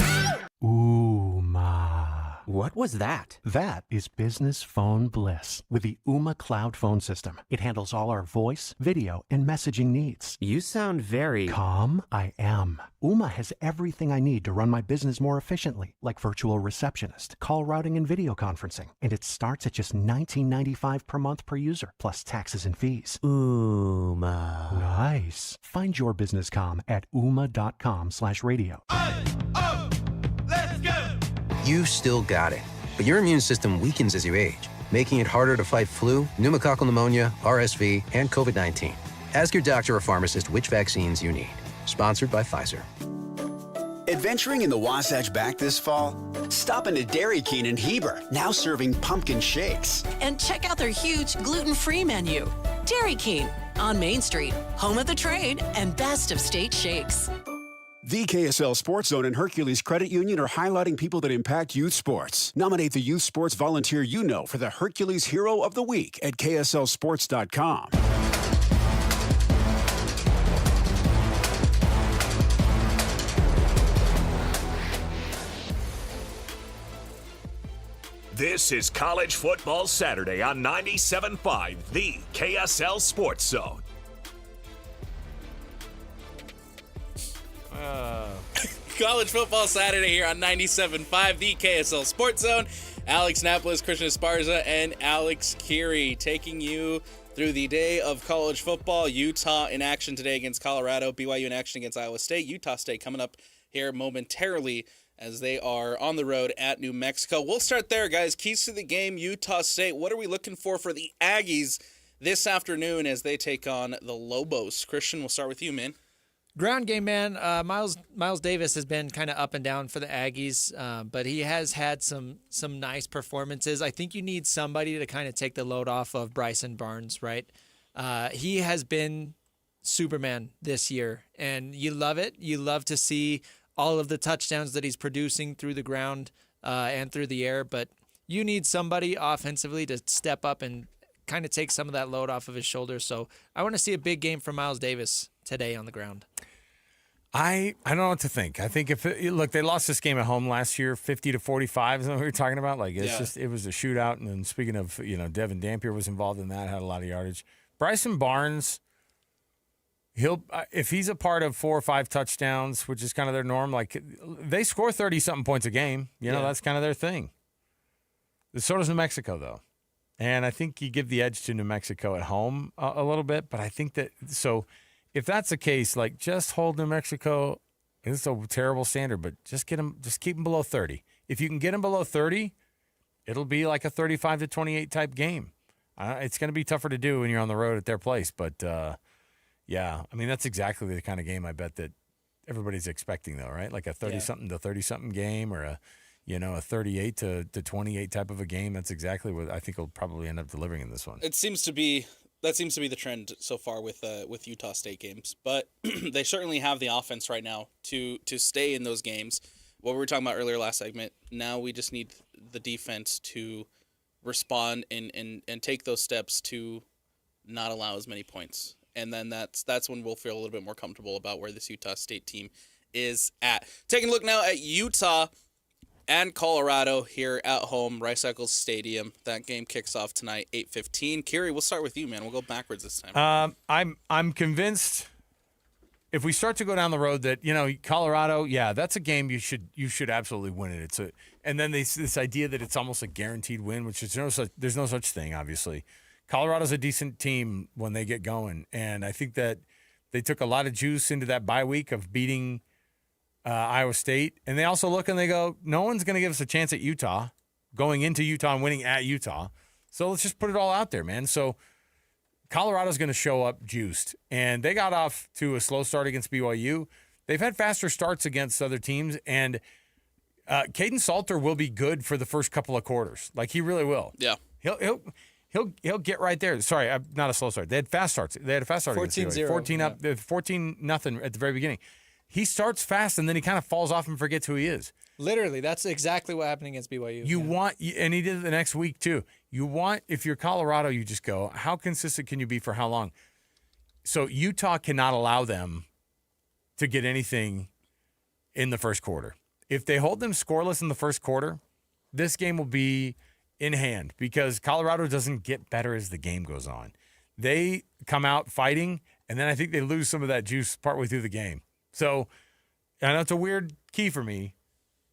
Ooh, ma. What was that? That is business phone bliss with the Ooma Cloud phone system. It handles all our voice, video, and messaging needs. You sound very calm. I am. Ooma has everything I need to run my business more efficiently, like virtual receptionist, call routing, and video conferencing. And it starts at just $19.95 per month per user, plus taxes and fees. Ooma. Nice. Find your business comm at ooma.com/radio. Let's go! You still got it, but your immune system weakens as you age, making it harder to fight flu, pneumococcal pneumonia, RSV, and COVID-19. Ask your doctor or pharmacist which vaccines you need. Sponsored by Pfizer. Adventuring in the Wasatch back this fall? Stop into Dairy King in Heber, now serving pumpkin shakes. And check out their huge gluten-free menu. Dairy King on Main Street, home of the trade and best of state shakes. The KSL Sports Zone and Hercules Credit Union are highlighting people that impact youth sports. Nominate the youth sports volunteer you know for the Hercules Hero of the Week at KSLSports.com. This is College Football Saturday on 97.5, the KSL Sports Zone. College football Saturday here on 97.5, the KSL Sports Zone. Alex Napoles, Christian Esparza, and Alex Kirry taking you through the day of college football. Utah in action today against Colorado. BYU in action against Iowa State. Utah State coming up here momentarily as they are on the road at New Mexico. We'll start there, guys. Keys to the game, Utah State. What are we looking for the Aggies this afternoon as they take on the Lobos? Christian, we'll start with you, man. Ground game, man. Miles Davis has been kind of up and down for the Aggies, but he has had some nice performances. I think you need somebody to kind of take the load off of Bryson Barnes, right? He has been Superman this year, and you love it. You love to see all of the touchdowns that he's producing through the ground and through the air, but you need somebody offensively to step up and kind of take some of that load off of his shoulders. So I want to see a big game from Miles Davis today on the ground. I don't know what to think. I think look, they lost this game at home last year, 50-45. Is that what we were talking about? Like it was a shootout. And then speaking of, Devin Dampier was involved in that, had a lot of yardage. Bryson Barnes, if he's a part of 4 or 5 touchdowns, which is kind of their norm, like they score 30-something points a game. That's kind of their thing. So does New Mexico, though. And I think you give the edge to New Mexico at home a little bit. But I think that if that's the case, like just hold New Mexico. It's a terrible standard, but just keep them below 30. If you can get them below 30, it'll be like a 35-28 type game. It's going to be tougher to do when you're on the road at their place, but yeah, I mean that's exactly the kind of game I bet that everybody's expecting, though, right? Like a 30-something to 30-something game, or a 38-28 type of a game. That's exactly what I think will probably end up delivering in this one. That seems to be the trend so far with Utah State games, but they certainly have the offense right now to stay in those games. What we were talking about earlier last segment, now we just need the defense to respond and take those steps to not allow as many points. And then that's when we'll feel a little bit more comfortable about where this Utah State team is at. Taking a look now at Utah and Colorado here at home, Rice Eccles Stadium. That game kicks off tonight, 8:15. Kirry, we'll start with you, man. We'll go backwards this time. I'm convinced if we start to go down the road that Colorado, that's a game you should absolutely win it. And then this idea that it's almost a guaranteed win, which is there's no such thing, obviously. Colorado's a decent team when they get going, and I think that they took a lot of juice into that bye week of beating Iowa State, and they also look and they go, no one's going to give us a chance at Utah, going into Utah and winning at Utah. So let's just put it all out there, man. So Colorado's going to show up juiced, and they got off to a slow start against BYU. They've had faster starts against other teams, and Caden Salter will be good for the first couple of quarters. Like he really will. Yeah, he'll get right there. Sorry, not a slow start. They had fast starts. They had a fast start. 14-0. 14 up, 14-0 at the very beginning. He starts fast, and then he kind of falls off and forgets who he is. Literally, that's exactly what happened against BYU. And he did it the next week too. If you're Colorado, you just go, how consistent can you be for how long? So Utah cannot allow them to get anything in the first quarter. If they hold them scoreless in the first quarter, this game will be in hand because Colorado doesn't get better as the game goes on. They come out fighting, and then I think they lose some of that juice partway through the game. So I know it's a weird key for me.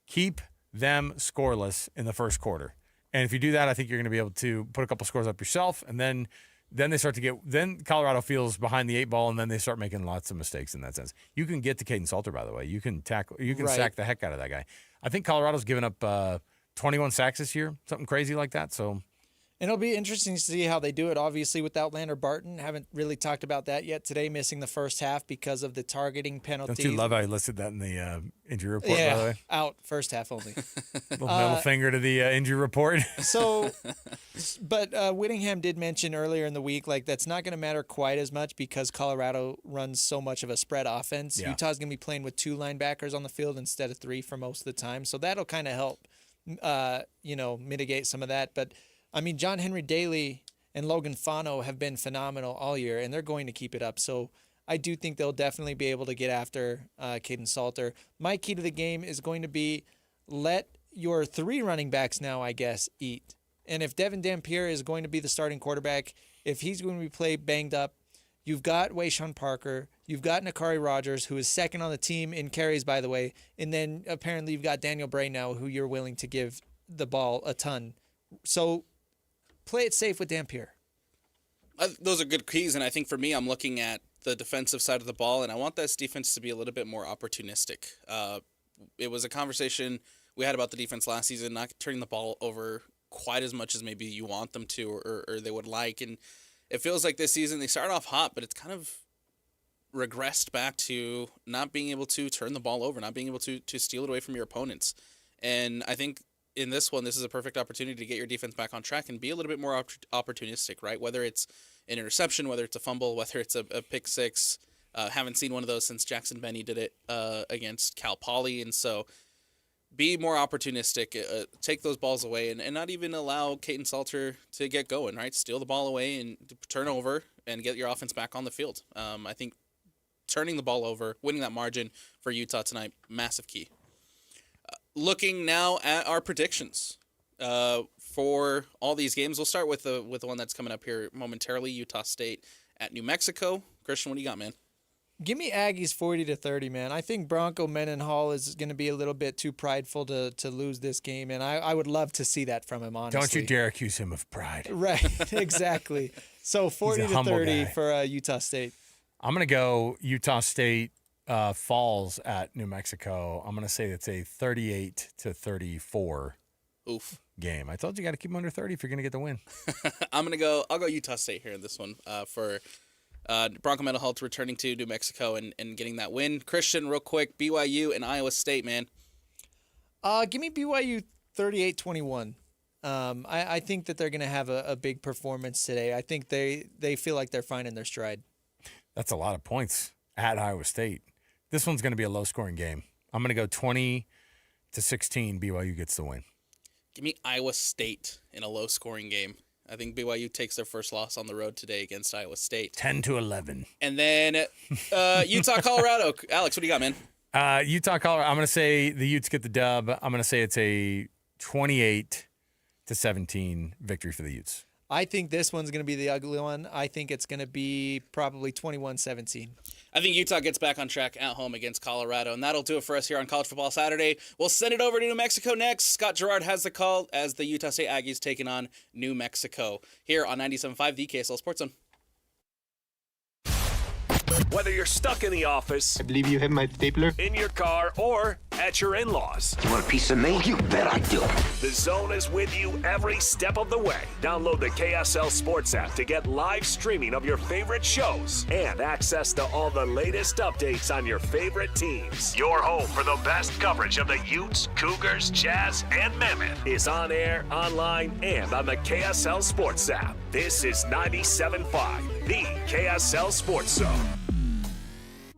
Keep them scoreless in the first quarter. And if you do that, I think you're going to be able to put a couple scores up yourself, and then they start to get – then Colorado feels behind the 8 ball, and then they start making lots of mistakes in that sense. You can get to Caden Salter, by the way. You can sack the heck out of that guy. I think Colorado's given up 21 sacks this year, something crazy like that. So And it'll be interesting to see how they do it, obviously, without Lander Barton. Haven't really talked about that yet today, missing the first half because of the targeting penalty. Don't you love how I listed that in the injury report, by the way? Out first half only. Little middle finger to the injury report. But Whittingham did mention earlier in the week, like, that's not going to matter quite as much because Colorado runs so much of a spread offense. Yeah. Utah's going to be playing with 2 linebackers on the field instead of 3 for most of the time. So that'll kind of help, mitigate some of that. But I mean, John Henry Daly and Logan Fano have been phenomenal all year, and they're going to keep it up. So I do think they'll definitely be able to get after Caden Salter. My key to the game is going to be let your 3 running backs now, I guess, eat. And if Devin Dampier is going to be the starting quarterback, if he's going to be played banged up, You've got Wayshawn Parker. You've got Nakari Rogers, who is second on the team in carries, by the way. And then apparently you've got Daniel Bray now, who you're willing to give the ball a ton. So play it safe with Dampier. Those are good keys, and I think for me, I'm looking at the defensive side of the ball, and I want this defense to be a little bit more opportunistic. It was a conversation we had about the defense last season, not turning the ball over quite as much as maybe you want them to or they would like. And it feels like this season they started off hot, but it's kind of regressed back to not being able to turn the ball over, not being able to steal it away from your opponents. And I think in this one, this is a perfect opportunity to get your defense back on track and be a little bit more opportunistic, right? Whether it's an interception, whether it's a fumble, whether it's a pick six. Haven't seen one of those since Jackson Benny did it against Cal Poly. And so be more opportunistic, take those balls away, and not even allow Caden Salter to get going, right? Steal the ball away and turn over and get your offense back on the field. I think turning the ball over, winning that margin for Utah tonight, massive key. Looking now at our predictions for all these games, we'll start with the one that's coming up here momentarily, Utah State at New Mexico. Christian, what do you got, man? Give me Aggies 40-30, man. I think Bronco Mendenhall is going to be a little bit too prideful to lose this game, and I would love to see that from him, honestly. Don't you dare accuse him of pride. Right, exactly. So 40-30 for Utah State. I'm going to go Utah State falls at New Mexico. I'm going to say it's a 38-34 game. I told you got to keep them under 30 if you're going to get the win. I'll go Utah State here in this one for Bronco Mendenhall returning to New Mexico and getting that win. Christian, real quick, BYU and Iowa State, man. Give me BYU 38-21. I think that they're going to have a big performance today. I think they feel like they're finding their stride. That's a lot of points at Iowa State. This one's going to be a low-scoring game. I'm going to go 20-16. BYU gets the win. Give me Iowa State in a low-scoring game. I think BYU takes their first loss on the road today against Iowa State. 10-11. And then Utah, Colorado. Alex, what do you got, man? Utah, Colorado. I'm going to say the Utes get the dub. I'm going to say it's a 28-17 victory for the Utes. I think this one's going to be the ugly one. I think it's going to be probably 21-17. I think Utah gets back on track at home against Colorado, and that'll do it for us here on College Football Saturday. We'll send it over to New Mexico next. Scott Gerard has the call as the Utah State Aggies taking on New Mexico here on 97.5, the KSL Sports Zone. Whether you're stuck in the office, I believe you have my stapler, in your car, or at your in-laws. You want a piece of me? You bet I do. The Zone is with you every step of the way. Download the KSL Sports app to get live streaming of your favorite shows and access to all the latest updates on your favorite teams. Your home for the best coverage of the Utes, Cougars, Jazz, and Mammoth is on air, online, and on the KSL Sports app. This is 97.5, the KSL Sports Zone.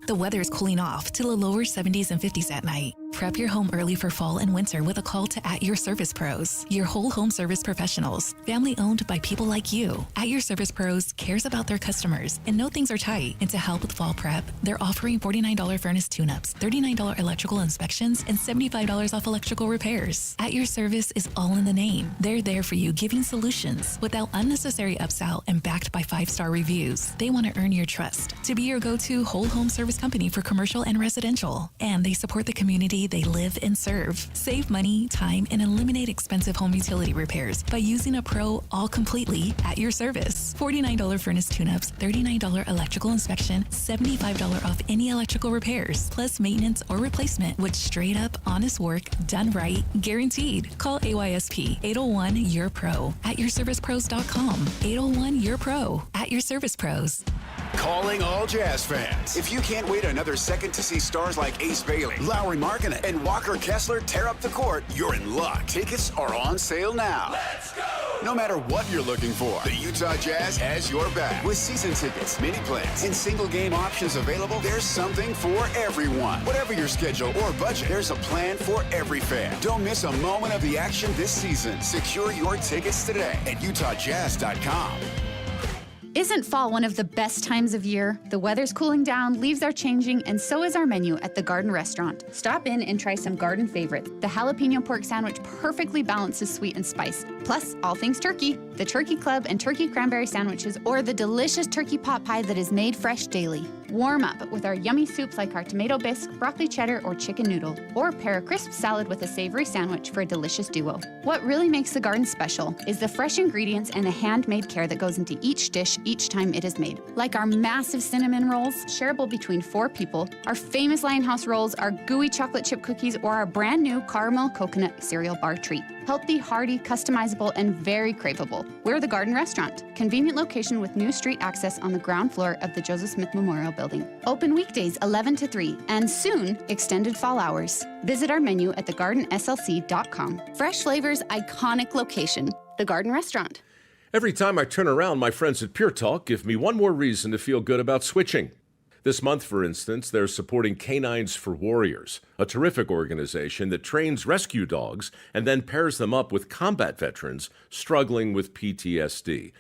The weather is cooling off to the lower 70s and 50s at night. Prep your home early for fall and winter with a call to At Your Service Pros, your whole home service professionals, family owned by people like you. At Your Service Pros cares about their customers and know things are tight. And to help with fall prep, they're offering $49 furnace tune-ups, $39 electrical inspections, and $75 off electrical repairs. At Your Service is all in the name. They're there for you, giving solutions without unnecessary upsell and backed by 5-star reviews. They want to earn your trust to be your go-to whole home service company for commercial and residential. And they support the community they live and serve. Save money, time, and eliminate expensive home utility repairs by using a pro all completely at your service. $49 furnace tune-ups, $39 electrical inspection, $75 off any electrical repairs, plus maintenance or replacement with straight up honest work done right, guaranteed. Call AYSP 801-YOUR-PRO at yourservicepros.com. 801-YOUR-PRO at Your Service Pros. Calling all Jazz fans. If you can't wait another second to see stars like Ace Bailey, Lowry Markkanen, and Walker Kessler tear up the court, you're in luck. Tickets are on sale now. Let's go! No matter what you're looking for, the Utah Jazz has your back. With season tickets, mini plans, and single game options available, there's something for everyone. Whatever your schedule or budget, there's a plan for every fan. Don't miss a moment of the action this season. Secure your tickets today at UtahJazz.com. Isn't fall one of the best times of year? The weather's cooling down, leaves are changing, and so is our menu at the Garden Restaurant. Stop in and try some garden favorites. The jalapeno pork sandwich perfectly balances sweet and spice. Plus, all things turkey, the turkey club and turkey cranberry sandwiches, or the delicious turkey pot pie that is made fresh daily. Warm up with our yummy soups like our tomato bisque, broccoli cheddar, or chicken noodle. Or pair a crisp salad with a savory sandwich for a delicious duo. What really makes the garden special is the fresh ingredients and the handmade care that goes into each dish each time it is made. Like our massive cinnamon rolls, shareable between 4 people, our famous Lionhouse rolls, our gooey chocolate chip cookies, or our brand new caramel coconut cereal bar treat. Healthy, hearty, customizable, and very craveable. We're the Garden Restaurant. Convenient location with new street access on the ground floor of the Joseph Smith Memorial Building. Open weekdays 11 to 3, and soon, extended fall hours. Visit our menu at thegardenslc.com. Fresh flavors, iconic location. The Garden Restaurant. Every time I turn around, my friends at Pure Talk give me one more reason to feel good about switching. This month, for instance, they're supporting Canines for Warriors, a terrific organization that trains rescue dogs and then pairs them up with combat veterans struggling with PTSD.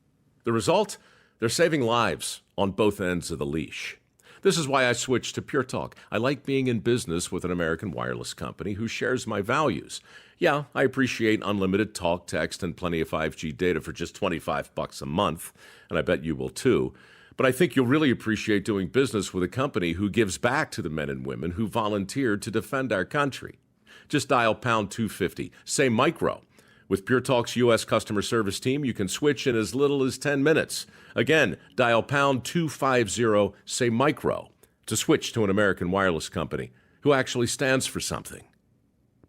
The result? They're saving lives on both ends of the leash. This is why I switched to Pure Talk. I like being in business with an American wireless company who shares my values. Yeah, I appreciate unlimited talk, text, and plenty of 5G data for just $25 a month, and I bet you will too. But I think you'll really appreciate doing business with a company who gives back to the men and women who volunteered to defend our country. Just dial pound 250, say micro. With Pure Talk's U.S. customer service team, you can switch in as little as 10 minutes. Again, dial pound 250, say micro, to switch to an American wireless company who actually stands for something.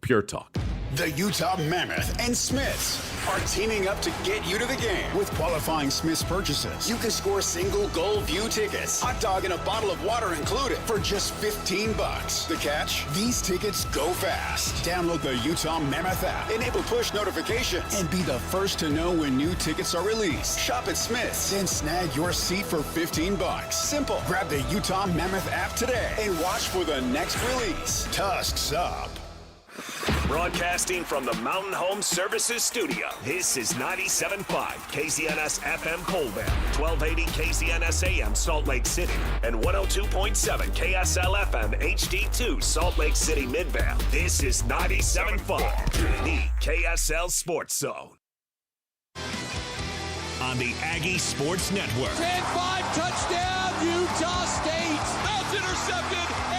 Pure Talk. The Utah Mammoth and Smiths are teaming up to get you to the game with qualifying Smiths purchases. You can score single goal view tickets, hot dog and a bottle of water included for just $15. The catch? These tickets go fast. Download the Utah Mammoth app, enable push notifications, and be the first to know when new tickets are released. Shop at Smiths, then snag your seat for $15. Simple. Grab the Utah Mammoth app today and watch for the next release. Tusks up. Broadcasting from the Mountain Home Services Studio, this is 97.5 KZNS FM Colville, 1280 KZNS AM Salt Lake City, and 102.7 KSL FM HD2 Salt Lake City Midvale. This is 97.5, the KSL Sports Zone. On the Aggie Sports Network. 10-5 touchdown, Utah State. That's intercepted.